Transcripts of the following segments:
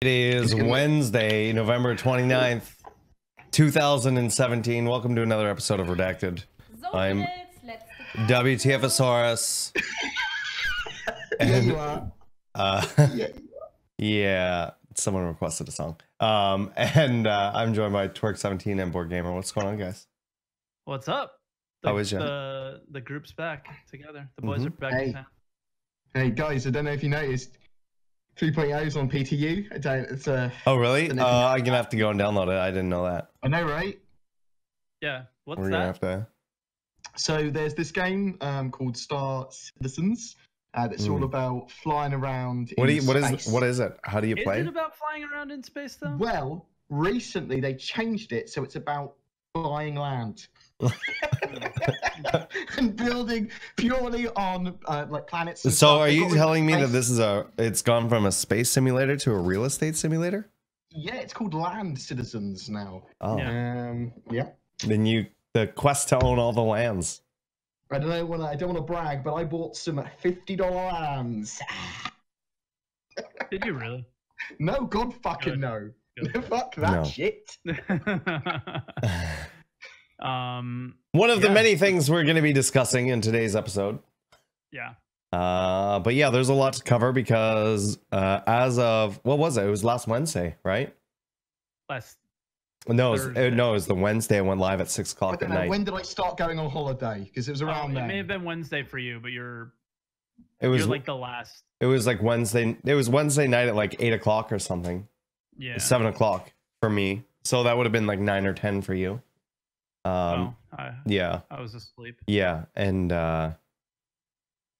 It is Wednesday, November 29th, 2017. Welcome to another episode of Redacted. I'm WTFOSaurus. And, yeah, someone requested a song. I'm joined by Twerk17 and BoredGamer. What's going on, guys? What's up? How is you? The group's back together. The boys are back in town. Hey guys, I don't know if you noticed 3.0's on PTU. I don't. It's oh really? I'm gonna have to go and download it. I didn't know that. I know, right? Yeah. What's We're that? gonna have to... So there's this game called Star Citizens. That's all about flying around. What is it? How do you play? Is it about flying around in space though? Well, recently they changed it, so it's about flying land. And building purely on like planets. So are you telling me that this is it's gone from a space simulator to a real estate simulator? Yeah, it's called Land Citizens now. Oh. Yeah. Then the quest to own all the lands. I don't know. I don't want to brag, but I bought some $50 lands. Did you really? No, God fucking no. Fuck that shit. One of the many things we're going to be discussing in today's episode. Yeah. But yeah, there's a lot to cover because as of what was it? It was last Wednesday, right? No, it was the Wednesday. I went live at 6 o'clock at night. When did I start going on holiday? Because it was around then. It may have been Wednesday for you, but you're like the last. It was like Wednesday. It was Wednesday night at like 8 o'clock or something. Yeah. 7 o'clock for me. So that would have been like 9 or 10 for you. Yeah. I was asleep. Yeah, and I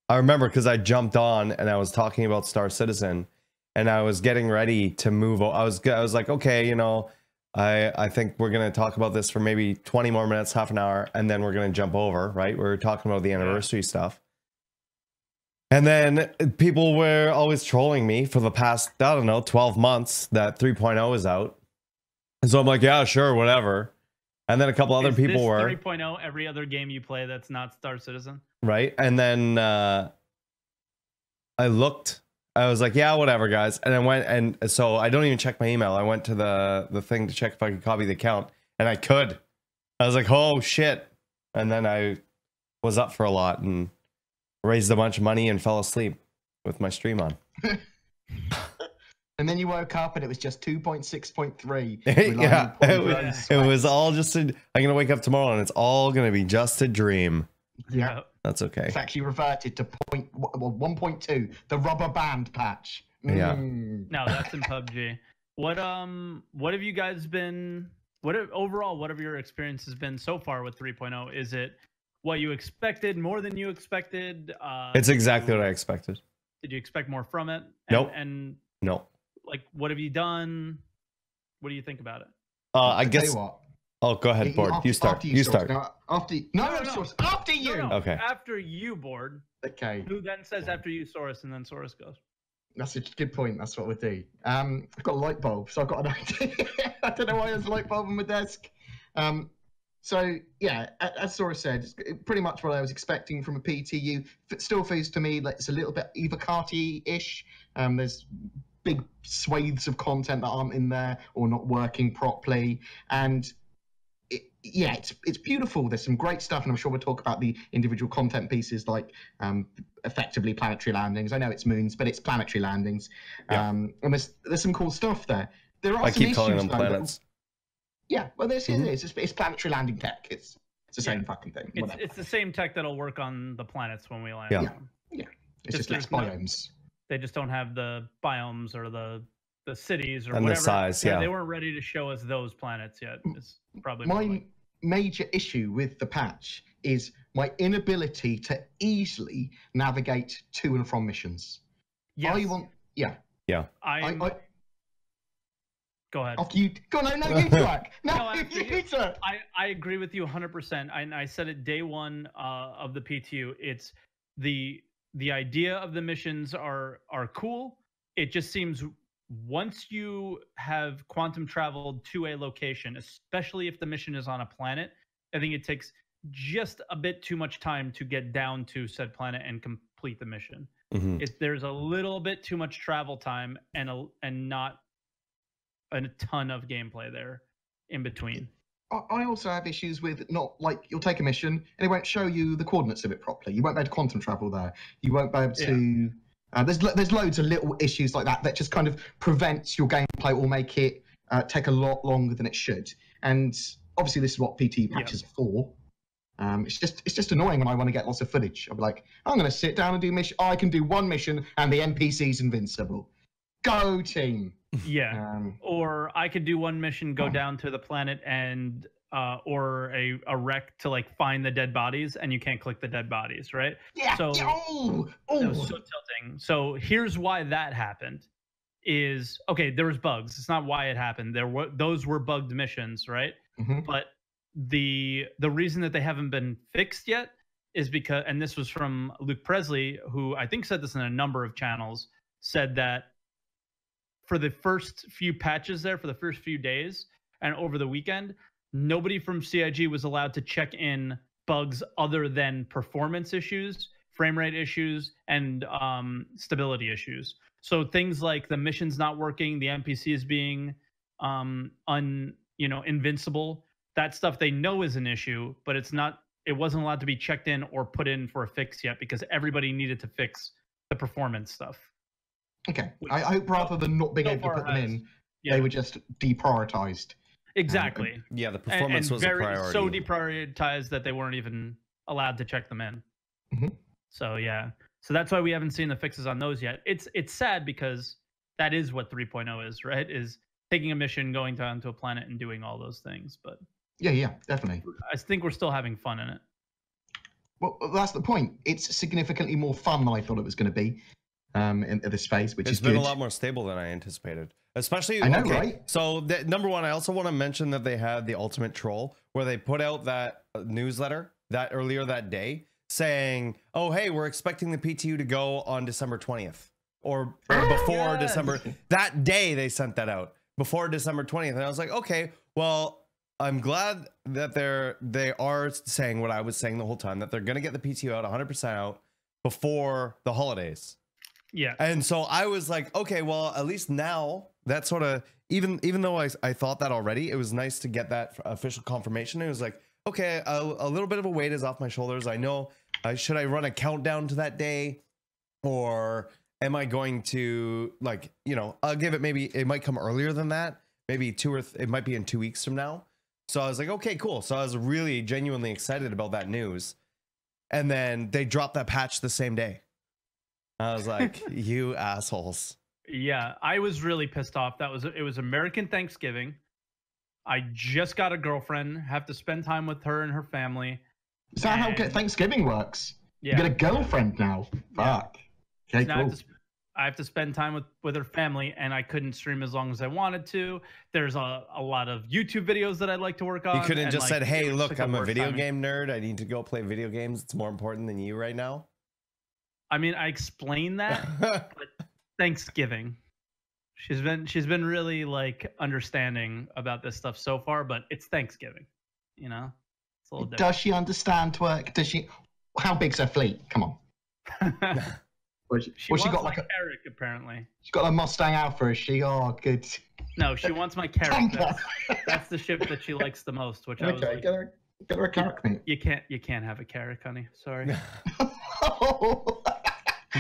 remember because I jumped on and I was talking about Star Citizen, and I was getting ready to move. I was like, okay, you know, I think we're gonna talk about this for maybe 20 more minutes, half an hour, and then we're gonna jump over. Right? We're talking about the anniversary stuff, and then people were always trolling me for the past, I don't know, 12 months that 3.0 is out, and so I'm like, yeah, sure, whatever. And then a couple other people were 3.0 every other game you play that's not Star Citizen. Right. And then I looked, I was like, yeah, whatever, guys. And I went, and so I don't even check my email. I went to the thing to check if I could copy the account, and I could. I was like, oh shit. And then I was up for a lot and raised a bunch of money and fell asleep with my stream on. And then you woke up and it was just 2.6.3. Yeah, it was all just I'm going to wake up tomorrow and it's all going to be just a dream. Yeah. That's okay. It's actually reverted to 1.2, the rubber band patch. Yeah. No, that's in PUBG. What have you guys been, what have your experiences been so far with 3.0? Is it what you expected, more than you expected? It's exactly what I expected. Did you expect more from it? Nope. And no. Like, what have you done? What do you think about it? I guess. What? Oh, go ahead, Bored. You start. You start. No, after you. No. Okay. After you, Bored. Okay. Who then says after you, Saurus, and then Saurus goes? That's a good point. That's what we'll do. I've got a light bulb, so I've got an idea. I don't know why there's a light bulb on my desk. So yeah, as Saurus said, it's pretty much what I was expecting from a PTU. It still feels to me like it's a little bit Evocati-ish. There's big swathes of content that aren't in there or not working properly, and it's beautiful. There's some great stuff, and I'm sure we'll talk about the individual content pieces, like effectively planetary landings. I know it's moons, but it's planetary landings. And there's some cool stuff there. There are I some keep calling issues, them planets. Yeah, well, it's planetary landing tech. It's the same fucking thing. It's the same tech that'll work on the planets when we land. Yeah. It's just less biomes. They just don't have the biomes or the cities or and whatever. The size, They weren't ready to show us those planets yet. It's probably my major issue with the patch is my inability to easily navigate to and from missions. Yes. Go ahead. After you, go on, no, you talk. No, you talk. I agree with you 100%. And I said it day one of the PTU. It's the idea of the missions are cool. It just seems once you have quantum traveled to a location, especially if the mission is on a planet, I think it takes just a bit too much time to get down to said planet and complete the mission. There's a little bit too much travel time and not a ton of gameplay there in between. I also have issues with not like you'll take a mission and it won't show you the coordinates of it properly. You won't be able to quantum travel there. You won't be able to. There's loads of little issues like that just kind of prevents your gameplay or make it take a lot longer than it should. And obviously, this is what PTU patches are for. It's just annoying when I want to get lots of footage. I'll be like, I'm going to sit down and do mission. I can do one mission and the NPC's invincible. Go team. Yeah. Or I could do one mission, go down to the planet and or a wreck to like find the dead bodies, and you can't click the dead bodies, right? Yeah. So it was so tilting. So here's why that happened. Is okay, there was bugs. It's not why it happened. Those were bugged missions, right? But the reason that they haven't been fixed yet is because, and this was from Luke Presley, who I think said this in a number of channels, said that for the first few patches there, for the first few days and over the weekend, nobody from CIG was allowed to check in bugs other than performance issues, frame rate issues, and stability issues. So things like the missions not working, the NPCs being invincible, that stuff they know is an issue, but it wasn't allowed to be checked in or put in for a fix yet because everybody needed to fix the performance stuff. Okay. I hope rather than not being able to put them in, they were just deprioritized. Exactly. Yeah, the performance was a priority. So deprioritized that they weren't even allowed to check them in. So yeah. So that's why we haven't seen the fixes on those yet. It's sad because that is what 3.0 is, right? Is taking a mission, going down to a planet and doing all those things. But yeah, definitely. I think we're still having fun in it. Well, that's the point. It's significantly more fun than I thought it was going to be in this phase, which is good. It's been a lot more stable than I anticipated. Especially, I know, right? So number one, I also want to mention that they had the Ultimate Troll, where they put out that newsletter that earlier that day saying, oh, hey, we're expecting the PTU to go on December 20th or before December. That day they sent that out before December 20th. And I was like, okay, well, I'm glad that they are saying what I was saying the whole time, that they're going to get the PTU out 100% out before the holidays. Yeah. And so I was like, okay, well, at least now that sort of, even though I thought that already, it was nice to get that official confirmation. It was like, okay, a little bit of a weight is off my shoulders. I know, should I run a countdown to that day, or am I going to, like, I'll give it, maybe it might come earlier than that, maybe it might be in 2 weeks from now. So I was like, okay, cool. So I was really genuinely excited about that news. And then they dropped that patch the same day. I was like, you assholes. Yeah, I was really pissed off. It was American Thanksgiving. I just got a girlfriend, have to spend time with her and her family. Is that how Thanksgiving works? Yeah. You get a girlfriend now. Fuck. Okay, cool. Now I have to spend time with her family, and I couldn't stream as long as I wanted to. There's a lot of YouTube videos that I'd like to work on. You couldn't just said, hey, look, I'm a video game nerd. I need to go play video games. It's more important than you right now. I mean, I explained that, but Thanksgiving. She's been really like understanding about this stuff so far, but it's Thanksgiving, It's a little different. Does she understand twerk? Does she? How big's her fleet? Come on. She got like a Carrick, apparently. She's got a Mustang Alpha, is she? Oh, good. No, she wants my Carrick. That's the ship that she likes the most. Which I was like, get her a Carrick, mate. You can't have a Carrick, honey. Sorry.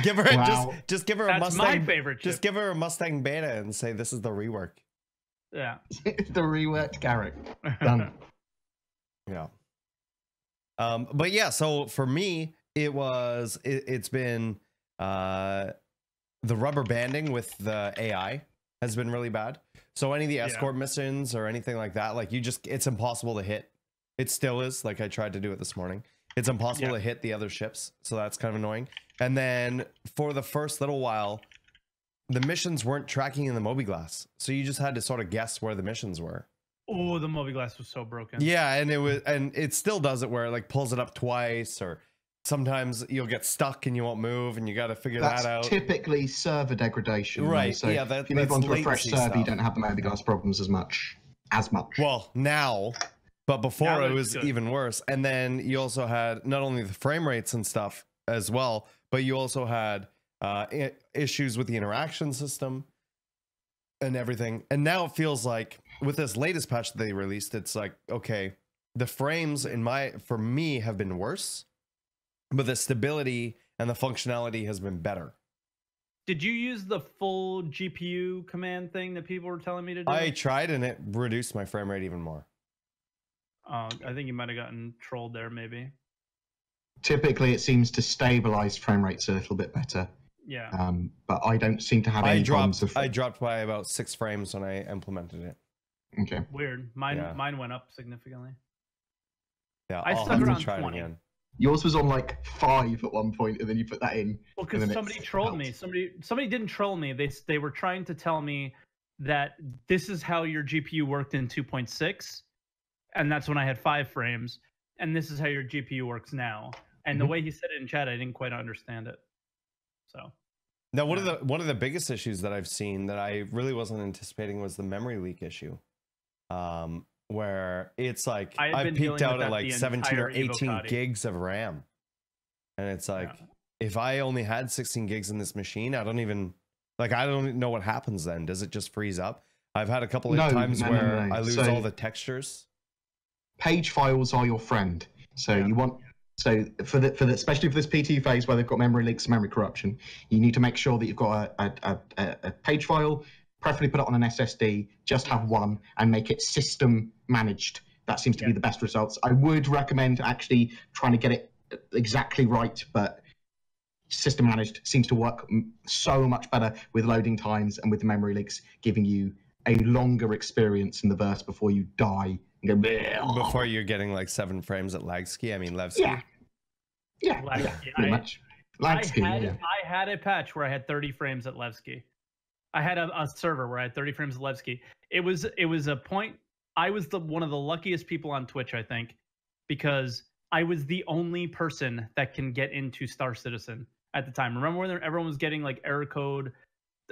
Give her just give her a Mustang. That's my favorite ship. Just give her a Mustang Beta and say this is the rework. Yeah. It's the reworked Carrick. Done. Yeah. But yeah, so for me, it's been the rubber banding with the AI has been really bad. So any of the escort missions or anything like that, like it's impossible to hit. It still is. Like I tried to do it this morning. It's impossible to hit the other ships. So that's kind of annoying. And then for the first little while, the missions weren't tracking in the Mobiglass. So you just had to sort of guess where the missions were. Oh, the Mobiglass was so broken. Yeah, and it still does it where it like pulls it up twice, or sometimes you'll get stuck and you won't move, and you got to figure that out. Typically server degradation, right? So yeah, if you move on to a fresh server, you don't have the Mobiglass problems as much. Well, now, but before it was even worse. And then you also had not only the frame rates and stuff as well, but you also had issues with the interaction system. and everything. And now it feels like with this latest patch that they released, it's like, okay, the frames for me have been worse, but the stability and the functionality has been better. Did you use the full GPU command thing that people were telling me to do? I tried and it reduced my frame rate even more. I think you might have gotten trolled there, maybe. Typically, it seems to stabilize frame rates a little bit better. Yeah. But I don't seem to have any problems. I dropped by about 6 frames when I implemented it. Okay. Weird. Mine went up significantly. Yeah, I stuck around 20. Again. Yours was on like 5 at one point, and then you put that in. Well, because somebody trolled me. Somebody didn't troll me. They were trying to tell me that this is how your GPU worked in 2.6, and that's when I had 5 frames, and this is how your GPU works now. And the way he said it in chat, I didn't quite understand it. So now, one of the biggest issues that I've seen that I really wasn't anticipating was the memory leak issue. Where it's like I peaked out at like 17 or 18 gigs of RAM, and it's like if I only had 16 gigs in this machine, I don't know what happens then. Does it just freeze up? I've had a couple of times where I lose all the textures. Page files are your friend, so you want for the especially for this PT phase where they've got memory leaks, memory corruption, you need to make sure that you've got a page file. Preferably put it on an SSD, just have one, and make it system managed. That seems to be the best results. I would recommend actually trying to get it exactly right, but system managed seems to work so much better with loading times and with the memory leaks, giving you a longer experience in the verse before you die. And go, before you're getting like 7 frames at Levski. Yeah, pretty much. I had a patch where I had 30 frames at Levski. I had a server where I had 30 frames of Levski. It was a point. I was one of the luckiest people on Twitch, I think, because I was the only person that can get into Star Citizen at the time. Remember when everyone was getting like error code?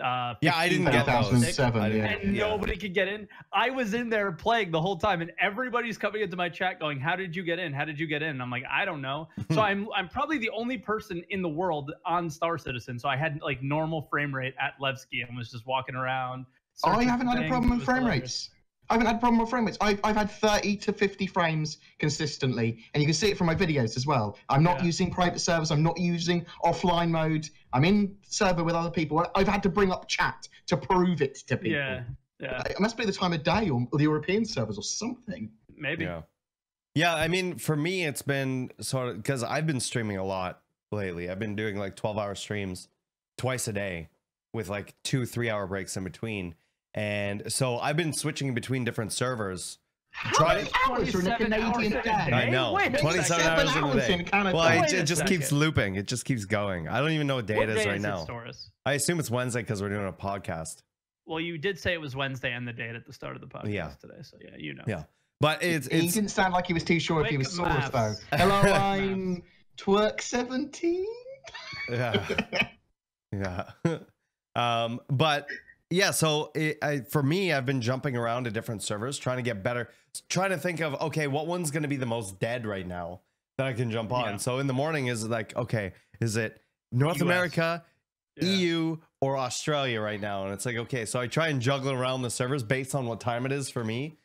I didn't get those. 2007, and nobody could get in. I was in there playing the whole time, and everybody's coming into my chat going, "How did you get in? How did you get in?" And I'm like, I don't know. So I'm probably the only person in the world on Star Citizen. So I had like normal frame rate at Levski and was just walking around. I haven't had a problem with frame rates. I haven't had a problem with frame rates. I've had 30 to 50 frames consistently, and you can see it from my videos as well. I'm not using private servers. I'm not using offline mode. I'm in server with other people. I've had to bring up chat to prove it to people. Yeah. It must be the time of day or the European servers or something. Maybe. Yeah, I mean, for me, it's been sort of because I've been streaming a lot lately. I've been doing like 12-hour streams twice a day with like 2-3 hour breaks in between. And so I've been switching between different servers. How many hours are in a Canadian day? I know. 27 hours in a day. Well, it just keeps looping. It just keeps going. I don't even know what day it is right now. I assume it's Wednesday because we're doing a podcast. Well, you did say it was Wednesday and the date at the start of the podcast today. So yeah, you know. Yeah. But he didn't sound like he was too sure if he was Saurus though. Hello, I'm Twerk17. Yeah. But yeah, so for me, I've been jumping around to different servers, trying to get better, trying to think of, okay, what one's going to be the most dead right now that I can jump on. Yeah. So in the morning is like, okay, is it North America, EU, or Australia right now? And it's like, okay, so I try and juggle around the servers based on what time it is for me,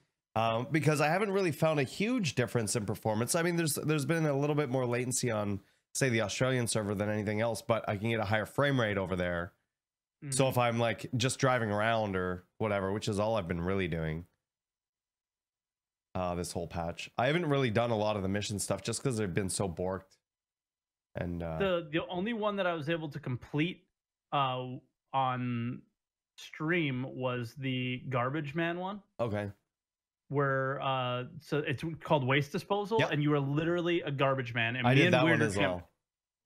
because I haven't really found a huge difference in performance. I mean, there's been a little bit more latency on, say, the Australian server than anything else, but I can get a higher frame rate over there. So if I'm like just driving around or whatever, which is all I've been really doing this whole patch, I haven't really done a lot of the mission stuff just because they've been so borked. And the only one that I was able to complete on stream was the Garbage Man one. Okay. Where so it's called Waste Disposal, and you are literally a garbage man. And I did that one as well.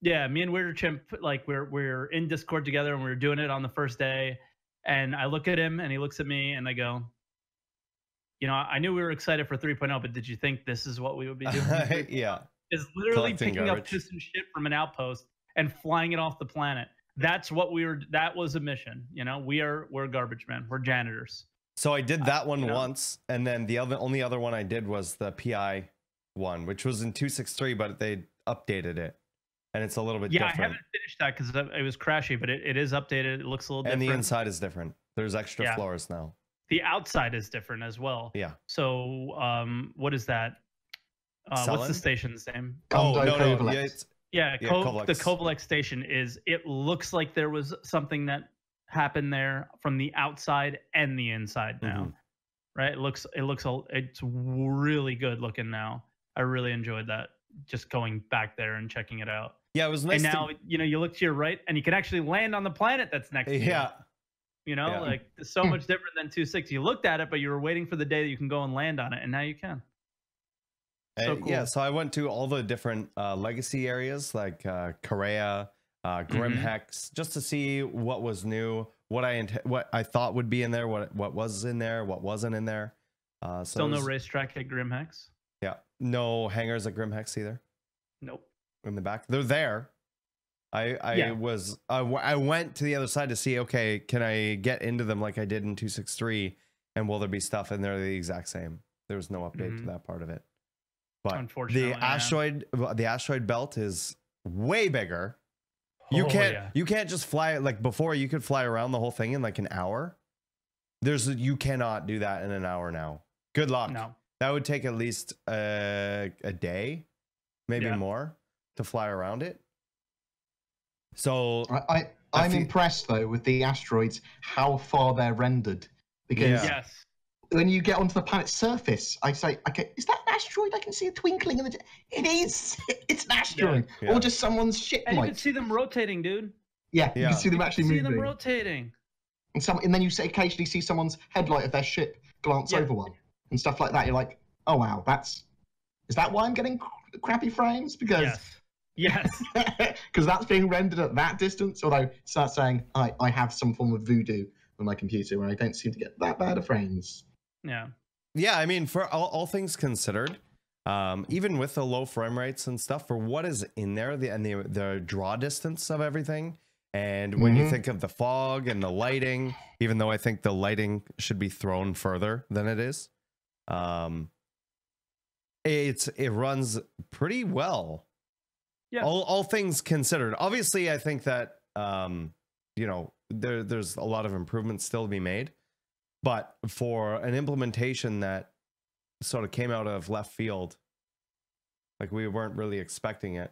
Yeah, me and Weirder Chimp, like we're in Discord together and we were doing it on the first day. And I look at him and he looks at me and I go, you know, I knew we were excited for 3.0, but did you think this is what we would be doing? Yeah. Is literally picking up piss and shit from an outpost and flying it off the planet. That's what that was a mission. You know, we're garbage men. We're janitors. So I did that one once. And then the only other one I did was the PI one, which was in 2.6.3, but they updated it. And it's a little bit different. I haven't finished that because it was crashy, but it is updated. It looks a little different. And the inside is different. There's extra Yeah. floors now. The outside is different as well. Yeah. So, what is that? What's the Selin? station's name? Oh, Gundo no. Kovalex. Yeah, it's, Yeah, Yeah, the Kovalex. Kovalex station is. It looks like there was something that happened there from the outside and the inside now, right? It's really good looking now. I really enjoyed that. Just going back there and checking it out. yeah, it was nice. And now you look to your right and you can actually land on the planet that's next to you. Yeah. You know, Yeah. like it's so much different than 2.6. You looked at it, but you were waiting for the day that you can go and land on it, and now you can. So cool. Yeah, so I went to all the different legacy areas like Korea, Grimhex, just to see what was new, what I thought would be in there, what was in there, what wasn't in there. Still no racetrack at Grimhex. Yeah, no hangars at Grimhex either. Nope. In the back, they're there. I went to the other side to see, okay, can I get into them like I did in 2.6.3, and will there be stuff in there the exact same? There was no update to that part of it. But unfortunately, the asteroid belt is way bigger. You can't just fly like before. You could fly around the whole thing in like an hour. You cannot do that in an hour now. Good luck. No. That would take at least a day, maybe more, to fly around it. So I'm impressed though with the asteroids, how far they're rendered, because when you get onto the planet's surface, I say, okay, is that an asteroid? I can see a twinkling in the. It is. It's an asteroid, or just someone's ship. And you can see them rotating, dude. Yeah, you can see them actually moving. See them rotating. And then you occasionally see someone's headlight of their ship glance over one and stuff like that. You're like, oh wow, is that why I'm getting crappy frames? Because yes, because that's being rendered at that distance. Although it starts saying I have some form of voodoo on my computer where I don't seem to get that bad of frames. Yeah, I mean, for all things considered, even with the low frame rates and stuff, for what is in there, the draw distance of everything, and when you think of the fog and the lighting, even though I think the lighting should be thrown further than it is, it runs pretty well. Yeah, all things considered. Obviously, I think that there's a lot of improvements still to be made. But for an implementation that sort of came out of left field, like we weren't really expecting it.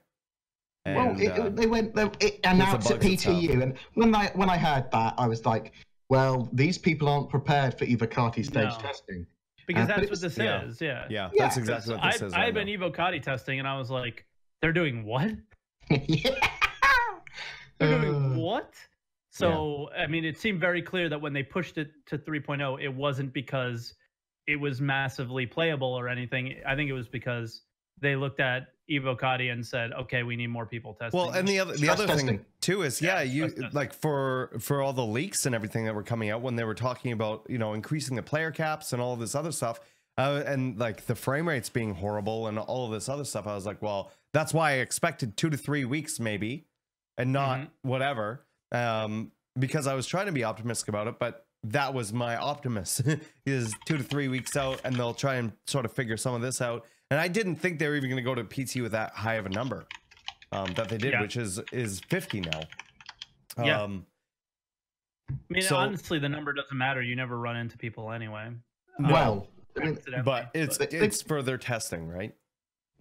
And, it announced at PTU, and when I heard that, I was like, well, these people aren't prepared for Evocati stage testing. Because that's what this is, Yeah, that's exactly what this is. I've been Evocati testing, and I was like, they're doing what? They're doing what? So, I mean, it seemed very clear that when they pushed it to 3.0, it wasn't because it was massively playable or anything. I think it was because they looked at Evocati and said, okay, we need more people testing. Well, and the other thing too is, you like for all the leaks and everything that were coming out when they were talking about, increasing the player caps and all of this other stuff, and like the frame rates being horrible and all of this other stuff, I was like, well, that's why I expected 2 to 3 weeks maybe, and not whatever. Because I was trying to be optimistic about it, but that was my optimus is 2 to 3 weeks out, and they'll try and sort of figure some of this out. And I didn't think they were even going to go to PT with that high of a number that they did, which is 50 now. I mean, honestly, the number doesn't matter. You never run into people anyway. Well, but it's for their testing, right?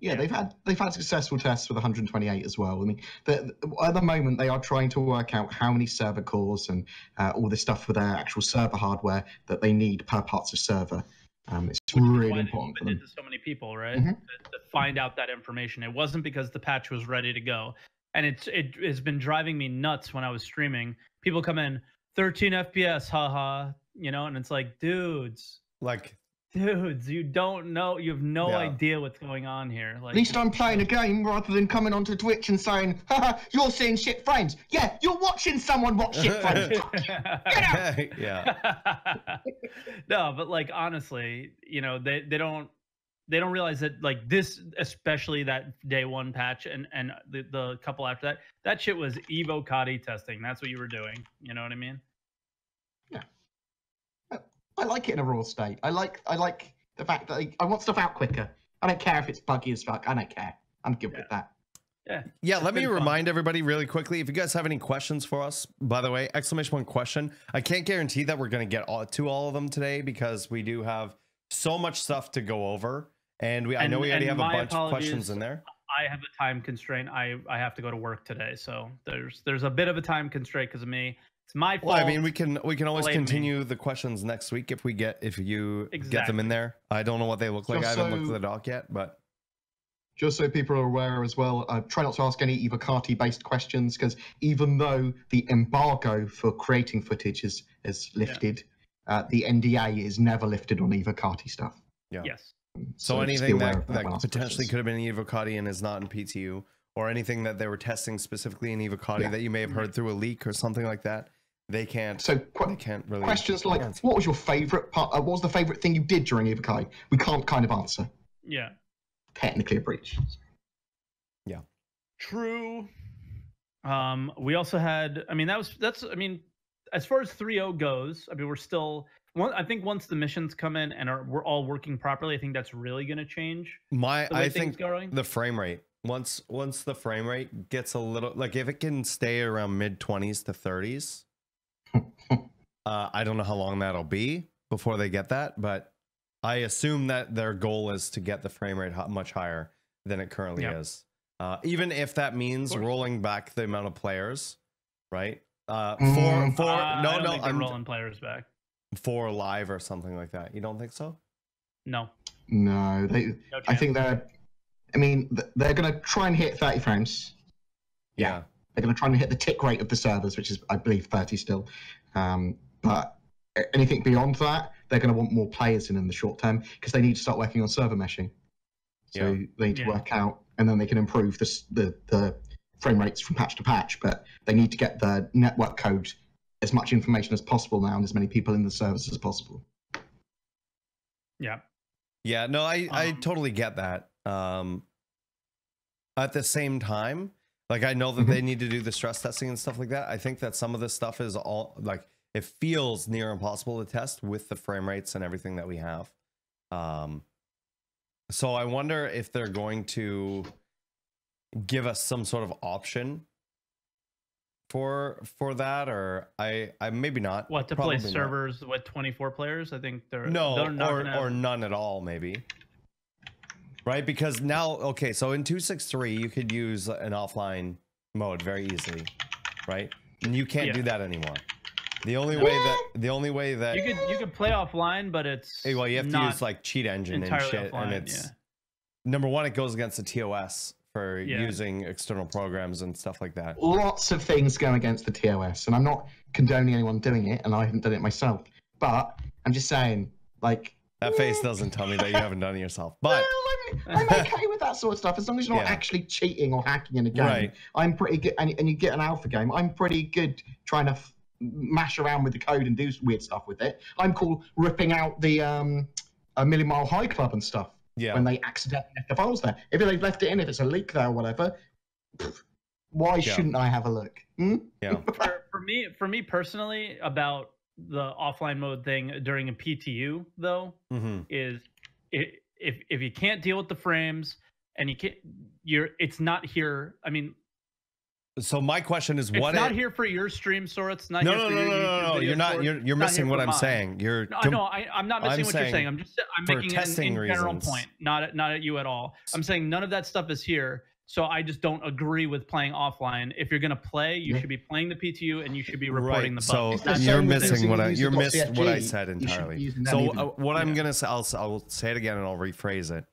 Yeah, they've had successful tests with 128 as well. I mean, at the moment they are trying to work out how many server cores and all this stuff for their actual server hardware that they need per parts of server. It's really important for them. To so many people, right? To find out that information. It wasn't because the patch was ready to go, and it has been driving me nuts when I was streaming. People come in 13 FPS, haha, and it's like, dudes, you don't know. You have no idea what's going on here. Like, at least I'm playing a game rather than coming onto Twitch and saying, haha, you're seeing shit frames. Yeah, you're watching someone watch shit frames. No, but like, honestly, they don't realize that, like, this, especially that day one patch and the couple after that shit was Evocati testing. That's what you were doing. You know what I mean? Yeah. I like it in a raw state. I like the fact that I want stuff out quicker. I don't care if it's buggy as fuck. I don't care. I'm good with that. Yeah, it's let me been fun. remind everybody really quickly, if you guys have any questions for us, by the way, !1 question. I can't guarantee that we're going to get to all of them today because we do have so much stuff to go over. And I know we already have a bunch of questions in there. I have a time constraint. I have to go to work today. So there's a bit of a time constraint because of me. It's my fault. Well, I mean, we can always continue the questions next week if you get them in there. I don't know what they look like. I haven't looked at the doc yet, but just so people are aware as well, try not to ask any Evocati-based questions because even though the embargo for creating footage is lifted, the NDA is never lifted on Evocati stuff. Yeah. Yes. So anything that potentially could have been Evocati and is not in PTU, or anything that they were testing specifically in Evocati that you may have heard through a leak or something like that, they can't. So they can't really. Questions like, what was your favorite part? What was the favorite thing you did during Evocati? We can't kind of answer. Yeah. Technically a breach. Yeah. True. We also had. I mean, that's. I mean, as far as 3.0 goes, I mean, we're still. I think once the missions come in and we're all working properly, I think that's really going to change. I think the frame rate. Once the frame rate gets a little, like if it can stay around mid-20s to 30s, I don't know how long that'll be before they get that, but I assume that their goal is to get the frame rate much higher than it currently is. Even if that means rolling back the amount of players, right? I'm rolling players back. 4 live or something like that. You don't think so? No. No, I think they're going to try and hit 30 frames. Yeah. They're going to try and hit the tick rate of the servers, which is, I believe, 30 still. But anything beyond that, they're going to want more players in the short term because they need to start working on server meshing. So they need to work out, and then they can improve the frame rates from patch to patch. But they need to get the network code, as much information as possible now, and as many people in the service as possible. Yeah. Yeah, no, I totally get that. At the same time, like I know that they need to do the stress testing and stuff like that. I think that some of this stuff is all like it feels near impossible to test with the frame rates and everything that we have. So I wonder if they're going to give us some sort of option for that, or I maybe not. What, to play servers with 24 players? I think they're or none at all, maybe. Right, because now, okay, so in 2.6.3 you could use an offline mode very easily, right? And you can't do that anymore. The only way that you could play offline, but it's well, you have to use like cheat engine and shit, offline, and it's number one, it goes against the TOS for using external programs and stuff like that. Lots of things go against the TOS, and I'm not condoning anyone doing it, and I haven't done it myself. But I'm just saying, like, that face doesn't tell me that you haven't done it yourself. But I'm okay with that sort of stuff as long as you're not actually cheating or hacking in a game. Right. I'm pretty good, and you get an alpha game. I'm pretty good trying to mash around with the code and do weird stuff with it. I'm cool ripping out the a Million Mile High Club and stuff. Yeah. When they accidentally left the files there. If they've left it in, if it's a leak there or whatever, why shouldn't I have a look? Yeah. For me personally, about the offline mode thing during a PTU though, is if you can't deal with the frames and it's not here. I mean, so my question is, it's not here for your stream, Sora. It's not. No. You're not. You're missing what I'm saying. I'm not missing what you're saying. I'm making an in general point, not at you at all. I'm saying none of that stuff is here. So I just don't agree with playing offline. If you're gonna play, you should be playing the PTU and you should be reporting the bugs. So you're missing what I said entirely. So what I'm gonna say, I'll say it again and I'll rephrase it.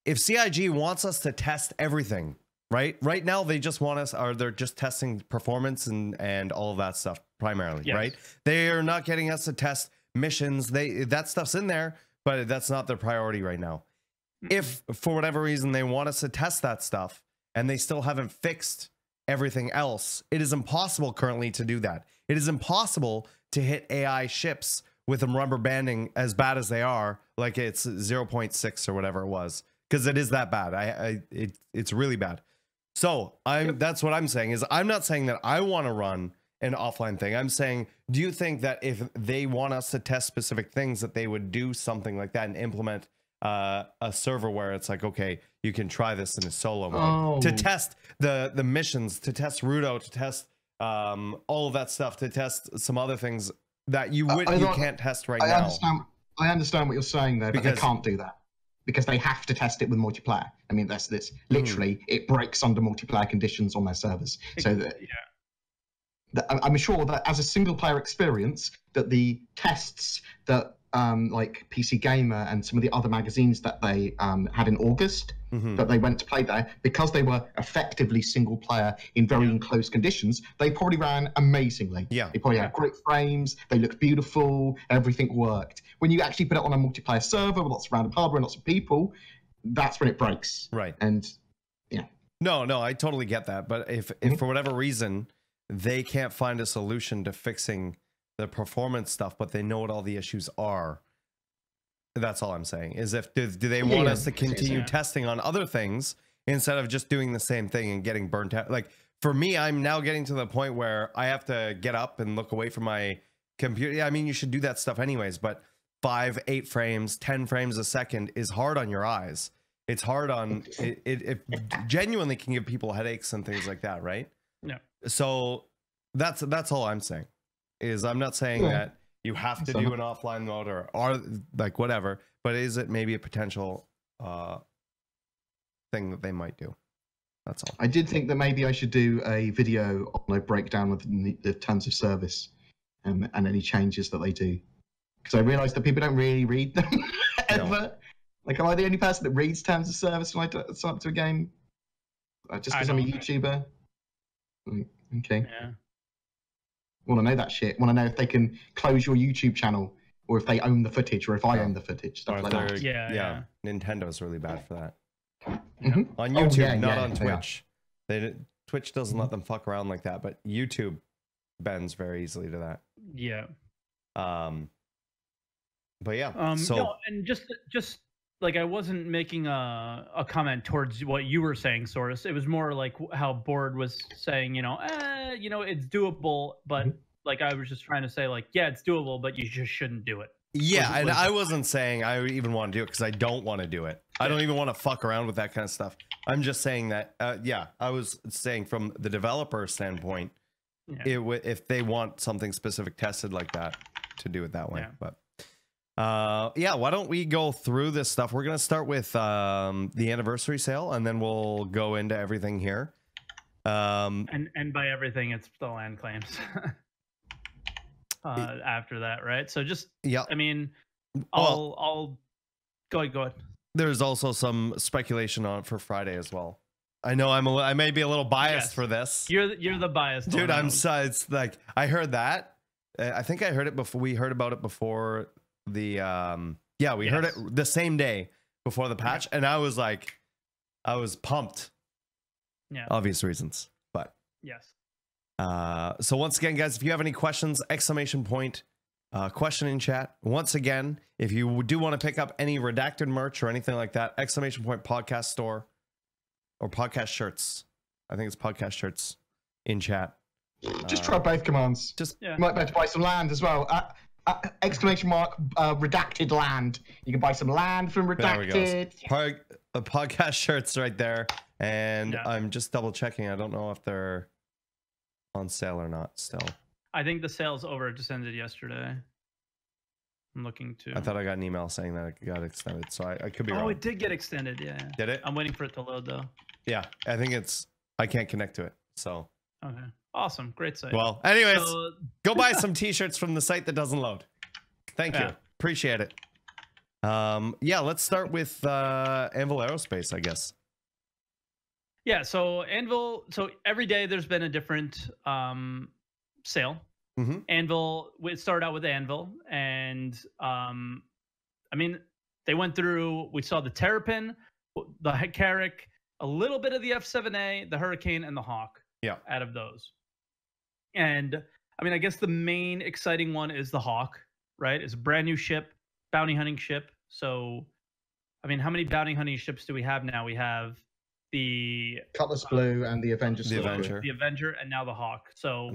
If CIG wants us to test everything, right now they just want us, or they're just testing performance and all of that stuff primarily, right? They are not getting us to test missions. That stuff's in there, but that's not their priority right now. If for whatever reason they want us to test that stuff and they still haven't fixed everything else, it is impossible currently to do that. It is impossible to hit AI ships with them rubber banding as bad as they are, like it's 0.6 or whatever it was, because it is that bad. It's really bad. So that's what I'm saying is, I'm not saying that I want to run an offline thing. I'm saying, do you think that if they want us to test specific things that they would do something like that and implement a server where it's like, okay, you can try this in a solo mode to test the missions, to test Rudo, to test all of that stuff, to test some other things that you can't test right now. I understand what you're saying there, but they can't do that because they have to test it with multiplayer. I mean, that's this literally it breaks under multiplayer conditions on their servers. So that I'm sure that as a single player experience, that the tests that like PC Gamer and some of the other magazines that they had in August that they went to play there, because they were effectively single player in very enclosed conditions, they probably ran amazingly. They probably had great frames, they looked beautiful, everything worked. When you actually put it on a multiplayer server with lots of random hardware and lots of people, that's when it breaks. Right. And No, I totally get that. But if for whatever reason they can't find a solution to fixing the performance stuff, but they know what all the issues are, that's all I'm saying. Is if do they want us to continue testing on other things instead of just doing the same thing and getting burnt out? Like for me, I'm now getting to the point where I have to get up and look away from my computer. Yeah, I mean, you should do that stuff anyways, but 5, 8 frames, 10 frames a second is hard on your eyes. It's hard on it genuinely can give people headaches and things like that, right? Yeah. So that's all I'm saying. Is I'm not saying that you have to do an offline mode or like whatever, but is it maybe a potential thing that they might do? That's all. I did think that maybe I should do a video on a breakdown of the terms of service and any changes that they do, because I realised that people don't really read them ever. No. Like, am I the only person that reads terms of service when I sign up to a game? Just because I'm a YouTuber? Okay. Yeah. Want to know that shit. Want to know if they can close your YouTube channel, or if they own the footage, or if I own the footage. Stuff like that. Yeah. Nintendo's really bad for that. On YouTube, not on Twitch. Twitch doesn't let them fuck around like that, but YouTube bends very easily to that. Yeah. But yeah. So no, and just like I wasn't making a comment towards what you were saying, Saurus. It was more like how Bored was saying, it's doable, but like I was just trying to say, like, yeah, it's doable, but you just shouldn't do it. Yeah, and I wasn't saying I even want to do it because I don't want to do it. I don't even want to fuck around with that kind of stuff. I'm just saying that, I was saying from the developer standpoint, if they want something specific tested like that, to do it that way. But why don't we go through this stuff? We're gonna start with the anniversary sale, and then we'll go into everything here. And by everything, it's the land claims. After that, right? So just I mean, I'll go ahead. There's also some speculation on it for Friday as well. I know I may be a little biased for this. You're the biased dude. It's like I heard that. I think I heard it before. We heard about it before the we heard it the same day before the patch, and I was pumped. Yeah, obvious reasons, but yes. So once again, guys, if you have any questions, exclamation point question in chat. Once again, if you do want to pick up any Redacted merch or anything like that, exclamation point podcast store or podcast shirts. I think it's podcast shirts in chat. Just try both commands. You might be able to buy some land as well. Exclamation mark Redacted land. You can buy some land from Redacted. Podcast shirts right there. And I'm just double checking. I don't know if they're on sale or not still. I think the sale's over. It just ended yesterday. I'm looking to. I thought I got an email saying that it got extended, so I could be wrong. Oh, it did get extended, yeah. Did it? I'm waiting for it to load though. Yeah, I think I can't connect to it, so. Okay, awesome, great site. Well, anyways, go buy some t-shirts from the site that doesn't load. Thank you, appreciate it. Let's start with Anvil Aerospace, I guess. Yeah, so Anvil, every day there's been a different sale. Anvil, we started out with Anvil, and they went through, we saw the Terrapin, the Carrick, a little bit of the F7A, the Hurricane, and the Hawk. Out of those. And I guess the main exciting one is the Hawk, right? It's a brand new ship, bounty hunting ship. So, how many bounty hunting ships do we have now? We have the Cutlass Blue and the Avenger. The Avenger, and now the Hawk. So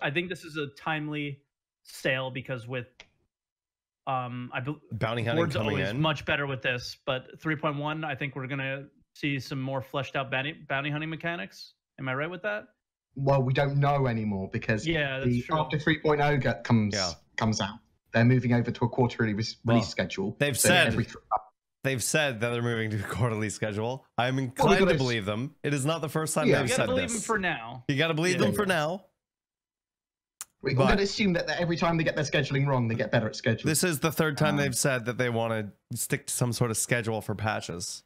I think this is a timely sale because with Bounty hunting Board's coming always in. much better with this, but 3.1, I think we're gonna see some more fleshed out bounty hunting mechanics. Am I right with that? Well, we don't know anymore because that's true. after 3.0 comes out, they're moving over to a quarterly release schedule. They've said that they're moving to a quarterly schedule. I'm inclined to believe them. It is not the first time they've said this. You gotta believe them for now. You gotta believe them for now. We're going to assume that every time they get their scheduling wrong, they get better at scheduling. This is the third time they've said that they want to stick to some sort of schedule for patches.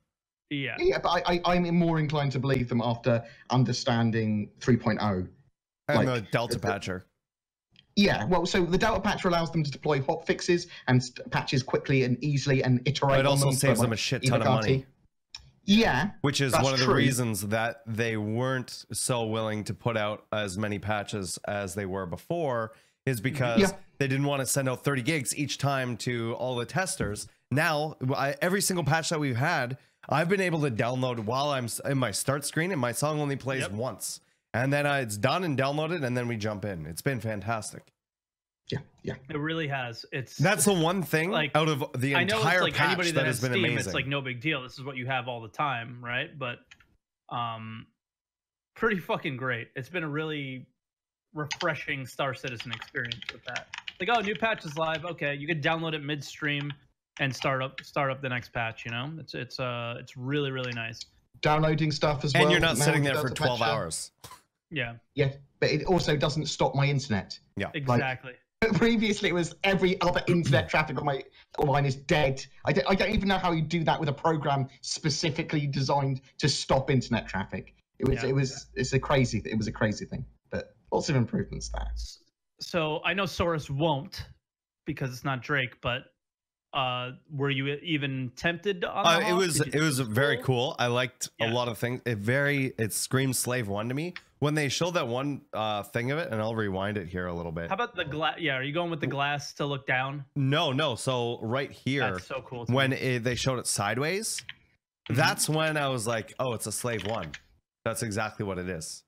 Yeah. Yeah, but I'm more inclined to believe them after understanding 3.0. And the Delta Patcher. Yeah, well, so the Delta Patcher allows them to deploy hot fixes and patches quickly and easily and iterate on them. It also saves them a shit ton of money. Yeah. Which is one of the reasons that they weren't so willing to put out as many patches as they were before, is because they didn't want to send out 30 gigs each time to all the testers. Now, every single patch that we've had, I've been able to download while I'm in my start screen, and my song only plays once. And then it's done and downloaded, and then we jump in. It's been fantastic. Yeah. It really has. That's the one thing out of the entire patch that has been Steam, amazing. It's like no big deal. This is what you have all the time, right? But pretty fucking great. It's been a really refreshing Star Citizen experience with that. Like, oh, new patch is live. Okay, you could download it midstream and start up the next patch. You know, it's really, really nice. Downloading stuff as well. And you're not sitting there for 12 hours. Yeah. Yeah, but it also doesn't stop my internet. Yeah, exactly. Previously, it was every other internet traffic on mine is dead. I don't even know how you do that with a program specifically designed to stop internet traffic. It was a crazy thing, but lots of improvements there. So I know Saurus won't because it's not Drake, but were you even tempted on it was very cool. I liked a lot of things. It screams Slave 1 to me when they showed that one thing of it, and I'll rewind it here a little bit. How about the glass? Yeah, are you going with the glass to look down? No. So right here, that's so cool. When they showed it sideways, that's when I was like, oh, it's a Slave 1. That's exactly what it is.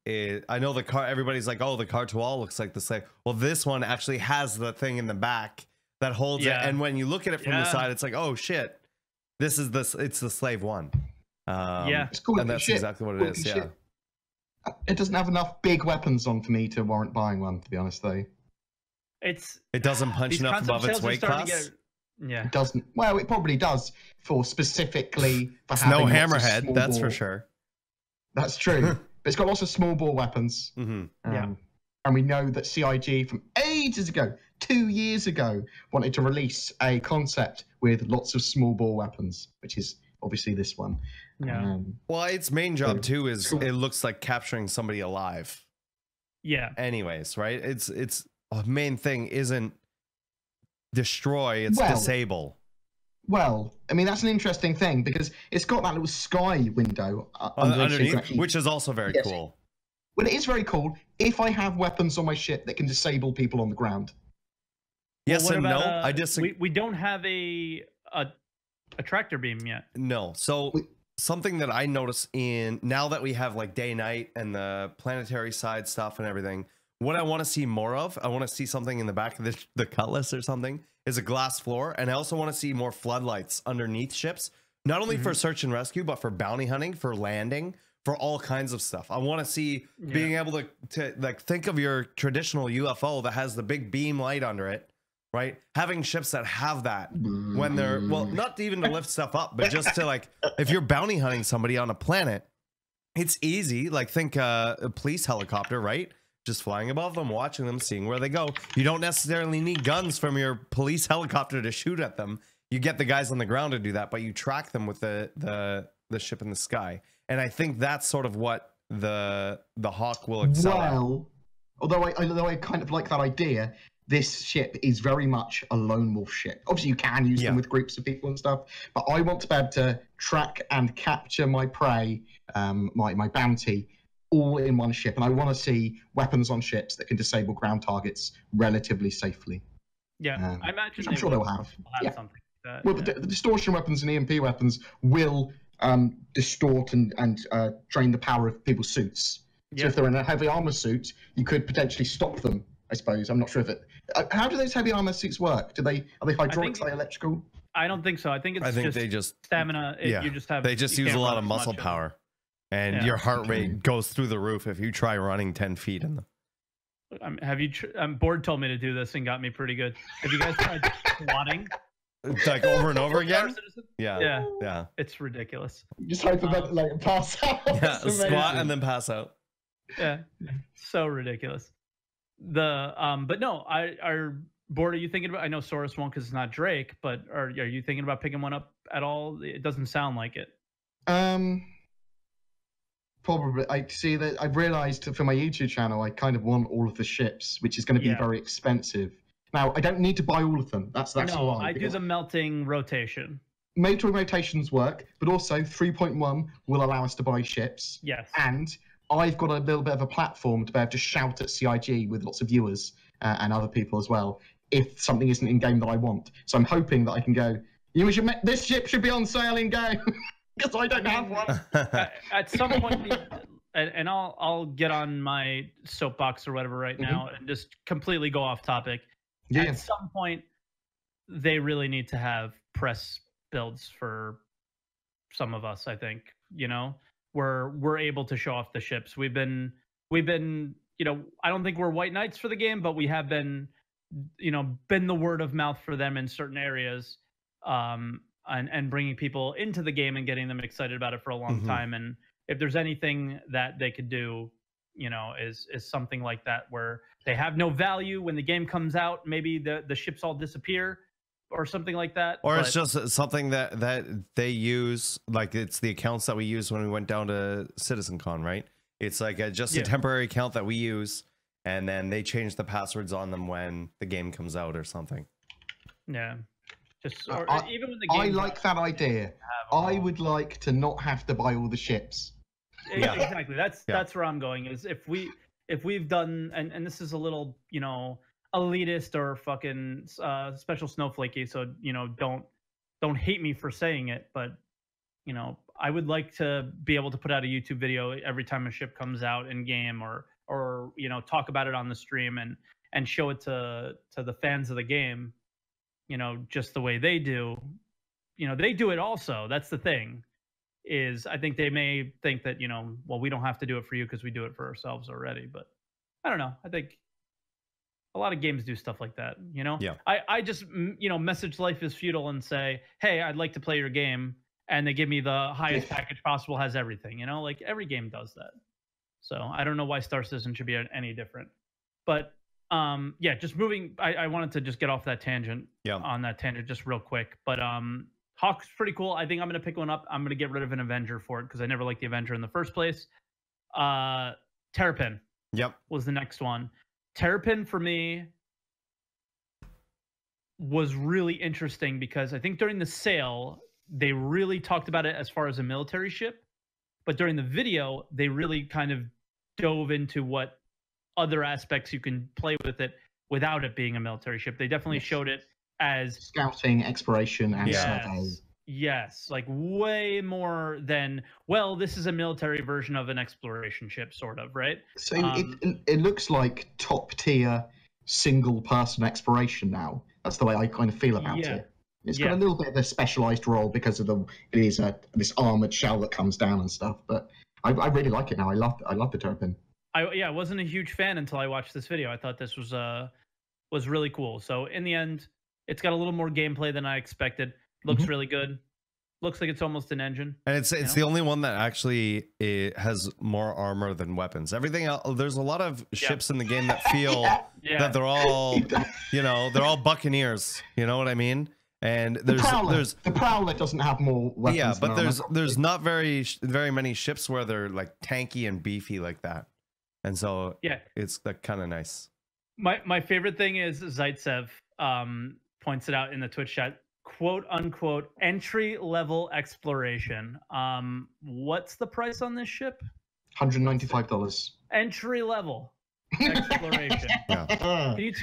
I know the car. Everybody's like, oh, the car to all looks like the Slave. Well, this one actually has the thing in the back that holds it, and when you look at it from the side, it's like, oh shit, it's the Slave 1. It's cool, and that's exactly what it is. Yeah, it doesn't have enough big weapons on for me to warrant buying one, to be honest, though. It doesn't punch enough above its weight class. It doesn't. Well, it probably does for specifically for it's having no hammerhead, that's for sure. That's true. But it's got lots of small bore weapons. And we know that CIG from ages ago, 2 years ago, wanted to release a concept with lots of small bore weapons, which is obviously this one. Yeah. Well, its main job too is it looks like capturing somebody alive. Yeah. Anyways, right? Its main thing isn't destroy, it's disable. Well, I mean, that's an interesting thing because it's got that little sky window underneath, which is also very cool. Well, it is very cool if I have weapons on my ship that can disable people on the ground. Yes and no. I disagree. We don't have a tractor beam yet. No. So something that I notice now that we have like day night and the planetary side stuff and everything, what I want to see more of, I want to see something in the back of the Cutlass or something, is a glass floor. And I also want to see more floodlights underneath ships, not only for search and rescue, but for bounty hunting, for landing, for all kinds of stuff. I want to see being able to like think of your traditional UFO that has the big beam light under it, right? Having ships that have that when they're, well, not even to lift stuff up, but just to like, if you're bounty hunting somebody on a planet, it's easy. Like think a police helicopter, right? Just flying above them, watching them, seeing where they go. You don't necessarily need guns from your police helicopter to shoot at them. You get the guys on the ground to do that, but you track them with the ship in the sky. And I think that's sort of what the Hawk will excel at. Although I kind of like that idea, this ship is very much a lone wolf ship. Obviously, you can use them with groups of people and stuff, but I want to be able to track and capture my prey, my bounty, all in one ship. And I want to see weapons on ships that can disable ground targets relatively safely. Yeah, I imagine I'm sure they'll have. Something like that. Well, the distortion weapons and EMP weapons will distort and drain the power of people's suits. So if they're in a heavy armor suit, you could potentially stop them I suppose. I'm not sure if it. How do those heavy armor suits work? Are they hydraulic? Are they electrical? I don't think so. I think they just stamina. Yeah, you just have. they just use a lot of muscle power, and your heart rate goes through the roof if you try running 10 feet in them. Have you? Board told me to do this and got me pretty good. Have you guys tried squatting? Like over and over again? Yeah. It's ridiculous. Just hyperventilate and pass out. Yeah, squat and then pass out. Yeah, so ridiculous. But no, Board, are you thinking about? I know Saurus won't because it's not Drake, but are you thinking about picking one up at all? It doesn't sound like it. Probably. I see that. I've realised for my YouTube channel, I kind of want all of the ships, which is going to be very expensive. Now, I don't need to buy all of them. That's all right. I do the melting rotation. Melting rotations work, but also 3.1 will allow us to buy ships. Yes. And I've got a little bit of a platform to be able to shout at CIG with lots of viewers and other people as well if something isn't in game that I want. So I'm hoping that I can go, this ship should be on sale in game because I don't have one. At some point, and I'll get on my soapbox or whatever right now and just completely go off topic. Yeah. At some point, they really need to have press builds for some of us. I think where we're able to show off the ships. We've been I don't think we're white knights for the game, but we have been the word of mouth for them in certain areas, and bringing people into the game and getting them excited about it for a long time. And if there's anything that they could do, is something like that where they have no value when the game comes out. Maybe the ships all disappear or something like that. Or it's just something that they use, like it's the accounts that we used when we went down to CitizenCon, right? It's like a temporary account that we use, and then they change the passwords on them when the game comes out or something. Yeah. Just even when the game. I like that idea. I would like to not have to buy all the ships. Yeah, exactly. That's where I'm going. Is if we've done, and this is a little elitist or fucking special snowflakey, so don't hate me for saying it, but I would like to be able to put out a YouTube video every time a ship comes out in game, or talk about it on the stream and show it to the fans of the game, just the way they do. They do it also. That's the thing. Is I think they may think that well, we don't have to do it for you because we do it for ourselves already. But I don't know. I think a lot of games do stuff like that. Yeah. I just message Life is Futile and say, hey, I'd like to play your game, and they give me the highest package possible, has everything. Like every game does that. So I don't know why Star Citizen should be any different. But just moving. I wanted to just get off that tangent. Yeah. On that tangent, just real quick. But Hawk's pretty cool. I think I'm going to pick one up. I'm going to get rid of an Avenger for it because I never liked the Avenger in the first place. Terrapin. Yep. Was the next one. Terrapin for me was really interesting because I think during the sale, they really talked about it as far as a military ship. But during the video, they really kind of dove into what other aspects you can play with it without it being a military ship. They definitely showed it as scouting, exploration, and yes, like way more than, well, this is a military version of an exploration ship, sort of, right? So it looks like top tier single person exploration now. That's the way I kind of feel about it. It's got a little bit of a specialized role because of it is this armored shell that comes down and stuff. But I really like it now. I love the Terrapin. I wasn't a huge fan until I watched this video. I thought this was really cool. So in the end, it's got a little more gameplay than I expected. Looks really good. Looks like it's almost an engine. And it's the only one that actually has more armor than weapons. Everything else, there's a lot of ships in the game that feel that they're all, they're all Buccaneers. You know what I mean? And there's the Prowler doesn't have more weapons. Yeah, but there's not very many ships where they're like tanky and beefy like that. And so it's like kind of nice. My favorite thing is Zaitsev points it out in the Twitch chat, quote unquote, entry level exploration. What's the price on this ship? $195. Entry level exploration.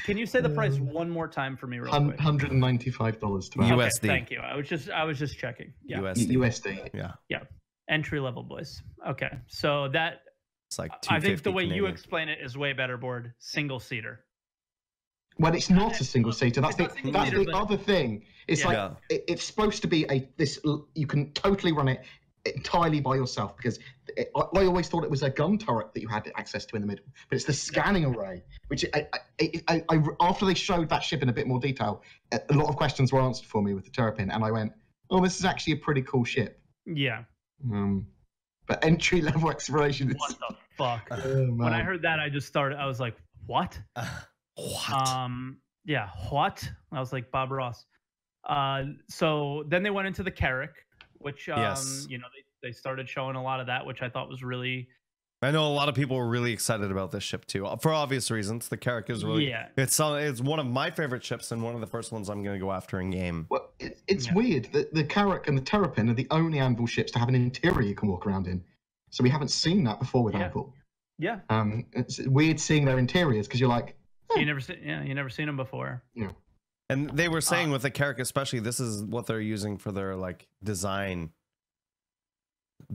Can you say the price one more time for me real quick? $195 USD. Okay, thank you. I was just checking. Yeah. USD. Yeah. Entry level, boys. Okay. So that it's like I think the way you explain it is way better, Board. Single seater. When it's not a single seater, that's the other thing. It's Yeah. it's supposed to be you can totally run it entirely by yourself, because I always thought it was a gun turret that you had access to in the middle, but it's the scanning array, which I after they showed that ship in a bit more detail, a lot of questions were answered for me with the Terrapin, and I went, oh, this is actually a pretty cool ship. Yeah. But entry level exploration is... What the fuck? Oh, when I heard that, I was like, what? What? Yeah, what? I was like Bob Ross. So then they went into the Carrick, which Yes. you know, they started showing a lot of that, which I thought was really... I know a lot of people were really excited about this ship too, for obvious reasons. The Carrick is really, it's one of my favorite ships and one of the first ones I'm going to go after in game. Well, it's weird that the Carrick and the Terrapin are the only Anvil ships to have an interior you can walk around in. So we haven't seen that before with Anvil. Yeah. It's weird seeing their interiors, because you're like, you never seen them before. Yeah. And they were saying with the Carrick especially, this is what they're using for their like design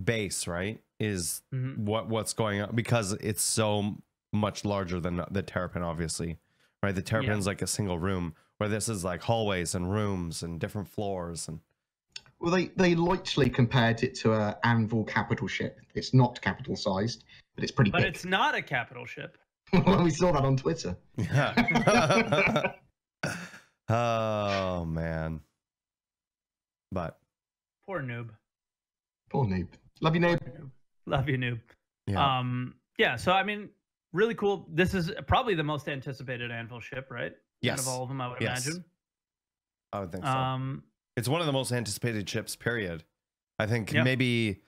base, right? Is what's going on, because it's so much larger than the Terrapin, obviously, right? The Terrapin's like a single room, where this is like hallways and rooms and different floors. And well, they lightly compared it to an Anvil capital ship. It's not capital sized, but it's pretty big. But it's not a capital ship. Well, we saw that on Twitter. Yeah. Oh man. But poor noob. Poor noob. Love you, noob. Love you, noob. Yeah. Yeah. So I mean, really cool. This is probably the most anticipated Anvil ship, right? Yes. Out of all of them, I would imagine. I would think so. It's one of the most anticipated ships, period. I think maybe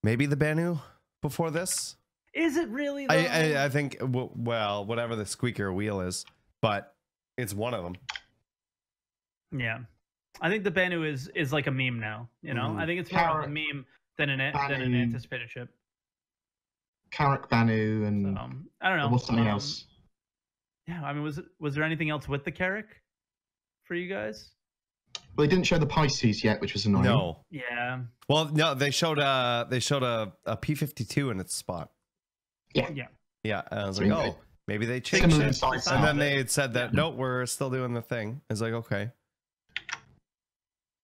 the Banu before this. Is it really though? I think, well, whatever the squeaker wheel is, but it's one of them. Yeah. I think the Banu is like a meme now, you know? I think it's more of a meme than an anticipated ship. Carrick, Banu, and I don't know. What's something else? Yeah, I mean, was there anything else with the Carrick for you guys? Well, they didn't show the Pisces yet, which was annoying. No. Yeah. Well, no, they showed a P-52 in its spot. Yeah. Yeah. Yeah. And I was like, oh, maybe they changed it. And then they had said that, nope, we're still doing the thing. It's like, okay.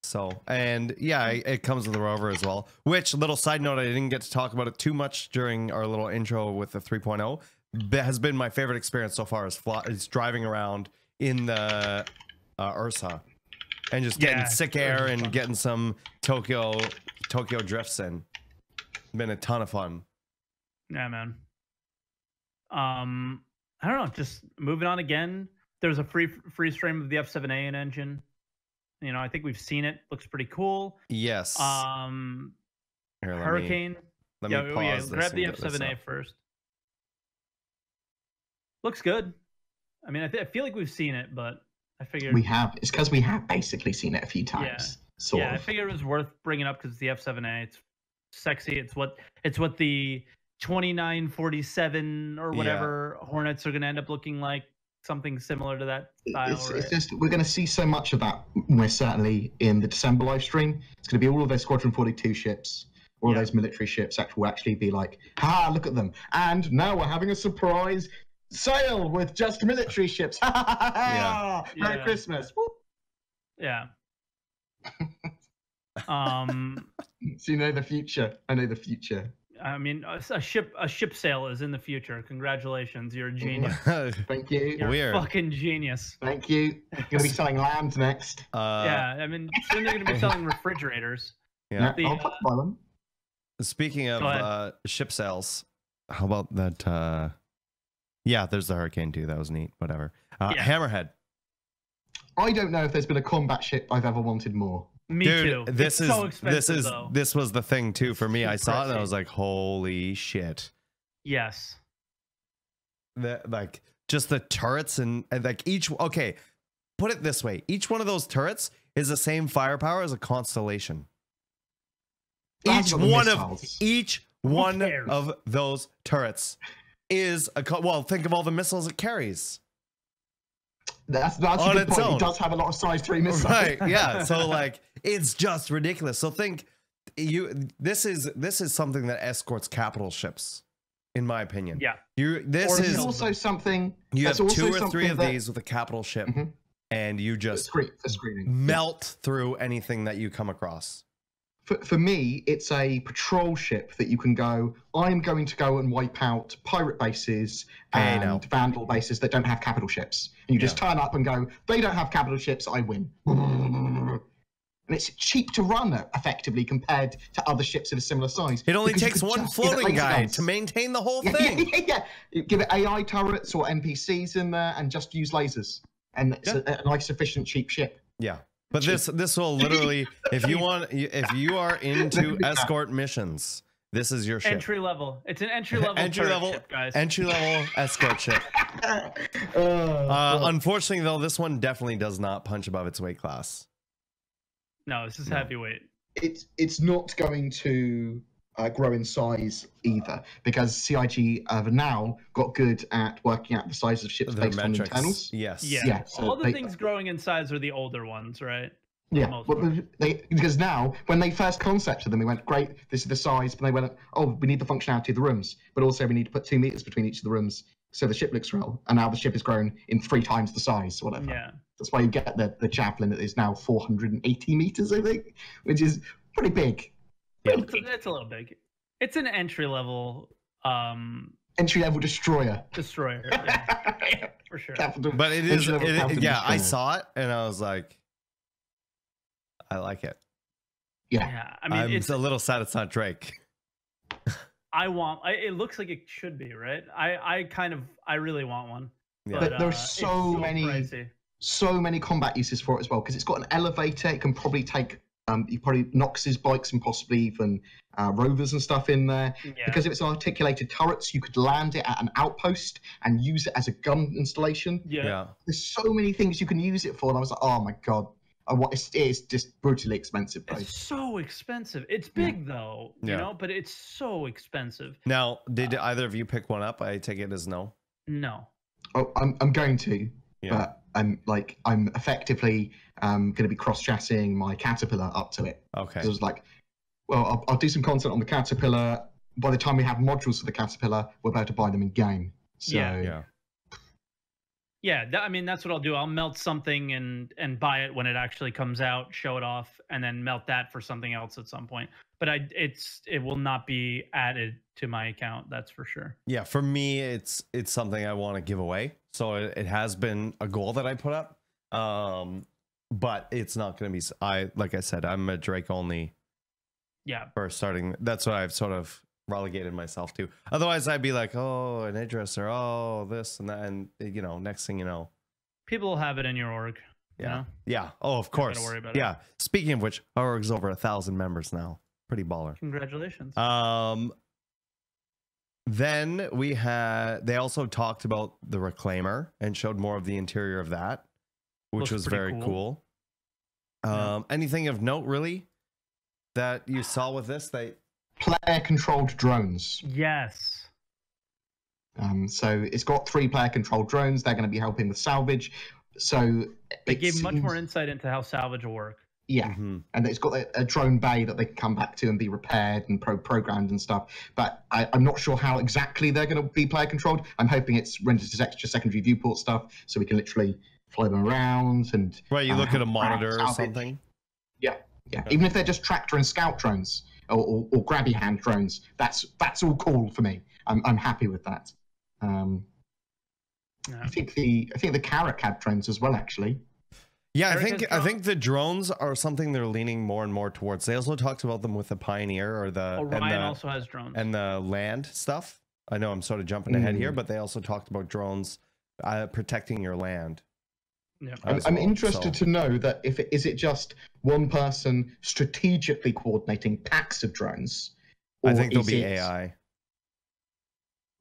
So, and yeah, it comes with the rover as well, which, little side note, I didn't get to talk about it too much during our little intro with the 3.0. That has been my favorite experience so far, is driving around in the Ursa and just getting sick air and getting some Tokyo drifts in. Been a ton of fun. Yeah, man. I don't know, just moving on again. There's a freeze frame of the F7A in engine. You know, I think we've seen it. Looks pretty cool. Yes. Here, Hurricane. Let me pause this. Grab the F7A first. Looks good. I mean, I feel like we've seen it, but I figured we have. It's because we have basically seen it a few times. Yeah. I figured it was worth bringing up because it's the F7A. It's sexy. It's what the 2947 or whatever Hornets are going to end up looking like. Something similar to that style. It's just, we're going to see so much of that. We're certainly in the December live stream. It's going to be all of those Squadron 42 ships, all of those military ships that will actually be like, look at them. And now we're having a surprise sale with just military ships. Merry Christmas. Woo. Yeah. So you know the future. I know the future. I mean, a ship sale is in the future. Congratulations, you're a genius. Thank you. You're a fucking genius. Thank you. You're gonna be selling land next. Yeah, I mean, soon they're gonna be selling refrigerators. Yeah. I'll buy them. Speaking of ship sales, how about that? Yeah, there's the Hurricane too. That was neat. Whatever. Hammerhead. I don't know if there's been a combat ship I've ever wanted more. Me too. This is so expensive, this was the thing too for me. I saw it and I was like, holy shit. Yes. Like just the turrets and like put it this way. Each one of those turrets is the same firepower as a Constellation. Each one of those turrets is think of all the missiles it carries. That's a good point. It does have a lot of size 3 missiles. Right, yeah. So like it's just ridiculous. So this is something that escorts capital ships. in my opinion. Yeah. This is also something. You have also 2 or 3 of that, these with a capital ship, and you just screening. melt through anything that you come across. For me, it's a patrol ship that you can go, I'm going to go and wipe out pirate bases and vandal bases that don't have capital ships. And you just turn up and go, they don't have capital ships, I win. And it's cheap to run effectively compared to other ships of a similar size. It only takes one floating guy to maintain the whole thing. Yeah. Give it AI turrets or NPCs in there and just use lasers. And it's a nice, efficient, cheap ship. Yeah. But this will literally, if you are into escort missions, this is your ship. Entry level. It's an entry level ship, guys. Entry level escort ship. Unfortunately, though, this one definitely does not punch above its weight class. No, this is heavyweight. It's not going to grow in size either, because CIG have now got good at working out the size of ships based on internals. Yes. Yeah. So all the things growing in size are the older ones, right? Yeah, because now, when they first concepted them, we went, great, this is the size, but they went, oh, we need the functionality of the rooms, but also we need to put 2 meters between each of the rooms so the ship looks real, and now the ship has grown in 3 times the size, or whatever. Yeah. That's why you get the Javelin that is now 480 meters, I think, which is pretty big. Yeah, it's a little big. It's an entry level destroyer. Yeah, for sure. But it is, I saw it and I was like, I like it. Yeah. I mean, it's a little sad it's not Drake. It looks like it should be, right? I really want one. Yeah. But there's so many combat uses for it as well, because it's got an elevator. It can probably take Nox's bikes and possibly even rovers and stuff in there. Yeah. Because if it's articulated turrets, you could land it at an outpost and use it as a gun installation. Yeah. There's so many things you can use it for, and I was like, oh my god. It's just brutally expensive. It's so expensive. It's big though, you know, but it's so expensive. Now, did either of you pick one up? I take it as no. No. Oh, I'm going to, but I'm effectively going to be cross-chassis my Caterpillar up to it. Okay. So it was like, well, I'll do some content on the Caterpillar. By the time we have modules for the Caterpillar, we're about to buy them in game. So yeah, I mean, that's what I'll do. I'll melt something and buy it when it actually comes out, show it off, and then melt that for something else at some point. But it will not be added to my account, that's for sure. Yeah, for me, it's something I want to give away. So it has been a goal that I put up, but it's not going to be. Like I said, I'm a Drake only. Yeah. For starting, that's what I've sort of relegated myself to. Otherwise I'd be like, oh, an Idris, or oh, this and that, and next thing you know, people will have it in your org. Yeah. Oh, of course. Don't worry about it. Speaking of which, our org's over 1,000 members now. Pretty baller. Congratulations. Then they also talked about the Reclaimer and showed more of the interior of that, which was very cool. Anything of note really that you saw with this? Player-controlled drones. Yes. So it's got 3 player-controlled drones. They're going to be helping with salvage. So they gave much more insight into how salvage will work. Yeah, and it's got a drone bay that they can come back to and be repaired and programmed and stuff. But I'm not sure how exactly they're going to be player-controlled. I'm hoping it's rendered as extra secondary viewport stuff, so we can literally fly them around and. Right, you look at a monitor or something. Yeah. Even if they're just tractor and scout drones. Or grabby hand drones. That's all cool for me. I'm happy with that. I think the Carrick had drones as well, actually. Yeah, I think the drones are something they're leaning more and more towards. They also talked about them with the Pioneer or the Orion also has drones and the land stuff. I know I'm sort of jumping ahead here, but they also talked about drones protecting your land. Yeah. I'm interested to know that is it just one person strategically coordinating packs of drones? I think there'll be AI.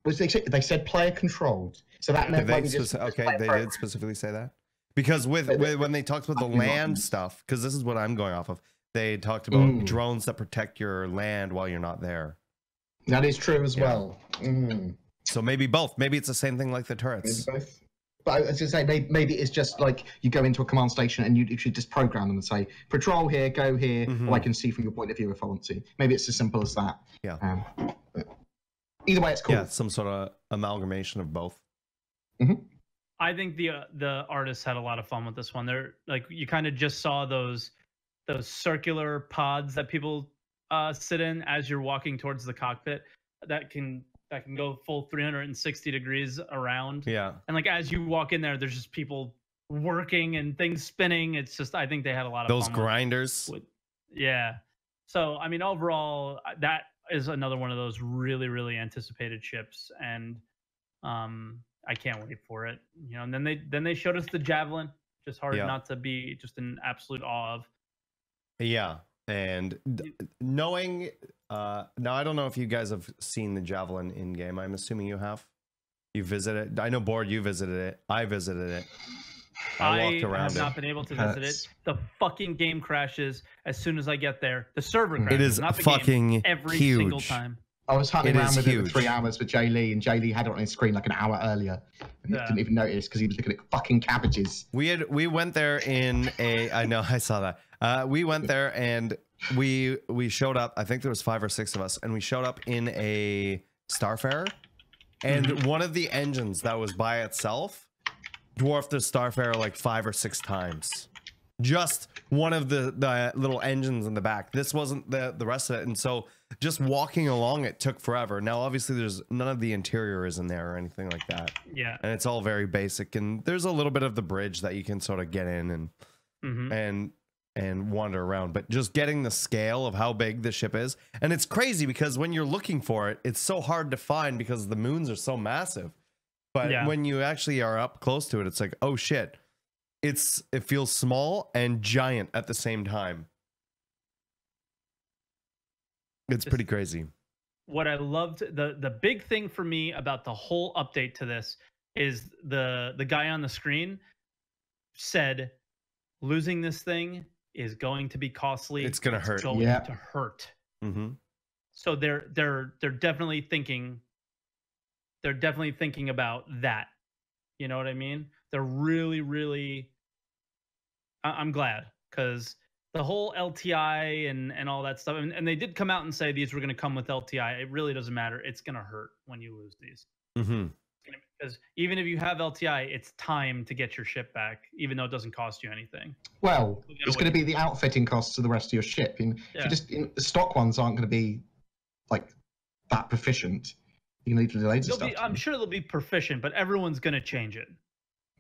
They said player controlled, so that meant they did specifically say that, because when they talked about the land stuff, because this is what I'm going off of. They talked about drones that protect your land while you're not there. That is true as well. So maybe both. Maybe it's the same thing like the turrets. Maybe both. But I was going to say, maybe it's just like you go into a command station and you should just program them and say, patrol here, go here, or I can see from your point of view if I want to. Maybe it's as simple as that. Yeah. Either way, it's cool. Yeah, some sort of amalgamation of both. I think the artists had a lot of fun with this one. They're like, you kind of just saw those circular pods that people sit in as you're walking towards the cockpit that can go full 360 degrees around. Yeah. And like as you walk in there, there's just people working and things spinning. It's just, I think they had a lot of those fun grinders. Yeah. So I mean, overall, that is another one of those really, really anticipated ships, and I can't wait for it. You know, and then they showed us the Javelin. Just hard not to be just in absolute awe of. Yeah, and knowing now, I don't know if you guys have seen the Javelin in game. I'm assuming you have. You visited it. I know, Bored, you visited it. I visited it. I walked around. Have not been able to visit it. The fucking game crashes as soon as I get there. The server crashes. It is not the fucking game, every huge. single time. I was hunting around with it for 3 hours with Jay Lee, and Jay Lee had it on his screen like an hour earlier. And he didn't even notice because he was looking at fucking cabbages. We went there in a. I know, I saw that. We went there and we showed up. I think there was 5 or 6 of us, and we showed up in a Starfarer, and one of the engines that was by itself dwarfed the Starfarer like 5 or 6 times. Just one of the little engines in the back. This wasn't the rest of it, and so just walking along it took forever. Now obviously there's none of the interior is in there or anything like that. Yeah, and it's all very basic, and there's a little bit of the bridge that you can sort of get in and wander around, but just getting the scale of how big the ship is. And it's crazy because when you're looking for it, it's so hard to find because the moons are so massive. But when you actually are up close to it, it's like, oh shit, it feels small and giant at the same time. It's pretty crazy. What I loved, the big thing for me about the whole update to this is the guy on the screen said, losing this thing is going to be costly. It's gonna hurt. It's going to hurt. So they're definitely thinking. They're definitely thinking about that. You know what I mean? They're really, really. I'm glad, because the whole LTI and all that stuff, and they did come out and say these were going to come with LTI. It really doesn't matter. It's going to hurt when you lose these. Because even if you have LTI, it's time to get your ship back, even though it doesn't cost you anything. Well, it's going to be the outfitting costs of the rest of your ship. If you just the stock ones aren't going to be like that proficient. You can leave the delays and stuff. I'm sure they'll be proficient, but everyone's going to change it,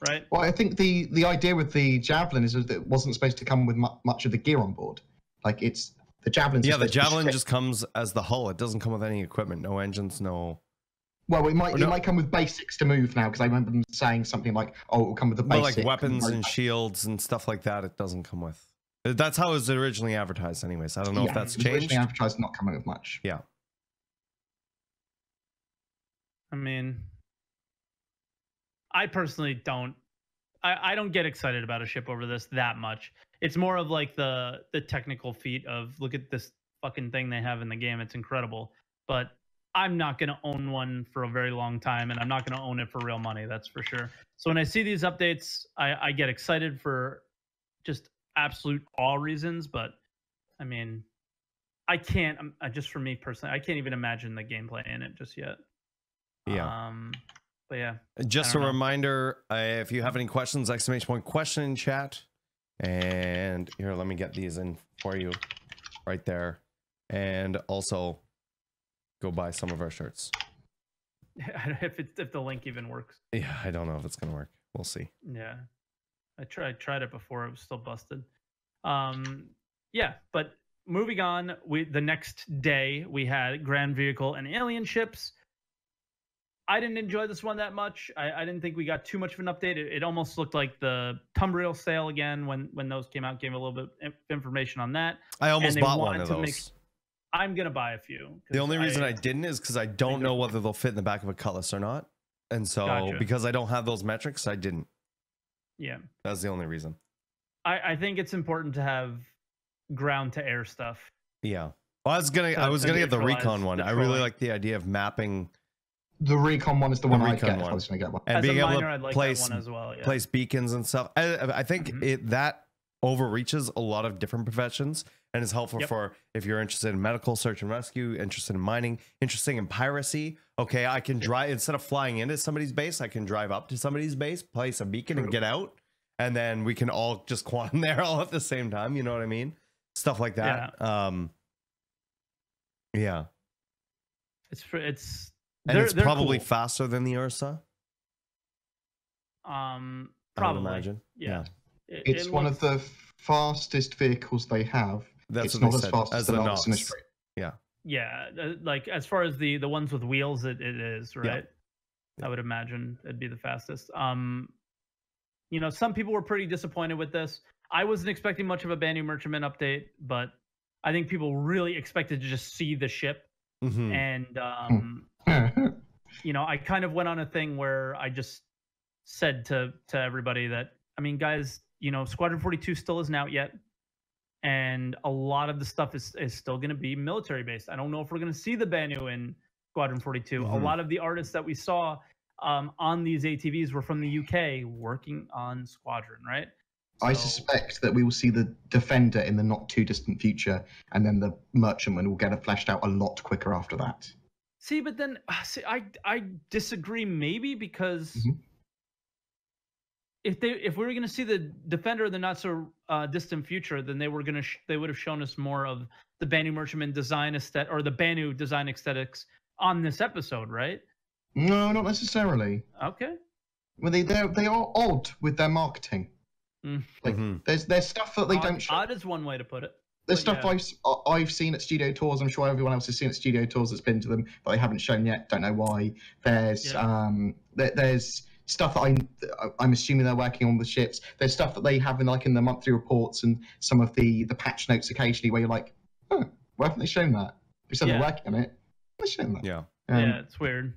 right? Well, I think the idea with the Javelin is that it wasn't supposed to come with much of the gear on board. Like it's the Javelin. Yeah, the Javelin just comes as the hull. It doesn't come with any equipment, no engines, no. Well, it might come with basics to move now, because I remember them saying something like, "Oh, it will come with the basics." Like weapons and shields and stuff like that. It doesn't come with. That's how it was originally advertised, anyways. I don't know if that's changed. Originally advertised, not coming with much. Yeah. I mean, I personally don't. I don't get excited about a ship over this that much. It's more of like the technical feat of, look at this fucking thing they have in the game. It's incredible. But I'm not going to own one for a very long time, and I'm not going to own it for real money. That's for sure. So when I see these updates, I get excited for just absolute awe reasons. But I mean, I can't. Just for me personally, I can't even imagine the gameplay in it just yet. Yeah. But yeah. Just a reminder, if you have any questions, !question in chat. And here, let me get these in for you right there. And also go buy some of our shirts. If the link even works. Yeah, I don't know if it's gonna work. We'll see. Yeah. I tried it before, it was still busted. Yeah, but moving on, the next day we had ground vehicle and alien ships. I didn't enjoy this one that much. I didn't think we got too much of an update. It almost looked like the Tumbril sale again when those came out. Gave a little bit of information on that. I almost bought one of those. I'm going to buy a few. The only reason I didn't is because I don't know whether they'll fit in the back of a Cutlass or not. And so because I don't have those metrics, I didn't. Yeah. That's the only reason. I think it's important to have ground to air stuff. Yeah. Well, I was gonna get the recon one. I really like the idea of mapping. The recon one is the one I get. I was gonna get one. And as being a able miner, to I'd like place that one as well. Yeah. place beacons and stuff. I think that overreaches a lot of different professions and is helpful Yep. for if you're interested in medical, search and rescue, interested in mining, interested in piracy. Okay, I can drive, instead of flying into somebody's base, I can drive up to somebody's base, place a beacon and get out, and then we can all just quantum there all at the same time. You know what I mean? Stuff like that. Yeah. It's And it's probably cool. faster than the Ursa. Probably. I would imagine. Yeah. It's one of the fastest vehicles they have. That's it's what not they as said, fast as the Nox in the Nox. street. Yeah. Yeah, like as far as the ones with wheels, it is, right? Yeah. I would imagine it'd be the fastest. You know, some people were pretty disappointed with this. I wasn't expecting much of a Banu Merchantman update, but I think people really expected to just see the ship. Mm-hmm. And you know, I kind of went on a thing where I just said to everybody that, I mean, guys, you know, Squadron 42 still isn't out yet. And a lot of the stuff is still going to be military based. I don't know if we're going to see the Banu in Squadron 42. Mm-hmm. A lot of the artists that we saw on these ATVs were from the UK working on Squadron, right? I suspect that we will see the Defender in the not too distant future, and then the Merchantman will get it fleshed out a lot quicker after that. See, but then I disagree maybe because if we were going to see the Defender in the not so distant future, then they would have shown us more of the Banu Merchantman design aesthetic or the Banu design aesthetics on this episode, right? No, not necessarily. Okay. Well, they are odd with their marketing. Like there's stuff that they don't show. Odd is one way to put it. There's stuff I've seen at studio tours. I'm sure everyone else has seen at studio tours that's been to them, but they haven't shown yet. Don't know why. There's there's stuff that I'm assuming they're working on the ships. There's stuff that they have in like in the monthly reports and some of the patch notes occasionally where you're like, oh, why haven't they shown that? They said they're working on it. They're showing that. Yeah. Yeah, it's weird.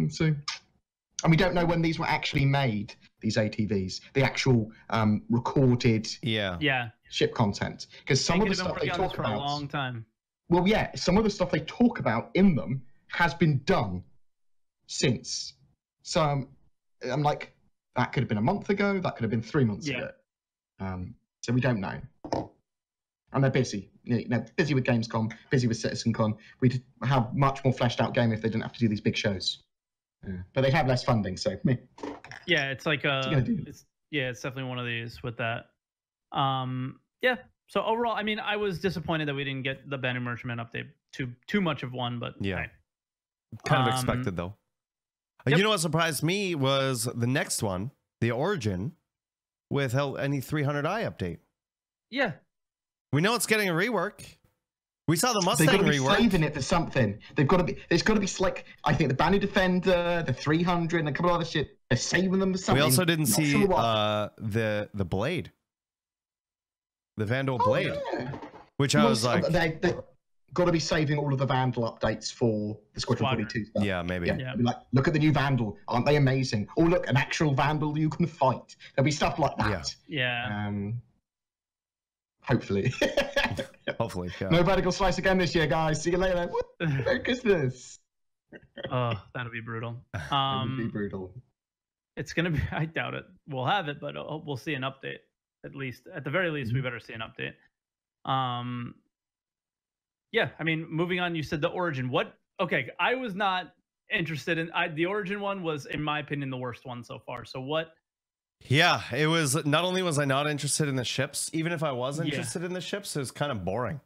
So, and we don't know when these were actually made. These ATVs, the actual recorded ship content, because some of the stuff they talk about for a long time. Well, yeah, some of the stuff they talk about in them has been done since. So I'm like, that could have been a month ago. That could have been 3 months ago. So we don't know. And they're busy. You know, busy with Gamescom, busy with CitizenCon. We'd have much more fleshed out game if they didn't have to do these big shows. But they have less funding, so me. Yeah, it's like it's definitely one of these with that. Yeah. So overall, I mean, I was disappointed that we didn't get the Banu Merchantman update too much of one, but yeah, kind of expected though. You know what surprised me was the next one, the Origin, without any 300i update. Yeah, we know it's getting a rework. We saw the Mustang Rework. They've got to be saving it for something. They've got to be. There's got to be like I think the Banu Defender, the 300, and a couple of other shit. They're saving them for something. We also didn't see the blade, the Vandal blade, which I was like, they got to be saving all of the Vandal updates for the Squadron 42 stuff. Yeah, maybe. Yeah. Like, look at the new Vandal. Aren't they amazing? Oh, look, an actual Vandal you can fight. There'll be stuff like that. Yeah. Hopefully. Hopefully, yeah. No vertical slice again this year, guys. See you later. What the heck is this? Oh, that'll be brutal. That would be brutal. It's gonna be. I doubt it. We'll have it, but we'll see an update. At least, at the very least, we better see an update. Yeah. I mean, moving on. You said the Origin. What? Okay, I was not interested in. The Origin one was, in my opinion, the worst one so far. So what? Yeah, it was. Not only was I not interested in the ships, even if I was interested in the ships, it was kind of boring.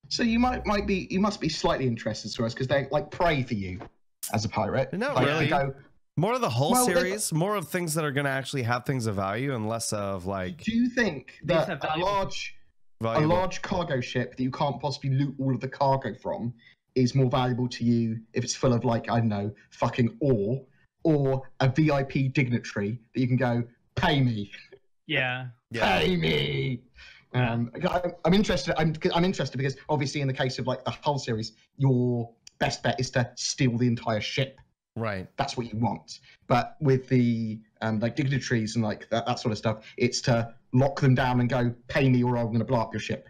So you must be slightly interested to us because they like pray for you as a pirate. Not like, really. More of the whole series, more of things that are going to actually have things of value, and less of like. Do you think that a large cargo ship that you can't possibly loot all of the cargo from is more valuable to you if it's full of like, I don't know, fucking ore? Or a VIP dignitary that you can go, pay me. Yeah. Pay me. I'm interested. I'm interested because obviously in the case of like the Hull series, your best bet is to steal the entire ship. Right. That's what you want. But with the like dignitaries and like that sort of stuff, it's to lock them down and go, pay me or I'm going to blow up your ship.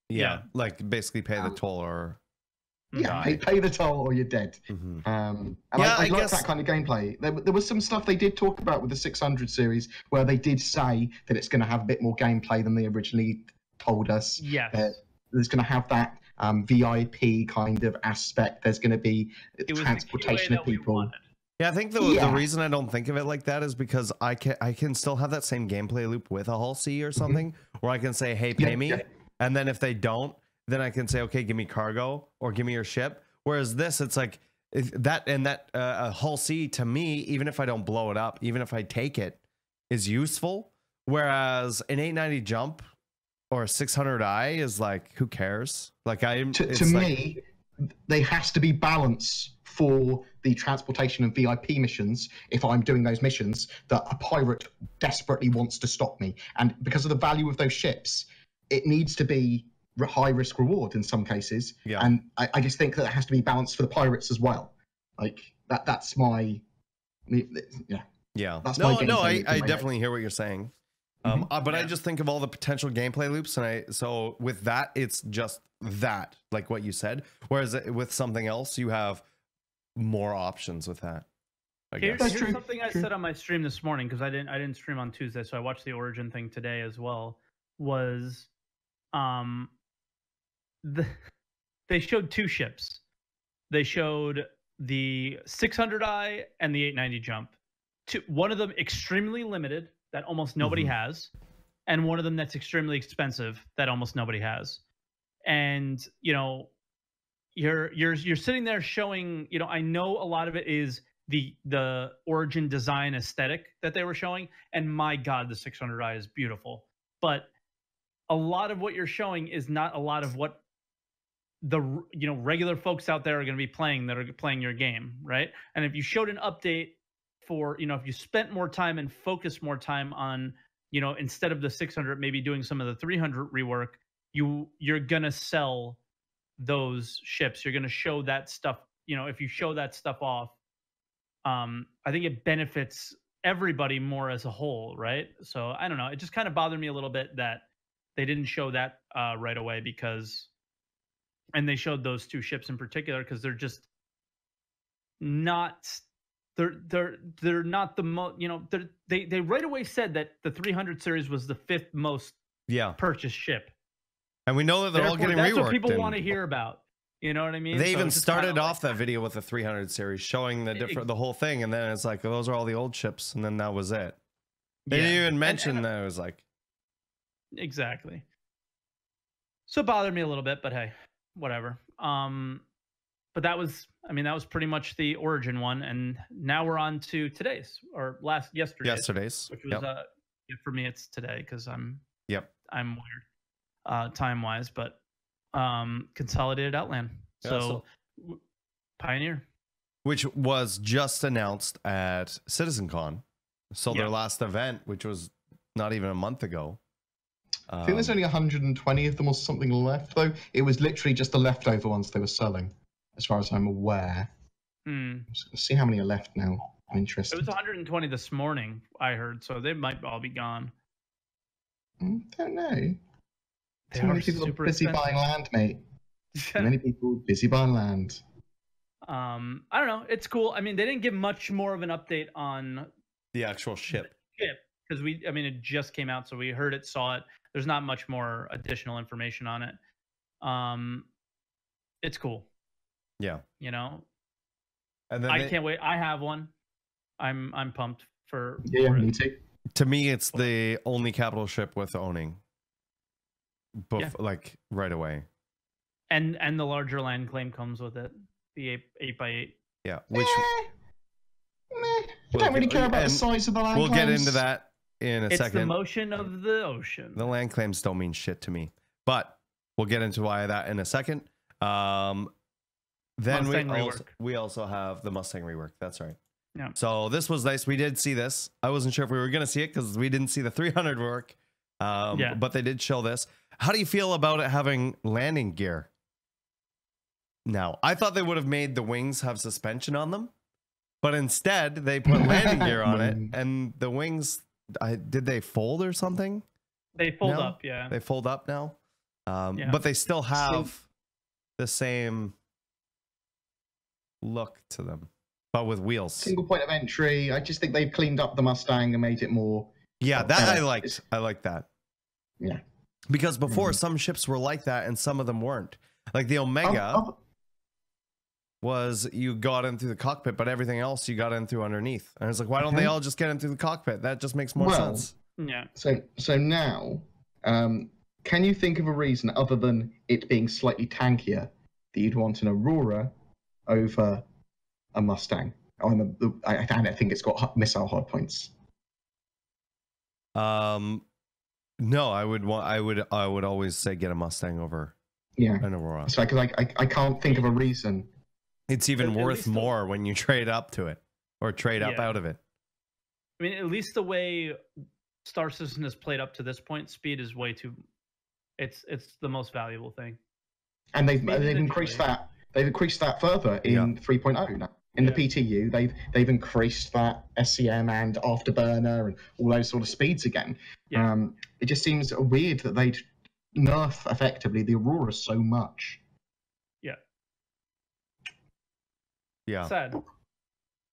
Yeah. Like basically pay the toll or. Yeah, pay the toll or you're dead. Mm-hmm. And I like that kind of gameplay. There was some stuff they did talk about with the 600 series where they did say that it's going to have a bit more gameplay than they originally told us. Yes. There's going to have that VIP kind of aspect. There's going to be transportation of people. Yeah, I think the reason I don't think of it like that is because I can still have that same gameplay loop with a Hull C or something, where I can say, hey, pay me. Yeah. And then if they don't, then I can say, okay, give me cargo or give me your ship. Whereas this, it's like a Hull C to me, even if I don't blow it up, even if I take it, is useful. Whereas an 890 jump or a 600i is like, who cares? Like to me, there has to be balance for the transportation and VIP missions. If I'm doing those missions, that a pirate desperately wants to stop me, and because of the value of those ships, it needs to be high risk reward in some cases. Yeah. And I just think that it has to be balanced for the pirates as well. Like that's my That's I definitely hear what you're saying. But I just think of all the potential gameplay loops, and so with that, it's just that, like what you said. Whereas with something else, you have more options with that. Here's something I said on my stream this morning, because I didn't stream on Tuesday, so I watched the Origin thing today as well. Was they showed two ships. They showed the 600i and the 890 jump. One of them extremely limited that almost nobody has, and one of them that's extremely expensive that almost nobody has. And you're sitting there showing, I know a lot of it is the Origin design aesthetic that they were showing, and my God, the 600i is beautiful. But a lot of what you're showing is not a lot of what the regular folks out there are going to be playing that are playing your game, right? And if you showed an update for, if you spent more time and focused more time on, instead of the 600, maybe doing some of the 300 rework, you're going to sell those ships. You're going to show that stuff. If you show that stuff off, I think it benefits everybody more as a whole, right? So I don't know. It just kind of bothered me a little bit that they didn't show that right away, and they showed those two ships in particular because they're just not. They're not the most. They right away said that the 300 series was the 5th most purchased ship, and we know that they're all getting reworked. That's what people want to hear about. You know what I mean? They even started off that video with the 300 series showing the whole thing, and then it's like, those are all the old ships, and then that was it. They didn't even mention that it was like. Exactly. So it bothered me a little bit, but hey, whatever. But that was pretty much the Origin one, and now we're on to today's or yesterday's, which was for me it's today because I'm weird time wise, but Consolidated Outland. So Pioneer, which was just announced at CitizenCon, so their last event, which was not even a month ago. I think there's only 120 of them or something left, though. It was literally just the leftover ones they were selling, as far as I'm aware. Let's see how many are left now. I'm interested. It was 120 this morning, I heard, so they might all be gone. Don't know. So many people are busy buying land, mate. So many people busy buying land. I don't know. It's cool. I mean, they didn't give much more of an update on the actual ship. Because it just came out, so we heard it, saw it. There's not much more additional information on it. It's cool. Yeah. And then I can't wait. I have one. I'm pumped for. Yeah, me too. To me, it's the only capital ship worth owning. Like right away. And the larger land claim comes with it. The 8x8. Yeah. Which. I don't really care about the size of the land claims. We'll get into that in a second. It's the motion of the ocean. The land claims don't mean shit to me, but we'll get into why that in a second. Then we also have the Mustang Rework. That's right. Yeah. So this was nice. We did see this. I wasn't sure if we were going to see it because we didn't see the 300 work. But they did show this. How do you feel about it having landing gear? Now, I thought they would have made the wings have suspension on them, but instead they put landing gear on it, and the wings, did they fold or something? They fold up, yeah. They fold up now, but they still have the same look to them, but with wheels. Single point of entry. I just think they've cleaned up the Mustang and made it more. Yeah, that better. I liked. I like that. Yeah. Because before some ships were like that and some of them weren't. Like the Omega was you got in through the cockpit, but everything else you got in through underneath. And it's like, why don't they all just get in through the cockpit? That just makes more sense. Yeah. So now, can you think of a reason other than it being slightly tankier that you'd want an Aurora over a Mustang? I think it's got missile hardpoints. No, I would always say get a Mustang over an Aurora. So because I can't think of a reason. It's even worth more when you trade up to it or trade up out of it. I mean, at least the way Star Citizen has played up to this point, speed is way too. It's the most valuable thing. And they've increased that. They've increased that further in 3.0 now. In the PTU, they've increased that SCM and afterburner and all those sort of speeds again. Yeah. It just seems weird that they'd nerf effectively the Aurora so much. Yeah. Yeah. Sad.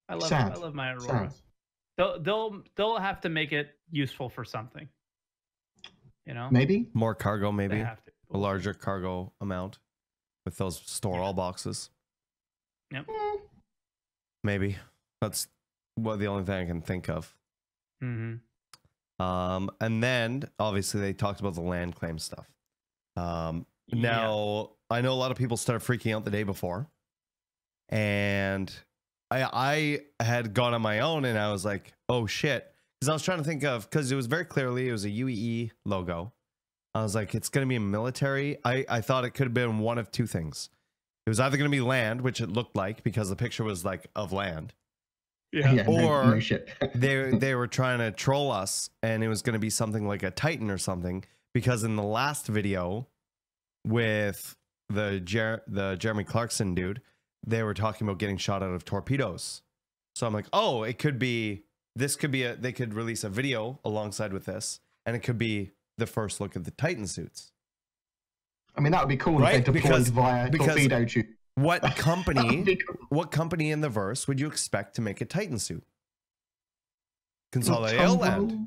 I love my Aurora. They'll have to make it useful for something. You know? Maybe more cargo, maybe they have to. A larger cargo amount with those store all boxes. Yep. Maybe that's the only thing I can think of. Mm-hmm. And then obviously they talked about the land claim stuff. Now I know a lot of people started freaking out the day before, and I had gone on my own and I was like, oh shit, because I was trying to think of, because it was very clearly it was a UEE logo. I was like, it's going to be a military. I thought it could have been one of two things. It was either going to be land, which it looked like because the picture was like of land. Yeah, or no shit. they were trying to troll us, and it was going to be something like a Titan or something, because in the last video with the Jeremy Clarkson dude, they were talking about getting shot out of torpedoes. So I'm like, oh, it could be, this could be they could release a video alongside with this, and it could be the first look at the Titan suits. I mean, that would be cool, right? If they deployed via torpedo tube. What company? What company in the verse would you expect to make a Titan suit? Consolidated Land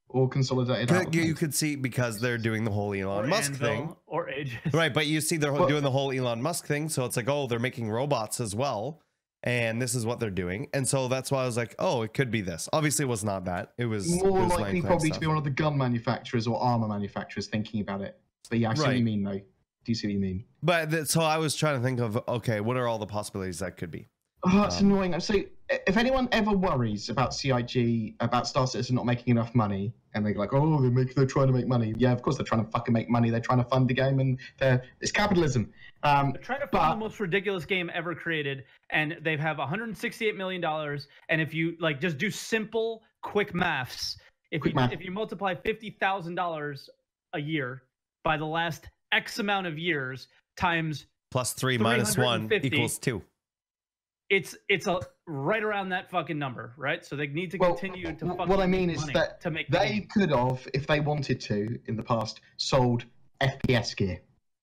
or Consolidated Outland. You could see, because they're doing the whole Elon Musk thing, or Aegis. Right? But you see, they're doing the whole Elon Musk thing, so it's like, oh, they're making robots as well, and this is what they're doing, and so that's why I was like, oh, it could be this. Obviously, it was not that. It was more likely probably to be one of the gun manufacturers or armor manufacturers thinking about it. But yeah, I see what you mean, though. Do you see what you mean? But so I was trying to think of, okay, what are all the possibilities that could be? Oh, that's annoying. So if anyone ever worries about CIG, about Star Citizen not making enough money, and they're like, oh, they're trying to make money. Yeah, of course they're trying to fucking make money. They're trying to fund the game, and it's capitalism. They're trying to fund the most ridiculous game ever created, and they have $168 million. And if you like just do simple, quick maths, if you multiply $50,000 a year by the last X amount of years times +3 - 1 equals 2. It's right around that fucking number, right? So they need to continue to fucking what I mean is that to make they could have, if they wanted to in the past, sold FPS gear.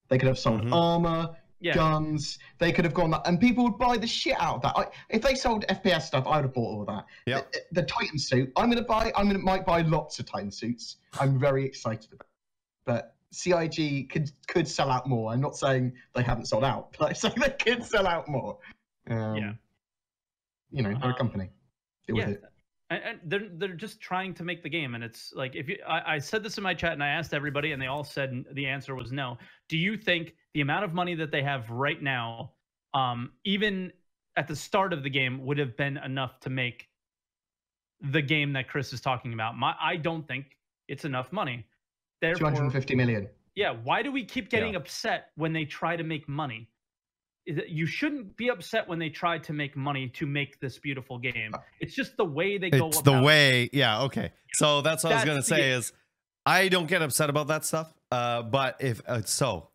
They could have sold armor, guns. They could have gone that, and people would buy the shit out of that. If they sold FPS stuff, I would have bought all that. Yeah. The Titan suit, might buy lots of Titan suits. I'm very excited about it. But CIG could sell out more. I'm not saying they haven't sold out, but I'm saying they could sell out more. You know, they're a company. Deal with it. And they're just trying to make the game, and it's like, if you, I said this in my chat, and I asked everybody, and they all said the answer was no. Do you think the amount of money that they have right now, even at the start of the game, would have been enough to make the game that Chris is talking about? I don't think it's enough money. Therefore, 250 million. Yeah. Why do we keep getting upset when they try to make money? You shouldn't be upset when they try to make money to make this beautiful game. It's just the way they go about it. It's the way, yeah, okay. So that's what I was going to say is, I don't get upset about that stuff. But if so,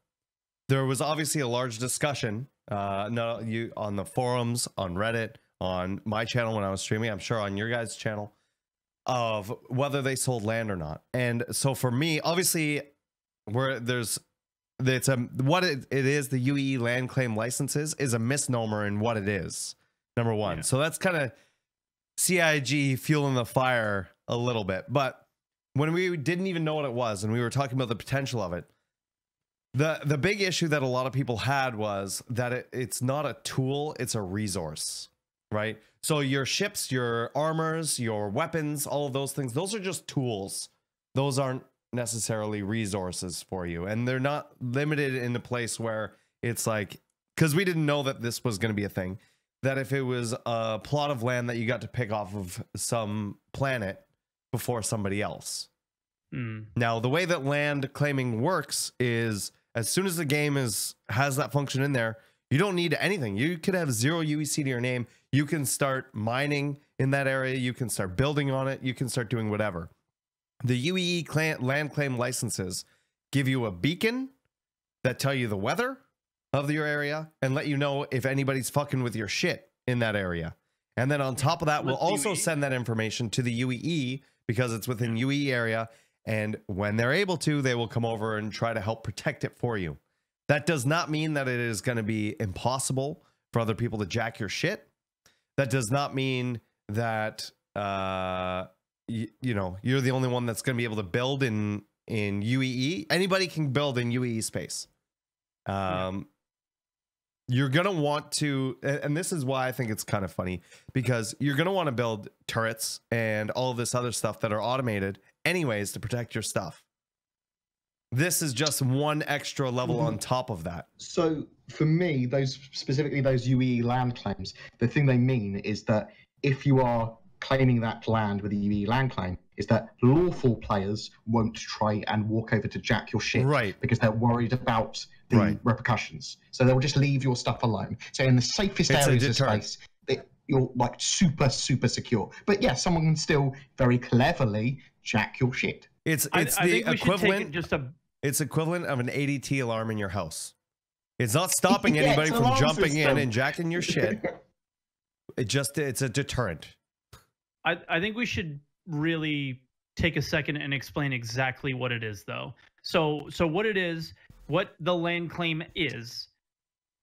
there was obviously a large discussion on the forums, on Reddit, on my channel when I was streaming, I'm sure on your guys' channel, of whether they sold land or not. And so for me, obviously, there's what it is. The UEE land claim licenses is a misnomer in what it is. Number one. Yeah. So that's kind of CIG fueling the fire a little bit. But when we didn't even know what it was and we were talking about the potential of it, the big issue that a lot of people had was that it's not a tool, it's a resource, right? So your ships, your armors, your weapons, all of those things, those are just tools. Those aren't necessarily resources for you. And they're not limited in a place where it's like, because we didn't know that this was going to be a thing, that if it was a plot of land that you got to pick off of some planet before somebody else. Now, the way that land claiming works is as soon as the game has that function in there, you don't need anything. You could have 0 UEC to your name. You can start mining in that area. You can start building on it. You can start doing whatever. The UEE land claim licenses give you a beacon that tell you the weather of your area and let you know if anybody's fucking with your shit in that area. And then on top of that, we'll also send that information to the UEE because it's within UEE area. And when they're able to, they will come over and try to help protect it for you. That does not mean that it is going to be impossible for other people to jack your shit. That does not mean that, you know, you're the only one that's going to be able to build in UEE. Anybody can build in UEE space. You're going to want to, and this is why I think it's kind of funny, because you're going to want to build turrets and all of this other stuff that are automated anyways to protect your stuff. This is just one extra level on top of that. So for me, specifically those UEE land claims, the thing they mean is that if you are claiming that land with a UEE land claim, is that lawful players won't try and walk over to jack your shit, right? Because they're worried about the repercussions. So they'll just leave your stuff alone. So in the safest areas of space, you're like super secure. But yeah, someone can still very cleverly jack your shit. It's the equivalent. It's equivalent of an ADT alarm in your house. It's not stopping anybody from jumping in and jacking your shit. It's a deterrent. I think we should really take a second and explain exactly what it is, though. So what it is, what the land claim is,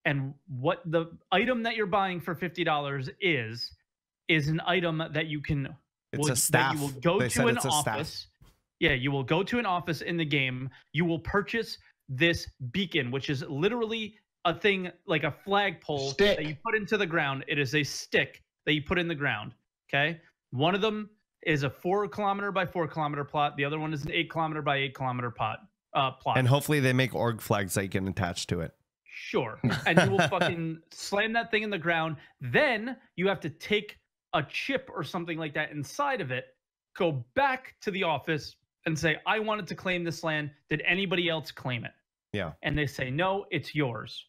and what the item that you're buying for $50 is an item that you can. It's a staff. That you will go to an office. Yeah, you will go to an office in the game. You will purchase this beacon, which is literally a thing like a flagpole that you put into the ground. It is a stick that you put in the ground. Okay. One of them is a 4 kilometer by 4 kilometer plot. The other one is an 8 kilometer by 8 kilometer plot. And hopefully they make org flags that you can attach to it. Sure. And you will fucking slam that thing in the ground. Then you have to take a chip or something like that inside of it, go back to the office and say, I wanted to claim this land. Did anybody else claim it? Yeah. And they say, no, it's yours.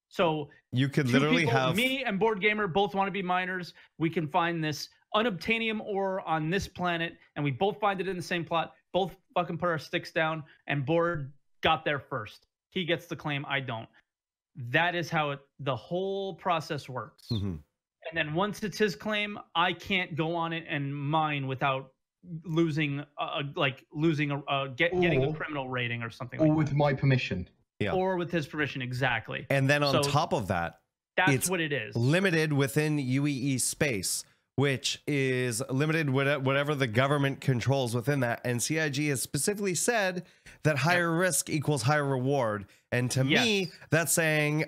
So you could literally have me and BoredGamer both want to be miners. We can find this unobtainium ore on this planet, and we both find it in the same plot. Both fucking put our sticks down, and Bored got there first. He gets the claim, I don't. That is how the whole process works. And then once it's his claim, I can't go on it and mine without losing getting a criminal rating or something like that. Or with my permission. Yeah. Or with his permission, exactly. And then on top of that, that's what it is. Limited within UEE space, which is limited whatever the government controls within that. And CIG has specifically said that higher risk equals higher reward. And to me, that's saying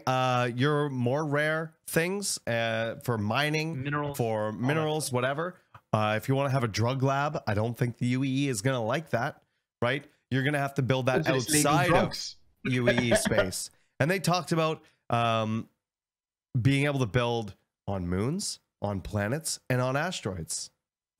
your more rare things for mining, minerals, whatever. If you want to have a drug lab, I don't think the UEE is going to like that, right? You're going to have to build that outside of UEE space. And they talked about being able to build on moons, on planets, and on asteroids.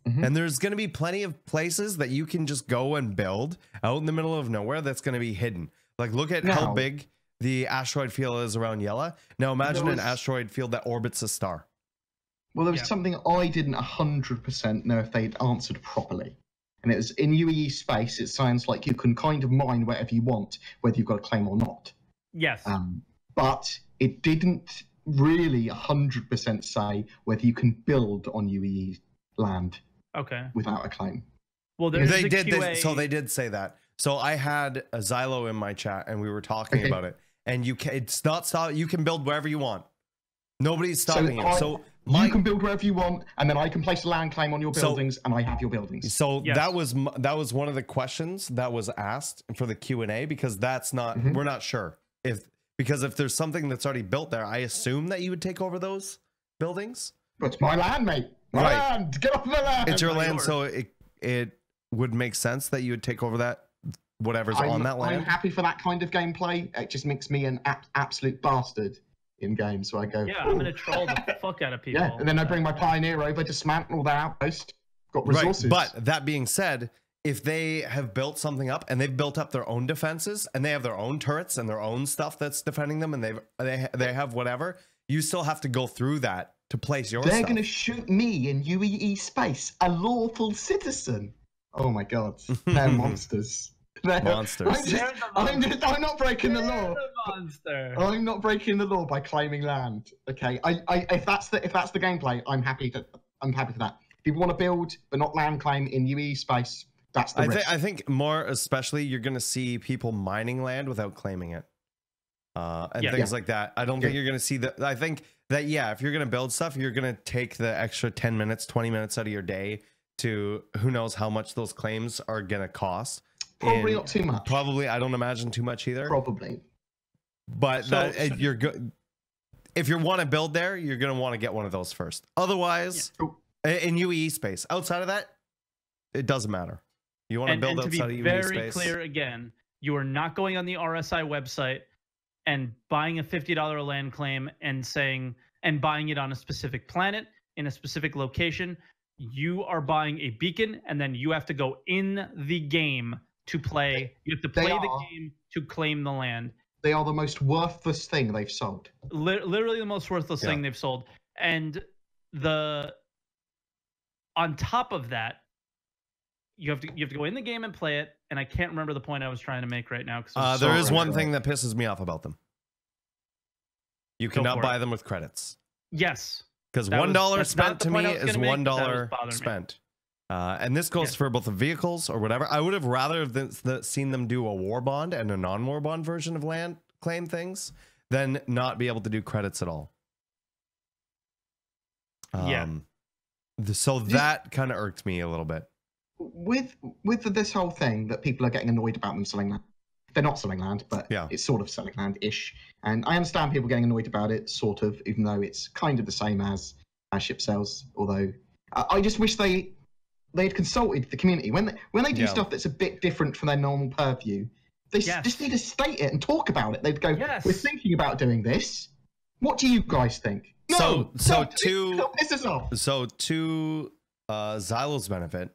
And there's going to be plenty of places that you can just go and build out in the middle of nowhere that's going to be hidden. Like, look at how big the asteroid field is around Yella. Now imagine an asteroid field that orbits a star. Well, there was something I didn't 100% know if they'd answered properly. And it was in UEE space, it sounds like you can kind of mine whatever you want, whether you've got a claim or not. Yes. But it didn't really 100% say whether you can build on UEE land without a claim. Well, they did say that. So I had a Xylo in my chat, and we were talking about it. And it's not stop. You can build wherever you want. Nobody's stopping you. So you can build wherever you want, and then I can place a land claim on your buildings, and I have your buildings. So that was one of the questions that was asked for the Q&A, because that's not we're not sure because if there's something that's already built there, I assume that you would take over those buildings. But it's my land, mate. My land. Get off my land. It's your land, so it would make sense that you would take over that whatever's on that land. I'm happy for that kind of gameplay. It just makes me an absolute bastard in games. So I go, yeah, I'm gonna troll the fuck out of people. Yeah, and then I bring my pioneer over, dismantle the outpost, got resources. Right. But that being said, if they have built something up and they've built up their own defenses and they have their own turrets and their own stuff that's defending them, and they have whatever, you still have to go through that to place your They're stuff. gonna shoot me in UEE space, a lawful citizen. Oh my god, they're monsters. Monsters. I'm not breaking the law. Monster. I'm not breaking the law by claiming land. Okay, if that's the gameplay, I'm happy for that. If you want to build but not land claim in UE space, that's the risk. I think more especially you're gonna see people mining land without claiming it, and things like that. I don't think you're gonna see that. I think that if you're gonna build stuff, you're gonna take the extra 10 minutes, 20 minutes out of your day to who knows how much those claims are gonna cost. Probably not too much. Probably, I don't imagine too much either. Probably. But if you're good, if you want to build there, you're gonna want to get one of those first. Otherwise, in UE space, outside of that, it doesn't matter. You want to build outside of UE space. To be very clear again, you are not going on the RSI website and buying a $50 land claim and buying it on a specific planet in a specific location. You are buying a beacon, and then you have to go in the game to play. You have to play the game to claim the land. They are the most worthless thing they've sold. Literally the most worthless thing they've sold. And on top of that, you have to go in the game and play it. And I can't remember the point I was trying to make right now. There is one thing that pisses me off about them. You cannot buy them with credits. Yes. Because $1 spent to me is $1 spent. And this goes for both the vehicles or whatever. I would have rather seen them do a war bond and a non-war bond version of land claim things than not be able to do credits at all. So that kind of irked me a little bit. With this whole thing that people are getting annoyed about them selling land. They're not selling land, but it's sort of selling land-ish. And I understand people getting annoyed about it, sort of, even though it's kind of the same as ship sales. Although I just wish they had consulted the community. When they do stuff that's a bit different from their normal purview, they just need to state it and talk about it. They'd go, we're thinking about doing this. What do you guys think? No, to Xylo's benefit,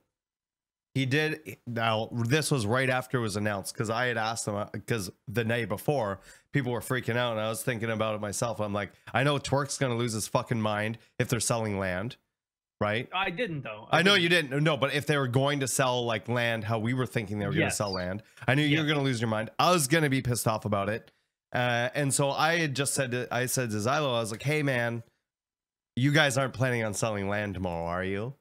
he did. Now, this was right after it was announced, because I had asked them, because the night before, people were freaking out, and I was thinking about it myself. I'm like, I know Twerk's going to lose his fucking mind if they're selling land, right? I didn't, though. I know you didn't. No, but if they were going to sell, like, land, how we were thinking they were going to sell land, I knew you were going to lose your mind. I was going to be pissed off about it. And so I had just said to Xylo, I was like, hey, man, you guys aren't planning on selling land tomorrow, are you?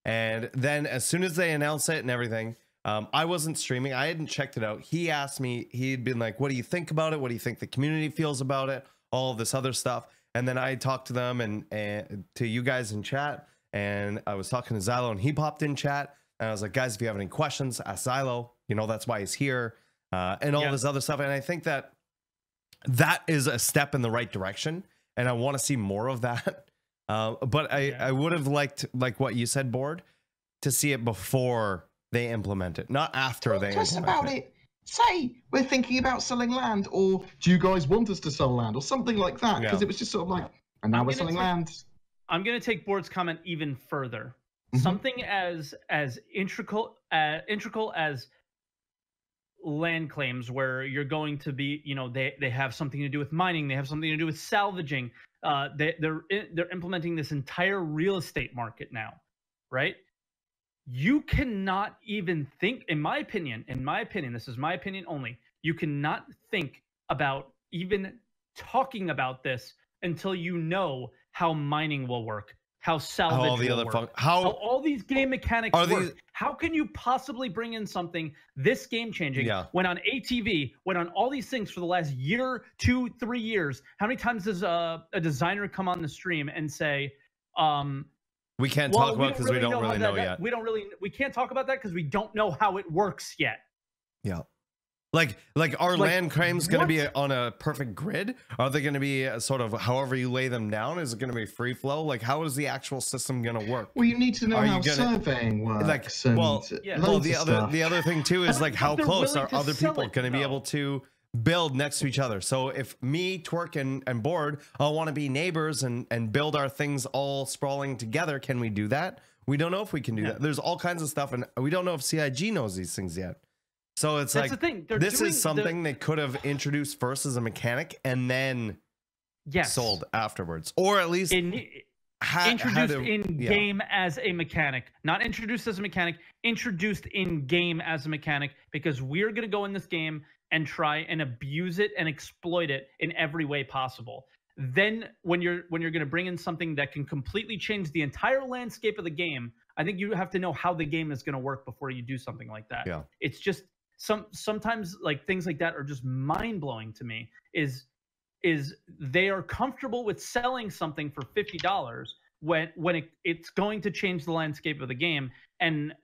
And then as soon as they announced it and everything, I wasn't streaming. I hadn't checked it out. He asked me, he'd been like, what do you think about it? What do you think the community feels about it? All of this other stuff. And then I talked to them and to you guys in chat. And I was talking to Xylo, and he popped in chat. And I was like, guys, if you have any questions, ask Xylo. You know, that's why he's here. And all this other stuff. And I think that is a step in the right direction. And I want to see more of that. But I would have liked, like what you said, Bored, to see it before they implement it, not after they implement it. Say we're thinking about selling land, or do you guys want us to sell land, or something like that? Because it was just sort of like, and now we're selling land. I'm going to take Bored's comment even further. Something as integral as land claims, where you're going to be, you know, they have something to do with mining, they have something to do with salvaging. They're implementing this entire real estate market now, right? You cannot even think, in my opinion, this is my opinion only, you cannot think about even talking about this until you know how mining will work, how salvage all the will other work, fun- how all these game mechanics Are work. these- How can you possibly bring in something this game changing when on ATV, when on all these things for the last year, 2, 3 years? How many times does a designer come on the stream and say, we can't talk about because we don't really know yet. We can't talk about that because we don't know how it works yet. Yeah. Like are land claims going to be on a perfect grid? Are they going to be sort of however you lay them down? Is it going to be free flow? Like, how is the actual system going to work? Well, you need to know how surveying works. Like, the other thing too is like how close are other people going to be able to build next to each other? So if me, Twerk, and Bored all want to be neighbors and build our things all sprawling together, can we do that? We don't know if we can do that. There's all kinds of stuff, and we don't know if CIG knows these things yet. So it's That's like, the thing. This is something they could have introduced first as a mechanic and then sold afterwards, or at least introduced in game as a mechanic, not introduced as a mechanic, introduced in game as a mechanic, because we're going to go in this game and try and abuse it and exploit it in every way possible. Then when you're going to bring in something that can completely change the entire landscape of the game, I think you have to know how the game is going to work before you do something like that. Yeah. It's just sometimes like things like that are just mind-blowing to me. Is they are comfortable with selling something for $50 when it's going to change the landscape of the game. And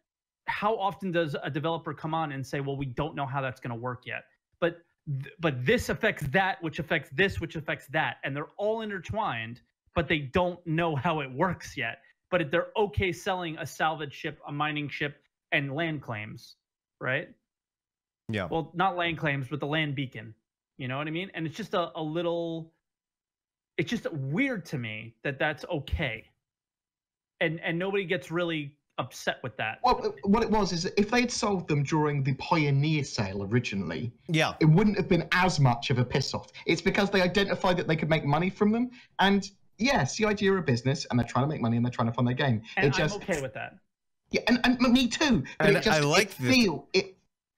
how often does a developer come on and say, well, we don't know how that's going to work yet, but this affects that, which affects this, which affects that, and they're all intertwined, but they don't know how it works yet. But they're okay selling a salvage ship, a mining ship, and land claims, right? Yeah. Well, not land claims, but the land beacon. You know what I mean? And it's just a little, it's just weird to me that that's okay. And nobody gets really upset with that. Well, what it was is if they had sold them during the Pioneer sale originally, it wouldn't have been as much of a piss off. It's because they identified that they could make money from them. And yes, the idea of a business, and they're trying to make money and they're trying to fund their game. And I'm okay with that. Yeah, and me too. But it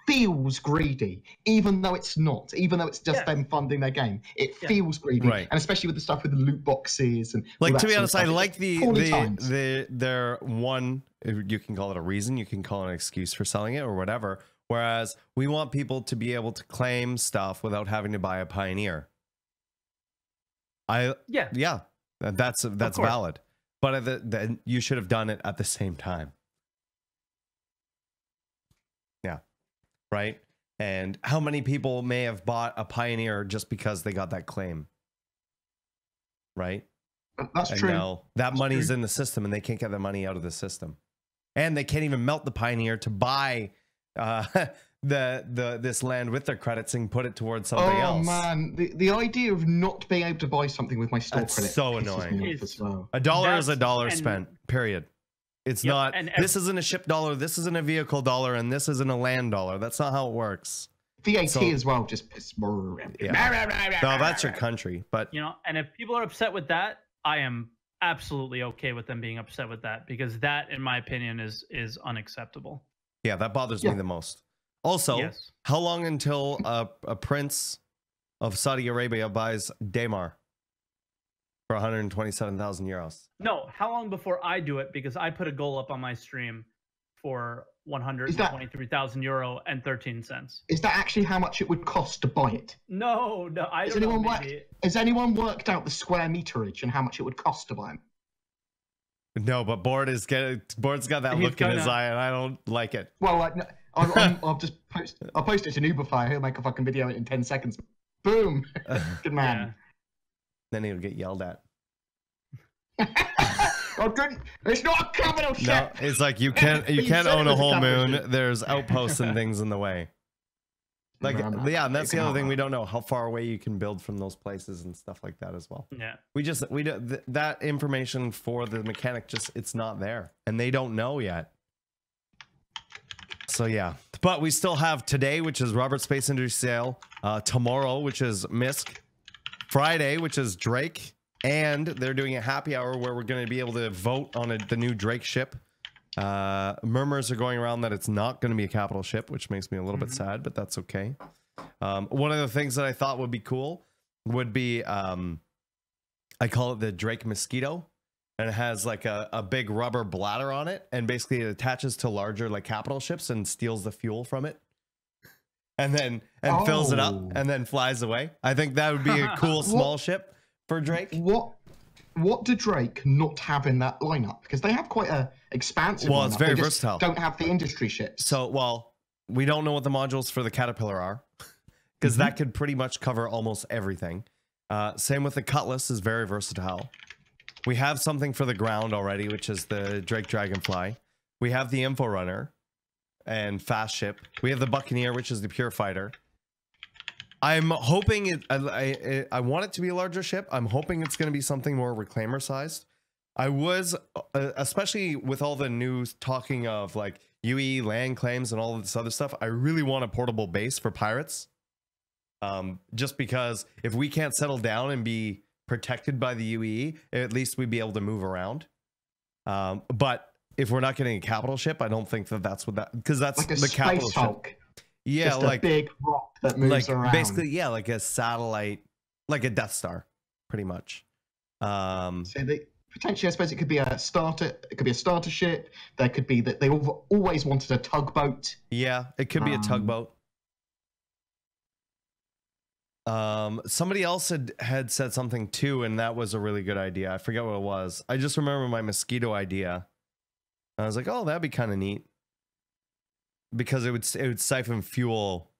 feels greedy, even though it's not. Even though it's just them funding their game, it feels greedy, and especially with the stuff with the loot boxes and like. To be honest, I like their one. You can call it a reason, you can call it an excuse for selling it or whatever. Whereas we want people to be able to claim stuff without having to buy a Pioneer. That's valid, but then you should have done it at the same time. Right? And how many people may have bought a Pioneer just because they got that claim? Right? That's true. Now that money's in the system and they can't get the money out of the system. And they can't even melt the Pioneer to buy this land with their credits and put it towards something else. Oh man, the idea of not being able to buy something with my store credit so annoying. Well. A dollar is a dollar spent, period. It's not, this isn't a ship dollar, this isn't a vehicle dollar, and this isn't a land dollar. That's not how it works. VAT as well, just piss. No, that's your country. But you know, and if people are upset with that, I am absolutely okay with them being upset with that, because that, in my opinion, is unacceptable. Yeah, that bothers me the most. Also, how long until a prince of Saudi Arabia buys Daymar for 127,000 euros? No, how long before I do it? Because I put a goal up on my stream for 123,000 euro and 13 cents. Is that actually how much it would cost to buy it? No, I don't know. Has anyone worked out the square meterage and how much it would cost to buy them? No, but Bored's got that look in his eye, and I don't like it. Well, I'll just I'll post it to Nuberfire. He'll make a fucking video in 10 seconds. Boom. Good man. Yeah. Then he'll get yelled at. It's not a capital ship. No, it's like you can't own a whole moon. There's outposts and things in the way. Like, yeah, and that's the other thing, we don't know how far away you can build from those places and stuff like that as well. Yeah, we do that information for the mechanic, just it's not there, and they don't know yet. So yeah, but we still have today, which is Robert Space Industry Sale, tomorrow, which is Misk, Friday, which is Drake, and they're doing a happy hour where we're going to be able to vote on the new Drake ship. Murmurs are going around that it's not going to be a capital ship, which makes me a little bit sad, but that's okay. One of the things that I thought would be cool would be, I call it the Drake Mosquito, and it has like a big rubber bladder on it, and basically it attaches to larger like capital ships and steals the fuel from it, and then fills it up and then flies away. I think that would be a cool small ship for Drake. What do Drake not have in that lineup? Because they have quite a expansive. Well, lineup. it's very they just versatile. Don't have the industry ships. So, well, we don't know what the modules for the Caterpillar are, because that could pretty much cover almost everything. Same with the Cutlass, is very versatile. We have something for the ground already, which is the Drake Dragonfly. We have the Info Runner and Fast Ship. We have the Buccaneer, which is the Pure Fighter. I'm hoping I want it to be a larger ship. I'm hoping it's going to be something more reclaimer sized. I was, especially with all the news talking of like UE land claims and all of this other stuff, I really want a portable base for pirates. Just because if we can't settle down and be protected by the UE, at least we'd be able to move around. But if we're not getting a capital ship, I don't think that's what that, because that's like a the capital space Hulk. ship. Yeah, just like a big rock that moves around. Basically, yeah, like a satellite, like a Death Star, pretty much. So they potentially, I suppose, it could be a starter. It could be a starter ship. There could be that they've always wanted a tugboat. Yeah, it could be a tugboat. Somebody else had said something too, and that was a really good idea. I forget what it was. I just remember my mosquito idea. I was like, oh, that'd be kind of neat, because it would siphon fuel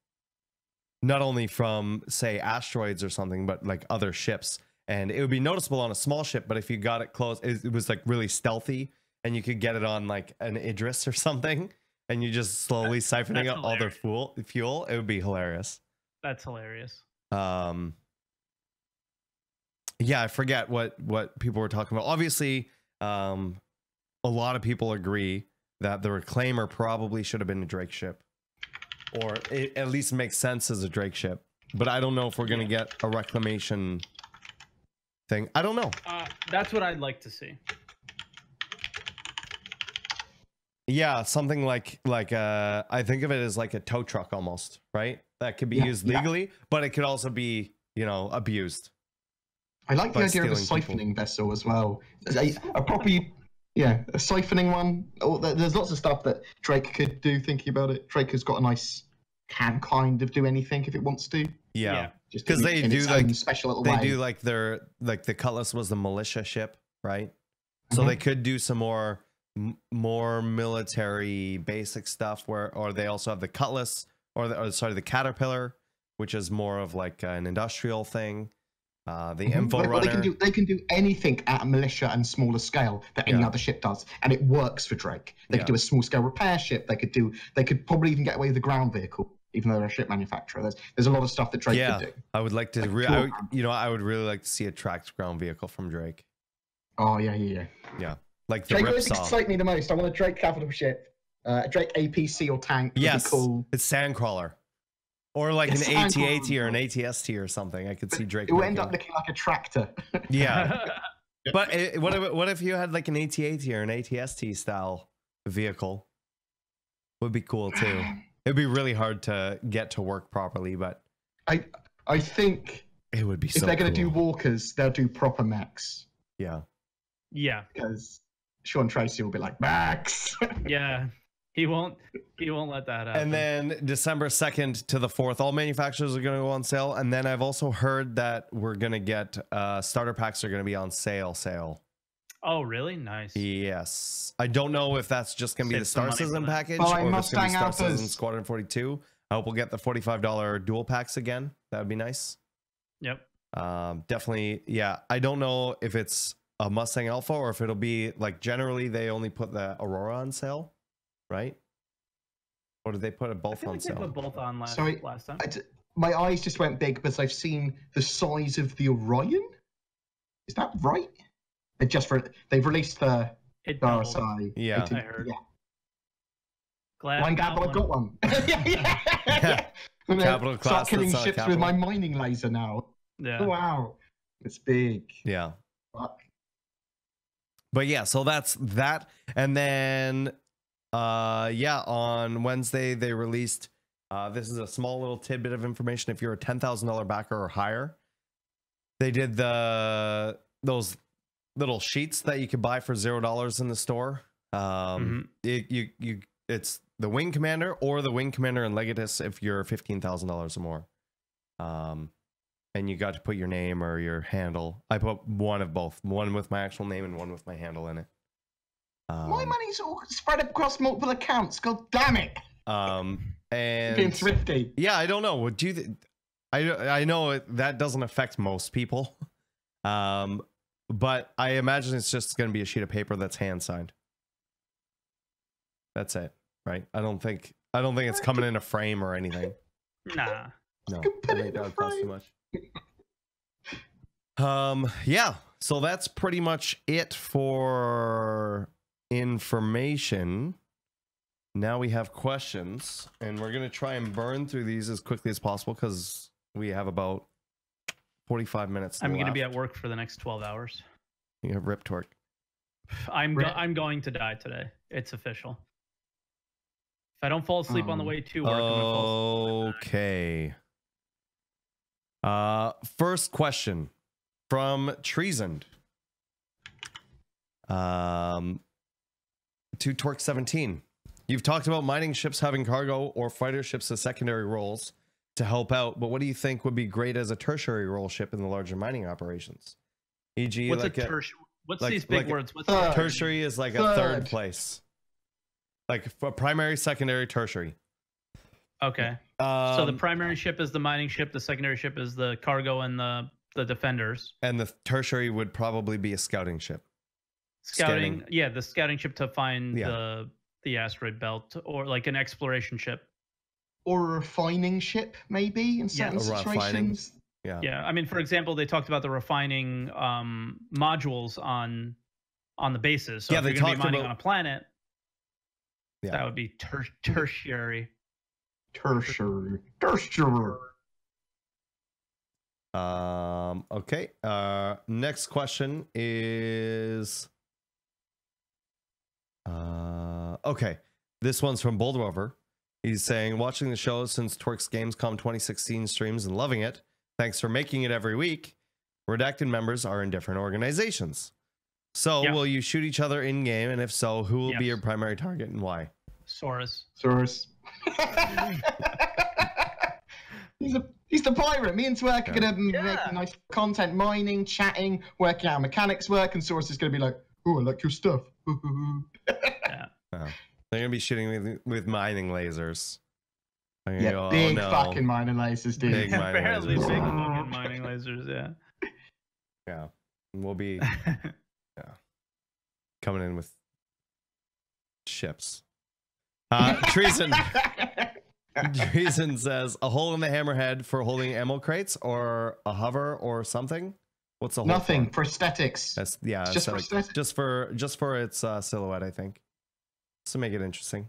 not only from, say, asteroids or something, but like other ships, and it would be noticeable on a small ship. But if you got it close, it was like really stealthy, and you could get it on like an Idris or something, and you just slowly siphoning out all their fuel. It would be hilarious. That's hilarious. Yeah, I forget what people were talking about. Obviously, a lot of people agree that the Reclaimer probably should have been a Drake ship, or it at least makes sense as a Drake ship. But I don't know if we're gonna get a reclamation thing. I don't know. That's what I'd like to see. Yeah, something like I think of it as like a tow truck almost, right? That could be used legally, but it could also be, you know, abused. I like the idea of a siphoning vessel as well. A proper, a siphoning one. Oh, there's lots of stuff that Drake could do. Thinking about it, Drake has got a nice, can kind of do anything if it wants to. Yeah, just because they do like special little they way. do like their the Cutlass was the militia ship, right? So they could do some more military basic stuff or they also have the Cutlass or the Caterpillar, which is more of like an industrial thing. The Info Runner. They can do anything at a militia and smaller scale that any other ship does, and it works for Drake. They could do a small scale repair ship. They could probably even get away with the ground vehicle, even though they're a ship manufacturer. There's a lot of stuff that Drake could do. I would like to I would really like to see a tracked ground vehicle from Drake. Oh yeah. Like the Drake Ripsaw. always excites me the most. I want a Drake capital ship, a Drake APC or tank. Yes, would be cool. It's Sandcrawler, or like an AT-AT or an ATST or something. I could see Drake. It would end up looking like a tractor. Yeah, but what if you had like an AT-AT or an ATST style vehicle? Would be cool too. It'd be really hard to get to work properly, but I think it would be. If they're going to do walkers, they'll do proper mechs. Yeah. Because Sean Tracy will be like, Max. Yeah, he won't let that happen. And then December 2nd to the 4th, all manufacturers are going to go on sale. And then I've also heard that we're going to get starter packs are going to be on sale. Oh, really? Nice. Yes. I don't know if that's just going to be the Star Citizen package or if it's going to be Star Citizen Squadron 42. I hope we'll get the $45 dual packs again. That would be nice. Yep. Definitely. Yeah. I don't know if it's a Mustang Alpha or if it'll be like generally they only put the Aurora on sale, right? Or did they put it both on sale? They put both on last time. My eyes just went big because I've seen the size of the Orion. Is that right? They've released the RSI. Yeah, I heard. Yeah. Glad Mine Gabble, I've got one. yeah. Capital class. Start killing ships with my mining laser now. Yeah. Wow. It's big. Yeah. Fuck. But yeah, so that's that. And then on Wednesday they released this is a small little tidbit of information. If you're a $10,000 backer or higher, they did those little sheets that you could buy for $0 in the store. It's the Wing Commander or the Wing Commander and Legatus if you're $15,000 or more. And you got to put your name or your handle. I put one of both, one with my actual name and one with my handle in it. My money's all spread across multiple accounts. God damn it! And Being thrifty. Yeah, I don't know. Would you? I know that doesn't affect most people. But I imagine it's just going to be a sheet of paper that's hand signed. That's it, right? I don't think it's coming in a frame or anything. Nah. No, I think that would cost too much. Yeah, so that's pretty much it for information. Now we have questions, and we're gonna try and burn through these as quickly as possible because we have about 45 minutes left. I'm gonna be at work for the next 12 hours. You have rip torque. I'm going to die today. It's official. If I don't fall asleep on the way to work, I'm gonna fall asleep. Okay. First question from Treasoned. To Torque 17. You've talked about mining ships having cargo or fighter ships as secondary roles to help out, but what do you think would be great as a tertiary role ship in the larger mining operations? E.g., what's like what's these big words? What's tertiary is like a third place. Like for primary, secondary, tertiary. Okay. So the primary ship is the mining ship, the secondary ship is the cargo and the defenders. And the tertiary would probably be a scouting ship. Scouting, yeah, the scouting ship to find the asteroid belt, or like an exploration ship. Or a refining ship, maybe, in certain situations. Yeah. I mean, for example, they talked about the refining modules on the bases. So if you're going to be mining on a planet, that would be tertiary. Tertiary. Okay. Next question is okay. This one's from Bold Rover. He's saying, watching the show since Twerk's Gamescom 2016 streams and loving it. Thanks for making it every week. Redacted members are in different organizations. So will you shoot each other in game? And if so, who will be your primary target and why? Saurus. He's the pirate. Me and Twerk are going to be making nice content, mining, chatting, working out how mechanics work, and Saurus is going to be like, oh, I like your stuff. They're going to be shooting with mining lasers. Yeah, big fucking mining lasers, dude. Big mining lasers. Big fucking mining lasers, yeah. We'll be coming in with ships. Treason. Treason says, a hole in the hammerhead for holding ammo crates or a hover or something? What's the hole? Nothing. For aesthetics. That's it's just for aesthetics. Just for its silhouette, I think. Just to make it interesting.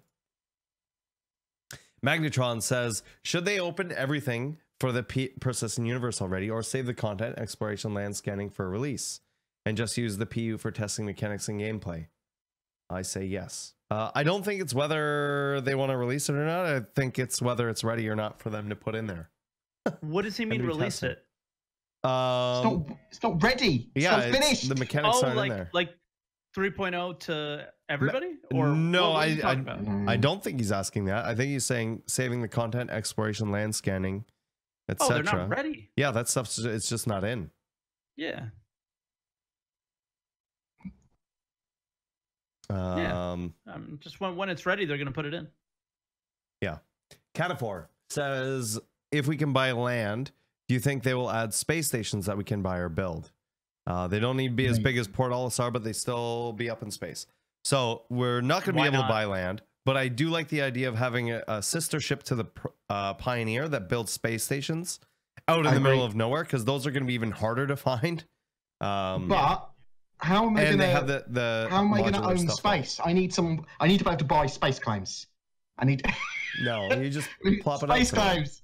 Magnetron says, should they open everything for the persistent universe already, or save the content, exploration, land scanning for release, and just use the PU for testing mechanics and gameplay? I say yes. I don't think it's whether they want to release it or not. I think it's whether it's ready or not for them to put in there. What does he mean release it? It's not ready. It's not finished. The mechanics aren't in there. Like 3.0 to everybody? Or no, I don't think he's asking that. I think he's saying saving the content, exploration, land scanning, etc. Oh, they're not ready. Yeah, that stuff's it's just not in. Yeah. Just when it's ready, they're going to put it in. Yeah. Cataphor says, if we can buy land, do you think they will add space stations that we can buy or build? They don't need to be as big as Port Olisar, but they still be up in space. So we're not going to be able to buy land, but I do like the idea of having a sister ship to the Pioneer that builds space stations out in the middle of nowhere, because those are going to be even harder to find. But how am I going to have how am I going to own space? I need to be able to buy space claims. No, you just plop it up. Space claims.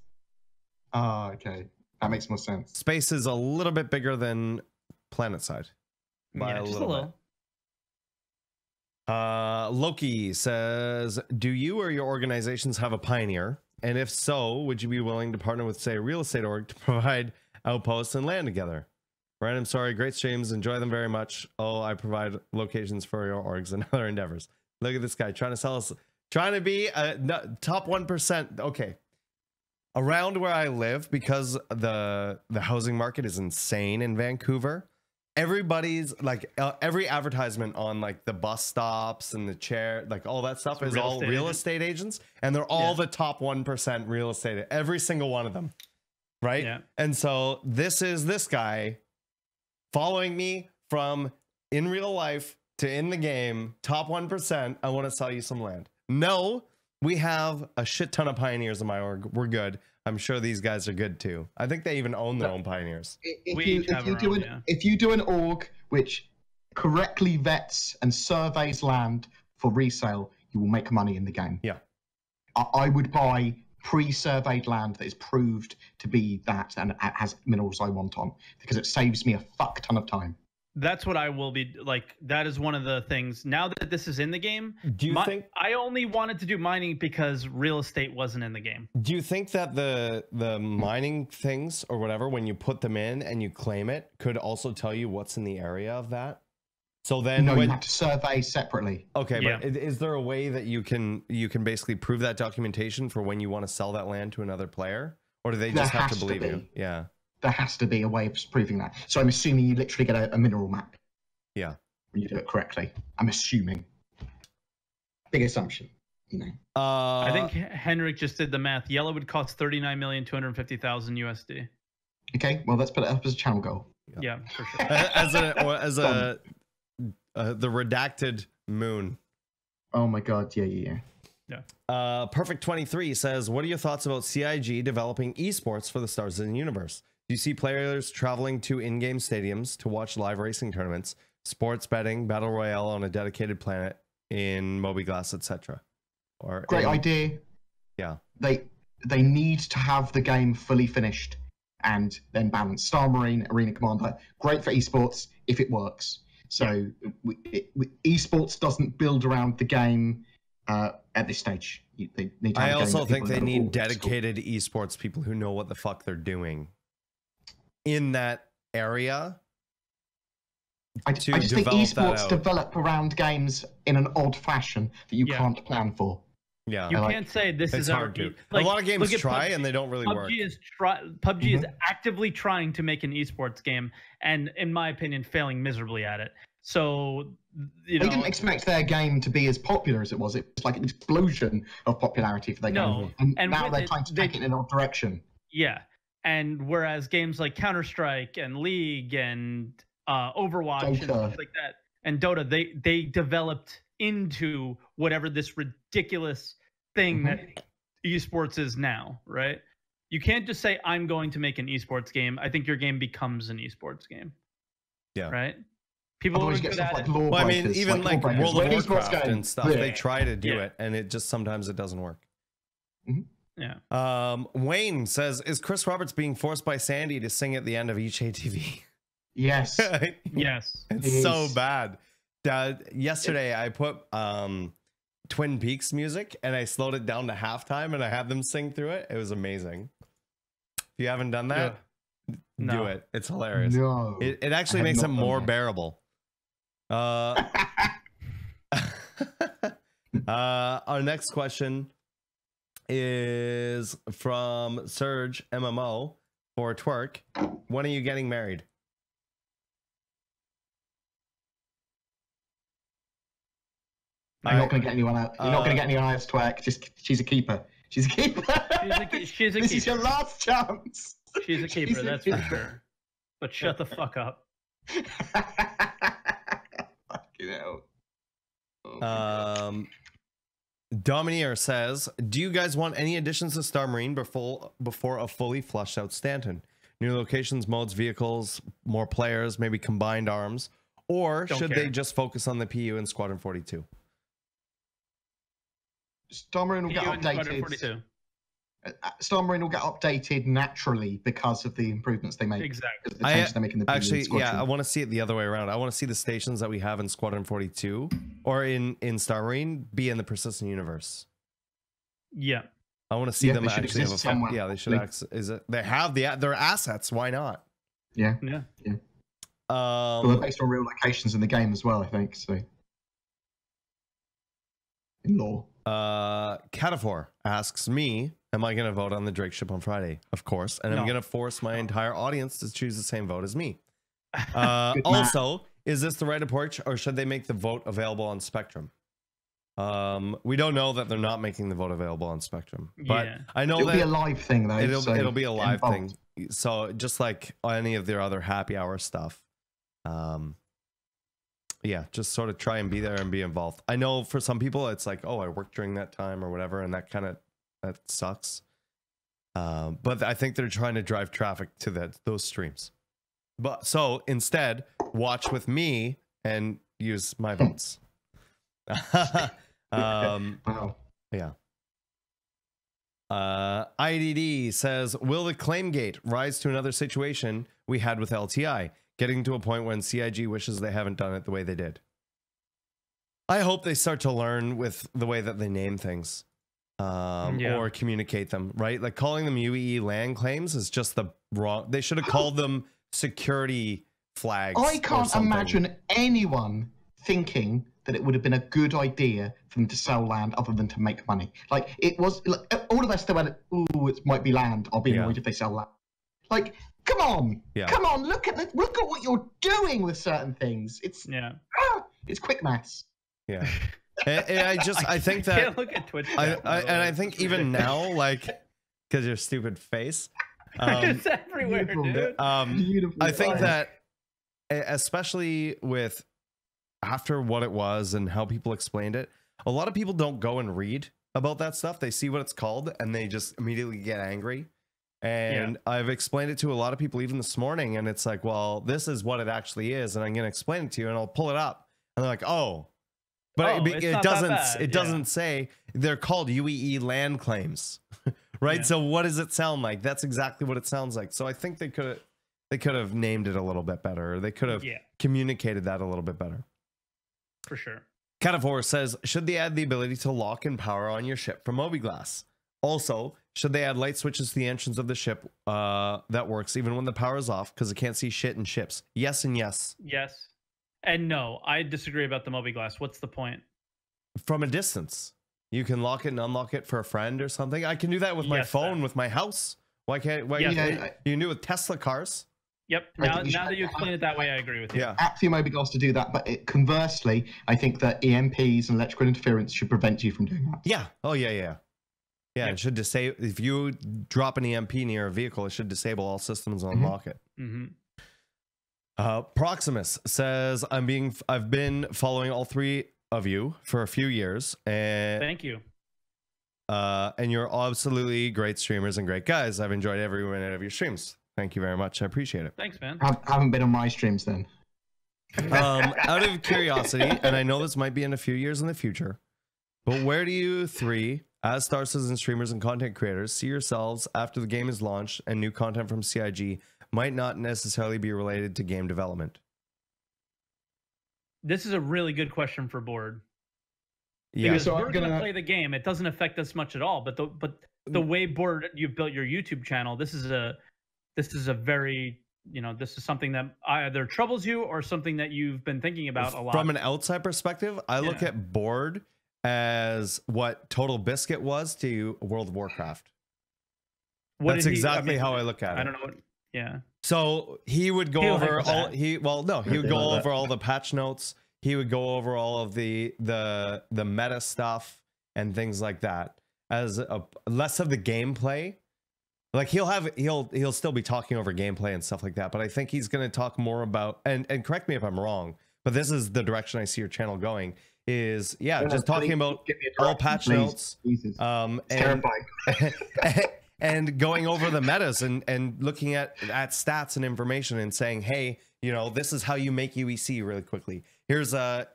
Oh, okay. That makes more sense. Space is a little bit bigger than planet side. By a little bit. Loki says, do you or your organizations have a Pioneer? And if so, would you be willing to partner with, say, a real estate org to provide outposts and land together? Random story, great streams, enjoy them very much. Oh, I provide locations for your orgs and other endeavors. Look at this guy trying to sell us, trying to be a top 1%. Okay. Around where I live, because the housing market is insane in Vancouver, everybody's like every advertisement on like the bus stops and the chair, like all that stuff is all real estate agents, and they're all the top 1% real estate, every single one of them, right? Yeah. And so this is this guy following me from in real life to in the game, top 1%. I want to sell you some land. No, we have a shit ton of pioneers in my org. We're good. I'm sure these guys are good too. I think they even own their own pioneers. If you do an org which correctly vets and surveys land for resale, you will make money in the game. Yeah. I would buy pre-surveyed land that is proved to be that and has minerals I want on, because it saves me a fuck ton of time. That's what I will be like. That is one of the things. Now that this is in the game, do you think I only wanted to do mining because real estate wasn't in the game? Do you think that the mining things or whatever, when you put them in and you claim it, could also tell you what's in the area of that? So then no, you have to survey separately. Okay, yeah. But is there a way that you can basically prove that documentation for when you want to sell that land to another player, or do they just have to believe you? Yeah. There has to be a way of proving that. So I'm assuming you literally get a mineral map. Yeah. When you do it correctly. I'm assuming. Big assumption, you know. I think Henrik just did the math. Yellow would cost 39,250,000 USD. Okay, well let's put it up as a channel goal. Yeah, for sure. as the redacted moon. Oh my god, yeah. Perfect 23 says, what are your thoughts about CIG developing esports for the Stars in the Universe? Do you see players traveling to in-game stadiums to watch live racing tournaments, sports betting, battle royale on a dedicated planet in Moby-Glass, etc.? Or great idea. Yeah. They need to have the game fully finished and then balanced. Star Marine, Arena Commander, great for esports if it works. So esports doesn't build around the game at this stage. They need to I also think they need dedicated esports people who know what the fuck they're doing in that area. I just think esports develop around games in an odd fashion that you can't plan for. Yeah, you can't say this is hard to. Like, a lot of games try and they don't really work. PUBG is actively trying to make an esports game, and in my opinion, failing miserably at it. So they didn't expect their game to be as popular as it was. It was like an explosion of popularity for their game, and now they're trying to take it in a direction. Yeah, and whereas games like Counter-Strike and League and Overwatch and stuff like that, and Dota, they developed into whatever this ridiculous thing that esports is now, right? You can't just say, I'm going to make an esports game. I think your game becomes an esports game. Yeah. Right? People always get like well, I mean, even like World of Warcraft and stuff, they try to do it, and it just sometimes it doesn't work. Yeah. Wayne says, is Chris Roberts being forced by Sandy to sing at the end of each ATV? Yes. Yes. It's so bad. Yesterday I put Twin Peaks music and I slowed it down to halftime and I had them sing through it. It was amazing. If you haven't done that, do it. It's hilarious. No, it actually makes it more bearable. Our next question is from Surge MMO for Twerk. When are you getting married? You're not going to get anyone out. You're not going to get anyone else, Twerk. She's a keeper. She's a keeper. She's a This keeper. is your last chance. She's a keeper, that's for sure. But shut the fuck up. Fucking hell. Dominier says, do you guys want any additions to Star Marine before a fully flushed out Stanton? New locations, modes, vehicles, more players, maybe combined arms? Or should they just focus on the PU and Squadron 42? Star Marine will get updated. Star Marine will get updated naturally because of the improvements they make. Exactly. The changes they make in the actually, yeah, I want to see it the other way around. I want to see the stations that we have in Squadron 42 or in Star Marine be in the persistent universe. Yeah. I want to see them actually have a somewhere. Yeah, they should. They have their assets. Why not? Yeah. Well, they're based on real locations in the game as well, I think. So, in lore. Cataphor asks me, am I going to vote on the Drake ship on Friday? Of course. And I'm going to force my entire audience to choose the same vote as me. Also, is this the right approach, or should they make the vote available on Spectrum? We don't know that they're not making the vote available on Spectrum, but I know it'll that be a live thing though. It'll be a live thing. So just like any of their other happy hour stuff, yeah, just sort of try and be there and be involved. I know for some people it's like, oh, I worked during that time or whatever, and that sucks. But I think they're trying to drive traffic to those streams. But so instead, watch with me and use my votes. Wow. Yeah. IDD says, will the claim gate rise to another situation we had with LTI, getting to a point when CIG wishes they haven't done it the way they did? I hope they start to learn with the way that they name things, or communicate them, right? Like calling them UEE land claims is just the wrong. They should have called them security flags. I can't imagine anyone thinking that it would have been a good idea for them to sell land other than to make money. Like, it was, like, all of us that went, ooh, it might be land. I'll be annoyed if they sell land. Like, come on. Come on, look at what you're doing with certain things. It's it's quick maths. Yeah. And I think that can't look at Twitch. I think even now, like, because your stupid face. It's everywhere, dude. I think that, especially with after what it was and how people explained it, a lot of people don't go and read about that stuff. They see what it's called and they just immediately get angry. And I've explained it to a lot of people even this morning, and it's like, well, this is what it actually is, and I'm going to explain it to you, and I'll pull it up, and they're like, oh, but it doesn't say they're called UEE land claims, right? So what does it sound like? That's exactly what it sounds like. So I think they could have named it a little bit better, or they could have communicated that a little bit better. For sure. Cataphor says, should they add the ability to lock in power on your ship from Mobiglass? Also, should they add light switches to the entrance of the ship that works even when the power is off because it can't see shit in ships? Yes and yes. Yes. And no, I disagree about the Mobiglass. What's the point? From a distance. You can lock it and unlock it for a friend or something. I can do that with my phone, with my house. Why can't you can do it with Tesla cars? Yep. Now that you explain it that way, I agree with you. Yeah. App your Mobiglass to do that, but conversely, I think that EMPs and electrical interference should prevent you from doing that. Yeah. Oh, yeah. Yeah, it should disable. If you drop an EMP near a vehicle, it should disable all systems and unlock it. Proximus says, I've been following all three of you for a few years, and thank you. And you're absolutely great streamers and great guys. I've enjoyed every minute of your streams. Thank you very much. I appreciate it. Thanks, man. I haven't been on my streams then. Out of curiosity, and I know this might be in a few years in the future, but where do you three, as Star Citizen streamers and content creators, see yourselves after the game is launched and new content from CIG might not necessarily be related to game development? This is a really good question for Bored. Yeah, because we're gonna play the game. It doesn't affect us much at all. But the way Bored you've built your YouTube channel, this is a very, this is something that either troubles you or something that you've been thinking about a lot. From an outside perspective, I look at Bored as what Total Biscuit was to World of Warcraft. That's exactly how I look at it. I don't know. Yeah. So he would go over all he would go over all the patch notes. He would go over all of the meta stuff and things like that, as less of the gameplay. Like he'll still be talking over gameplay and stuff like that, but I think he's going to talk more about, and correct me if I'm wrong, but this is the direction I see your channel going, is just talking about all patch notes, and going over the metas and looking at stats and information and saying, hey, this is how you make UEC really quickly. Here's a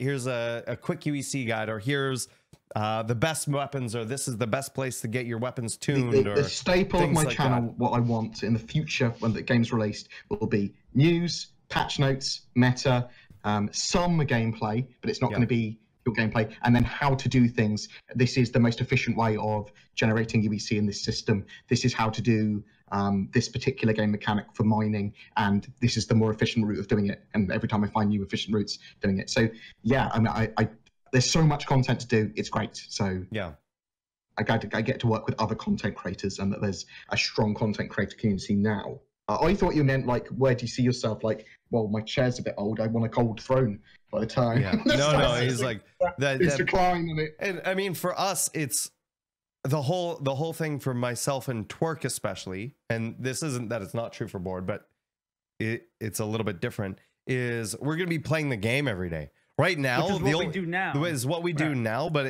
quick UEC guide, or here's the best weapons, or this is the best place to get your weapons tuned. The staple of my channel, what I want in the future when the game's released, will be news, patch notes, meta, some gameplay, but it's not going to be your gameplay, and then how to do things. This is the most efficient way of generating UEC in this system. This is how to do this particular game mechanic for mining, and this is the more efficient route of doing it. And every time I find new efficient routes doing it. So yeah, I mean, I there's so much content to do. It's great. So yeah. I get to work with other content creators, and that there's a strong content creator community now. I thought you meant like, where do you see yourself? Like, well, my chair's a bit old. I want a gold throne by the time. Yeah. No, he's like that. It's declining it. And I mean, for us, it's the whole thing for myself and Twerk especially. And this isn't that it's not true for Bored, but it's a little bit different. Is we're gonna be playing the game every day. Right now, which is what we do now. Is what we do now, but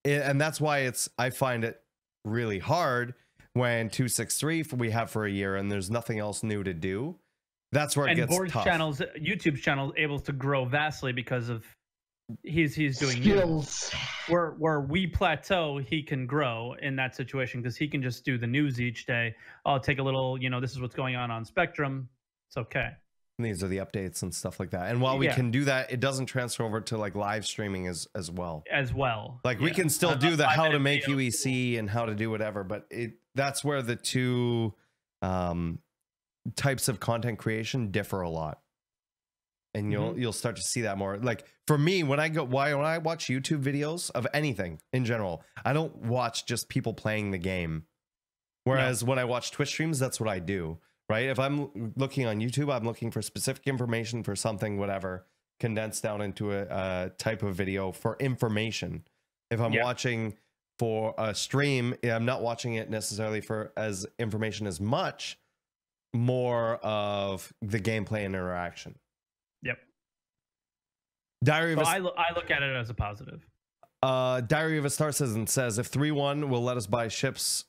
and that's why I find it really hard when 263 we have for a year and there's nothing else new to do. That's where it gets tough. YouTube's channel able to grow vastly because of he's doing skills. Where we plateau, he can grow in that situation because he can just do the news each day. I'll take a little, this is what's going on Spectrum. It's okay. These are the updates and stuff like that. And while we can do that, it doesn't transfer over to like live streaming as well. Like we can still do the how to make UEC and how to do whatever, but that's where the two types of content creation differ a lot. And you'll start to see that more. Like for me, when I watch YouTube videos of anything in general, I don't watch just people playing the game. Whereas when I watch Twitch streams, that's what I do. Right? If I'm looking on YouTube, I'm looking for specific information for something, whatever, condensed down into a type of video for information. If I'm watching for a stream, I'm not watching it necessarily for as information as much, more of the gameplay and interaction. Yep. Diary of I look at it as a positive. Diary of a Star Citizen says, if 3.1 will let us buy ships,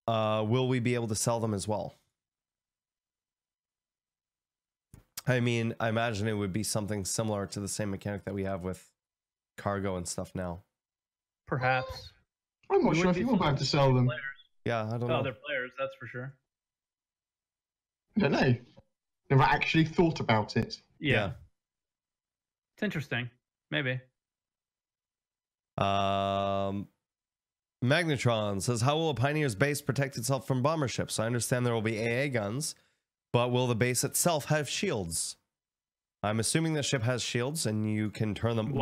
will we be able to sell them as well? I mean, I imagine it would be something similar to the same mechanic that we have with cargo and stuff now. Perhaps. I'm not sure if you will be able to sell them. Players. Yeah, I don't know. Other players, that's for sure. I don't know. Never actually thought about it. Yeah. It's interesting. Maybe. Magnetron says, how will a Pioneer's base protect itself from bomber ships? I understand there will be AA guns, but will the base itself have shields? I'm assuming the ship has shields and you can turn them.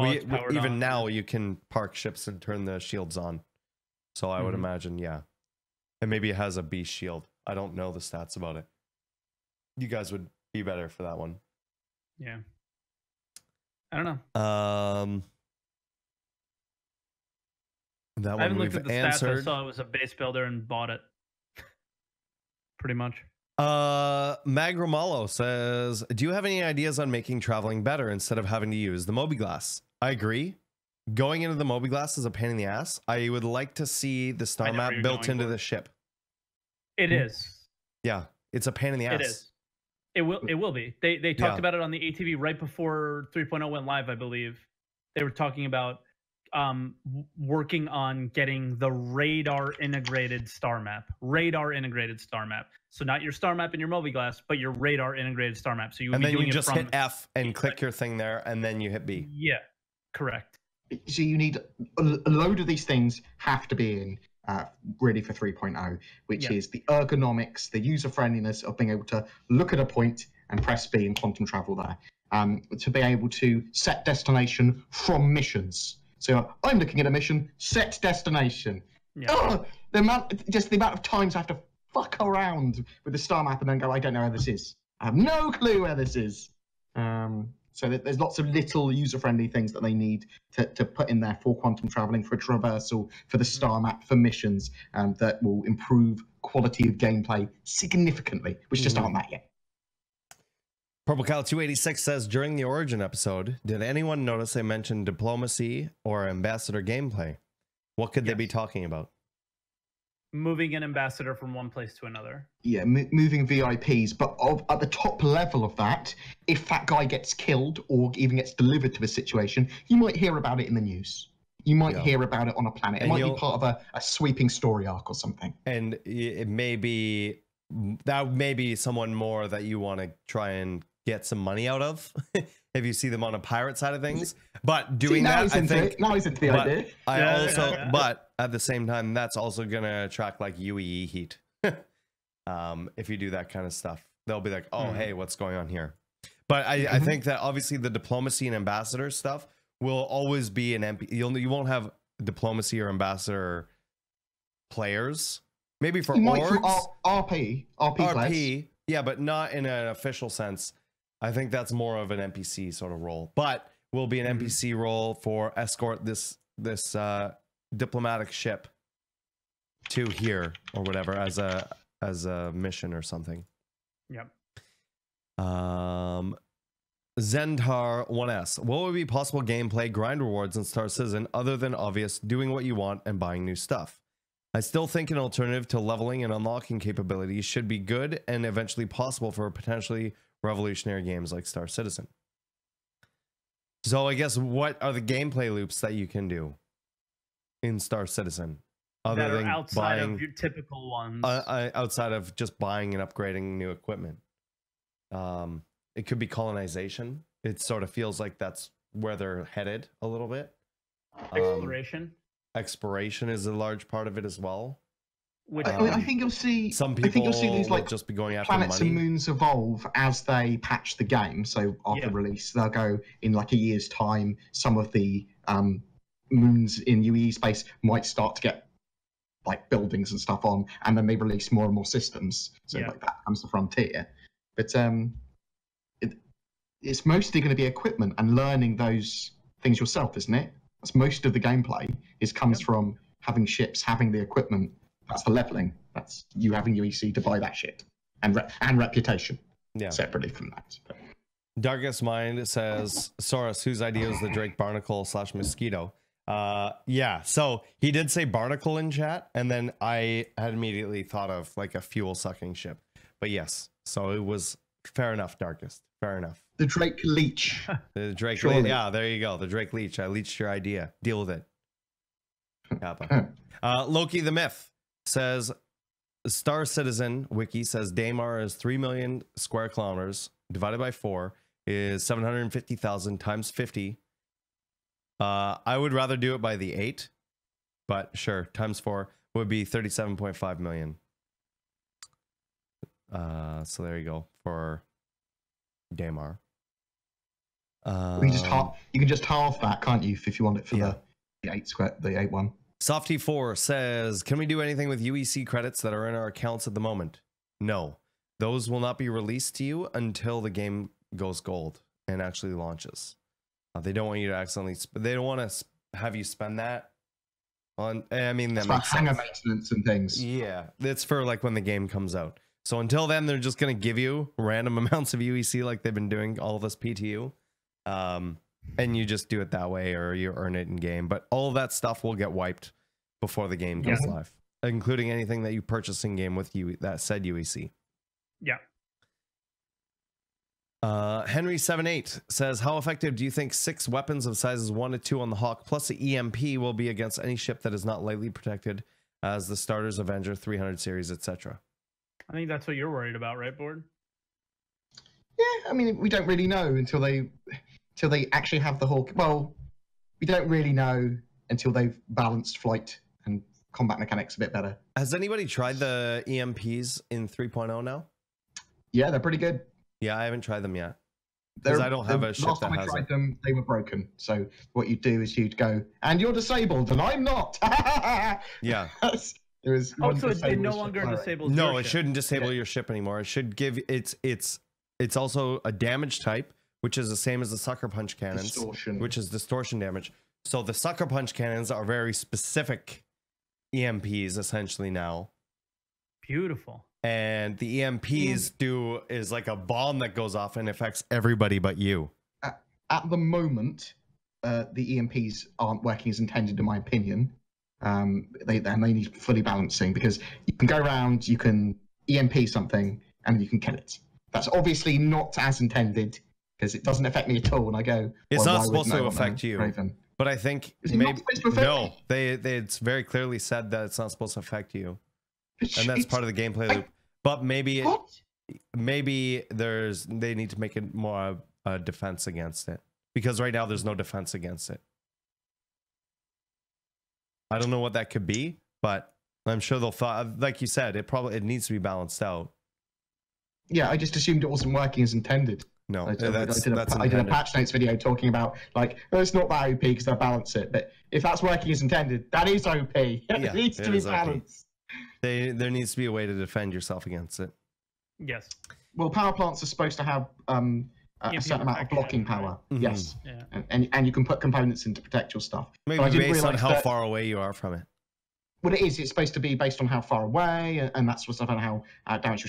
Even now, you can park ships and turn the shields on. So I would imagine, yeah. And maybe it has a beast shield. I don't know the stats about it. You guys would be better for that one. Yeah. I don't know. That I haven't one looked at the stats. I saw it was a base builder and bought it. Pretty much. Magramalo says, do you have any ideas on making traveling better instead of having to use the Mobiglass? I agree. Going into the Mobiglass is a pain in the ass. I would like to see the star map built into the ship. It is. Yeah, it's a pain in the ass. It is. It will be. They talked about it on the ATV right before 3.0 went live, I believe. They were talking about working on getting the radar integrated star map. So not your star map in your Mobiglass, but your radar integrated star map. So you would be doing you just hit F and click your thing there, and then you hit B. Yeah, correct. So you need a load of these things have to be in ready for 3.0, which is the ergonomics, the user friendliness of being able to look at a point and press B and quantum travel there. To be able to set destination from missions. So I'm looking at a mission, set destination. Yeah. Oh, the amount of times I have to fuck around with the star map and then go, I don't know where this is. I have no clue where this is. So there's lots of little user-friendly things that they need to put in there for quantum traveling, for traversal, for the star map, for missions, that will improve quality of gameplay significantly, which just aren't that yet. Purple Cow 286 says, during the Origin episode, did anyone notice they mentioned diplomacy or ambassador gameplay? What could they be talking about? Moving an ambassador from one place to another. Yeah, moving VIPs, but at the top level of that, if that guy gets killed or even gets delivered to a situation, you might hear about it in the news. You might hear about it on a planet. It might be part of a sweeping story arc or something. And it may be, that may be someone more that you want to try and get some money out of if you see them on a pirate side of things. But doing that, I think now he's into the idea. But at the same time, that's also gonna attract like UEE heat. if you do that kind of stuff. They'll be like, oh, hey, what's going on here? But I think that obviously the diplomacy and ambassador stuff will always be an MP. You won't have diplomacy or ambassador players. Maybe for orgs. RP, yeah, but not in an official sense. I think that's more of an NPC sort of role. But will be an NPC role for escort this diplomatic ship to here or whatever as a mission or something. Yep. Zendar 1S. What would be possible gameplay grind rewards in Star Citizen other than obvious doing what you want and buying new stuff? I still think an alternative to leveling and unlocking capabilities should be good and eventually possible for potentially revolutionary games like Star Citizen. So I guess what are the gameplay loops that you can do in Star Citizen other than outside buying, of your typical ones? outside of just buying and upgrading new equipment? It could be colonization. It sort of feels like that's where they're headed a little bit. Exploration. Exploration is a large part of it as well. Which, I think you'll see. Some people I think you'll see these like just be going after planets money. and moons evolve as they patch the game. So after release, they'll go in like a year's time. Some of the moons in UE space might start to get like buildings and stuff on, and then they release more and more systems. So like that comes the frontier. But it's mostly going to be equipment and learning those things yourself, isn't it? That's most of the gameplay. Comes from having ships, having the equipment. That's the leveling. That's you having UEC to buy that shit and reputation. Yeah. Separately from that. Darkest Mind says, Saurus, whose idea is the Drake Barnacle / Mosquito? Yeah, so he did say Barnacle in chat, and then I had immediately thought of like a fuel sucking ship. But yes, so it was fair enough, Darkest. Fair enough. The Drake Leech. The Drake Leech. Yeah, there you go. The Drake Leech. I leached your idea. Deal with it. Kappa. Loki the Myth says, Star Citizen Wiki says Daymar is 3 million square kilometers divided by 4 is 750,000 times 50. I would rather do it by the 8, but sure, times 4 would be 37.5 million. So there you go for Daymar. You can just halve that, can't you, if you want it for the 8 one. Softy4 says, can we do anything with UEC credits that are in our accounts at the moment? No. Those will not be released to you until the game goes gold and actually launches. They don't want you to accidentally... They don't want to have you spend that on... I mean, that makes sense. Hangar maintenance and things. Yeah. It's for like when the game comes out. So until then, they're just going to give you random amounts of UEC like they've been doing all of this PTU. And you just do it that way or you earn it in game. But all of that stuff will get wiped before the game goes live, including anything that you purchase in game with that said UEC. Yeah. Henry78 says, how effective do you think 6 weapons of sizes 1 to 2 on the Hawk plus the EMP will be against any ship that is not lightly protected as the starters, Avenger, 300 series, etc.? I think that's what you're worried about, right, Board? Yeah, I mean, we don't really know until they actually have the Hawk. Well, we don't really know until they've balanced flight and combat mechanics a bit better. Has anybody tried the EMPs in 3.0 now? Yeah, they're pretty good. Yeah, I haven't tried them yet. Because I don't have a ship that has last time I tried them, they were broken. So what you'd do is you'd go, and you're disabled, and I'm not. Yeah. So it no longer disables. No, it shouldn't disable your ship anymore. It should give it's also a damage type, which is the same as the sucker punch cannons, which is distortion damage. So the sucker punch cannons are very specific EMPs essentially now. Beautiful. And the EMPs is like a bomb that goes off and affects everybody but you. At the moment, the EMPs aren't working as intended, in my opinion. They need fully balancing because you can go around, you can EMP something, and you can kill it. That's obviously not as intended because it doesn't affect me at all when I go. It's not supposed to affect you. Raven. But I think maybe no, it's very clearly said that it's not supposed to affect you. And that's part of the gameplay loop. But maybe they need to make it more a defense against it. Because right now there's no defense against it. I don't know what that could be, but I'm sure they'll like you said, it needs to be balanced out. Yeah, I just assumed it wasn't working as intended. No, I did a patch notes video talking about like, oh, it's not that OP because they balance it. But if that's working as intended, that is OP. It needs to be balanced. There needs to be a way to defend yourself against it. Yes. Well, power plants are supposed to have a certain amount of blocking power. Mm-hmm. Yes. Yeah. And you can put components in to protect your stuff. Maybe based on how far away you are from it. Well, it is. It's supposed to be based on how far away and that sort of stuff, and how damage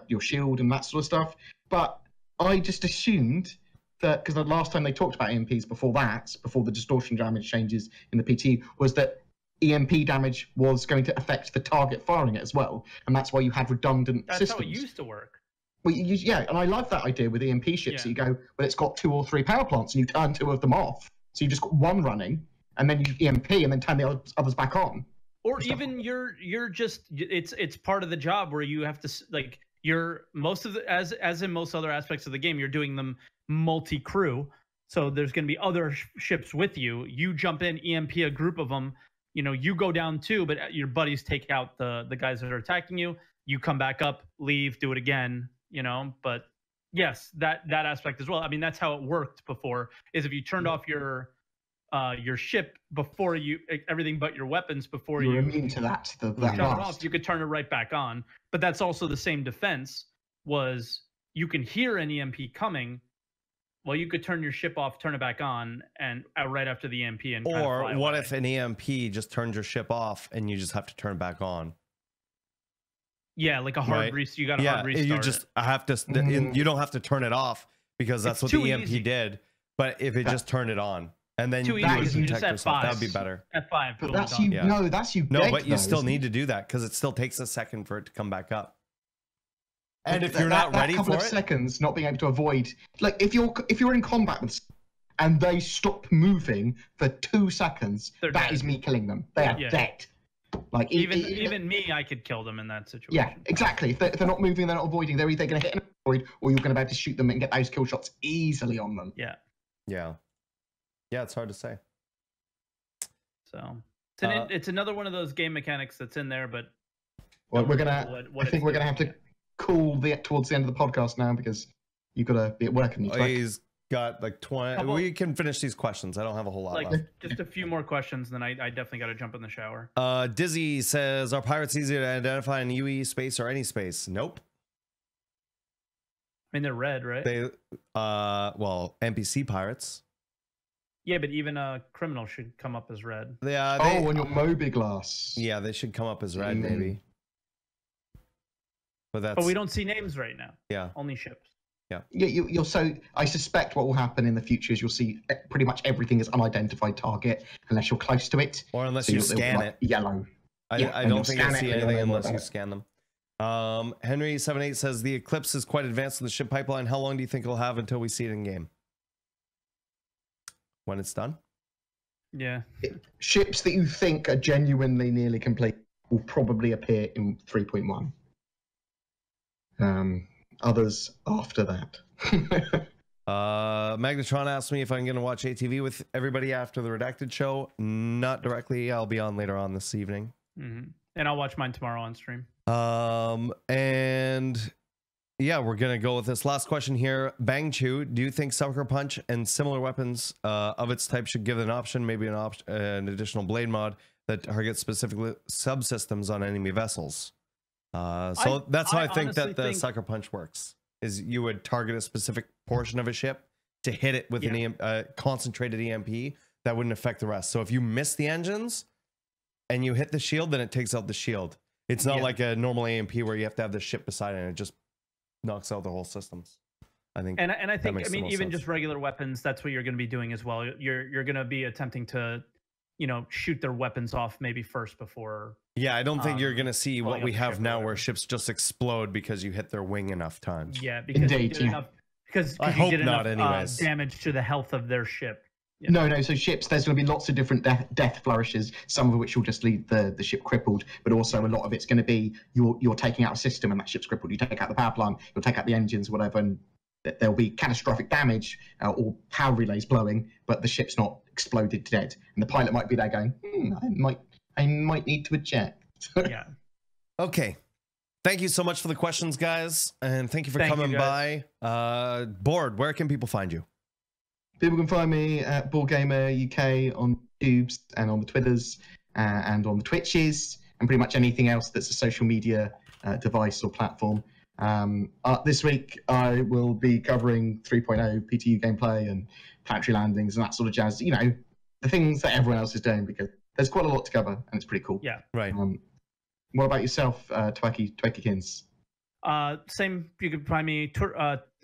your shield and that sort of stuff. But I just assumed that because the last time they talked about EMPs before the distortion damage changes in the PT, was that EMP damage was going to affect the target firing it as well, and that's why you had redundant systems. That's how it used to work. Well, yeah, and I love that idea with EMP ships. Yeah. So you go, well, it's got 2 or 3 power plants, and you turn 2 of them off. So you just got 1 running, and then you EMP, and then turn the others back on. Or even you're just it's part of the job where you have to like most of the as in most other aspects of the game, you're doing them multi-crew. So there's going to be other ships with you. You jump in, EMP a group of them. You know, you go down too, but your buddies take out the guys that are attacking you. You come back up, leave, do it again. You know, but yes, that aspect as well. I mean, that's how it worked before. Is if you turned off your ship before everything but your weapons before you're immune to that. Turn it off, you could turn it right back on. But that's also the same defense. Was you can hear an EMP coming. Well, you could turn your ship off, turn it back on, and right after the EMP. And or what if an EMP just turns your ship off and you just have to turn it back on? Yeah, like a hard restart. You got a hard restart. You just have to. You don't have to turn it off because that's what the EMP did. But if it just turned it on, and then you protect yourself, that'd be better. F5. But that's you. Yeah. No, that's you. No, but you still need to do that because it still takes a second for it to come back up. And if you're not ready for it, couple of seconds not being able to avoid, like if you're in combat with, and they stop moving for 2 seconds, that is me killing them. They are dead. Like even me, I could kill them in that situation. Yeah, exactly. If they're not moving, they're not avoiding. They're either going to hit an avoid, or you're going to be able to shoot them and get those kill shots easily on them. Yeah. Yeah. Yeah, it's hard to say. So it's another one of those game mechanics that's in there, but well, I think we're gonna have to call towards the end of the podcast now because you've got to be at work. He's got like 20. We can finish these questions. I don't have a whole lot left. Just a few more questions, then I definitely got to jump in the shower. Dizzy says, are pirates easier to identify in UE space or any space? Nope. I mean, they're red, right? They well, NPC pirates. Yeah, but even a criminal should come up as red. Yeah. On your Moby glass. Yeah, they should come up as red, maybe. But we don't see names right now. Yeah. Only ships. Yeah. You'll so I suspect what will happen in the future is you'll see pretty much everything as unidentified target unless you're close to it. Or unless you scan it. Yellow. I don't think I see anything unless you scan them. Henry78 says the Eclipse is quite advanced in the ship pipeline. How long do you think it'll have until we see it in game? When it's done? Yeah. Ships that you think are genuinely nearly complete will probably appear in 3.1. Others after that. Magnetron asked me if I'm going to watch ATV with everybody after the Redacted show. Not directly. I'll be on later on this evening. Mm-hmm. And I'll watch mine tomorrow on stream. And yeah, we're going to go with this last question here. Bang Chew, do you think Sucker Punch and similar weapons of its type should give an option, maybe an additional blade mod that targets specifically subsystems on enemy vessels? So that's how I think that the Sucker Punch works, is you would target a specific portion of a ship to hit it with an concentrated EMP that wouldn't affect the rest. So if you miss the engines and you hit the shield, then it takes out the shield. It's not like a normal EMP where you have to have the ship beside it and it just knocks out the whole systems. I think, and I think, I mean, even just regular weapons, that's what you're going to be doing as well. You're going to be attempting to, you know, shoot their weapons off maybe first before. Yeah, I don't think you're going to see what we have now where ships just explode because you hit their wing enough times. Yeah, because you did enough, because I hope not anyways. Damage to the health of their ship. Yeah. No, so ships, there's going to be lots of different death flourishes, some of which will just leave the ship crippled, but also a lot of it's going to be you're taking out a system and that ship's crippled. You take out the power plant, you'll take out the engines, whatever, and there'll be catastrophic damage or power relays blowing, but the ship's not exploded to dead. And the pilot might be there going, I might need to eject. Yeah. Okay. Thank you so much for the questions, guys, and thank you for coming by. Bored, where can people find you? People can find me at BoredGamer UK on tubes and on the Twitters and on the Twitches and pretty much anything else that's a social media device or platform. This week I will be covering 3.0 PTU gameplay and planetary landings and that sort of jazz. You know, the things that everyone else is doing, because there's quite a lot to cover and it's pretty cool. Yeah. Right. What about yourself, Twackykins? Same. You can find me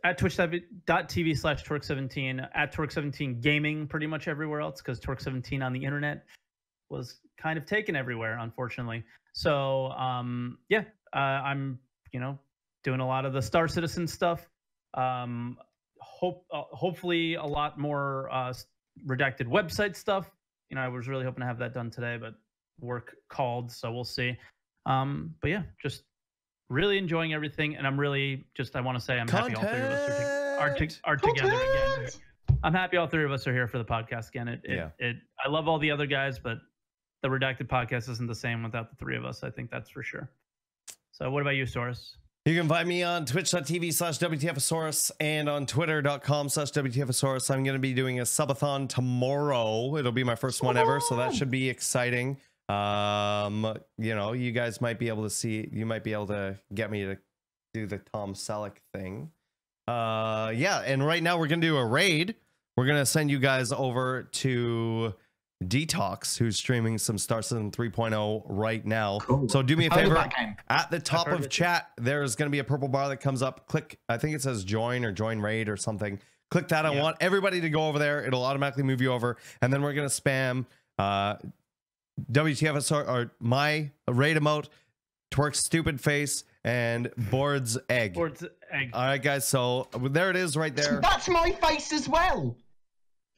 at twitch.tv/Torque17, at Torque17 Gaming, pretty much everywhere else, because Torque17 on the internet was kind of taken everywhere, unfortunately. So yeah, I'm doing a lot of the Star Citizen stuff. Hopefully a lot more redacted website stuff. I was really hoping to have that done today, but work called, so we'll see. But yeah, just really enjoying everything, and I'm really I want to say I'm happy all three of us are together again. I'm happy all three of us are here for the podcast again. I love all the other guys, but the Redacted podcast isn't the same without the three of us. I think that's for sure. So what about you, Saurus? You can find me on twitch.tv/WTFOSaurus and on twitter.com/WTFOSaurus. I'm going to be doing a subathon tomorrow. It'll be my first one ever, so that should be exciting. You guys might be able to see, you might be able to get me to do the Tom Selleck thing. Yeah, and right now we're gonna do a raid. We're gonna send you guys over to Detox, who's streaming some Star Citizen 3.0 right now. Cool. So do me a favor, at the top of chat there's gonna be a purple bar that comes up. Click, I think it says join or join raid or something. Click that. I want everybody to go over there. It'll automatically move you over, and then we're gonna spam WTFOSaurus or my raid emote, Twerk's stupid face, and Bored's egg. Bored's egg. All right, guys. So there it is, right there. That's my face as well.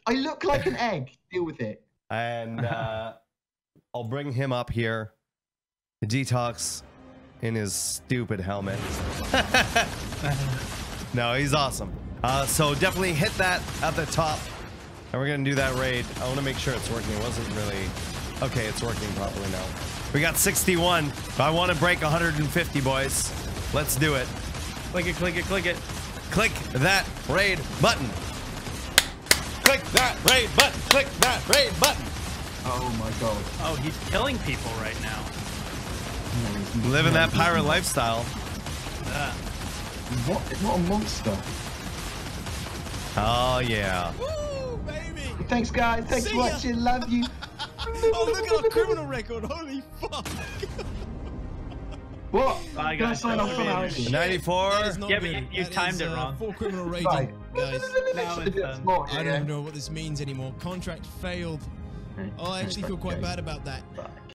I look like an egg. Deal with it. And I'll bring him up here. Detox in his stupid helmet. No, he's awesome. So definitely hit that at the top, and we're gonna do that raid. I want to make sure it's working. It wasn't really. Okay, it's working properly now. We got 61, but I want to break 150, boys. Let's do it. Click it, click it, click it. Click that raid button. Click that raid button. Click that raid button. Oh my god. Oh, he's killing people right now. Living that pirate lifestyle. What a monster. Oh, yeah. Woo, baby. Thanks, guys. Thanks for watching. Love you. Oh, look at our criminal record. Holy fuck. What? Bye, Can I guys. sign off for now? 94. Yeah, but you timed it wrong. Full criminal rating, Right. guys. Now I it's don't I don't even know what this means anymore. Contract failed. Oh, I actually feel quite bad about that.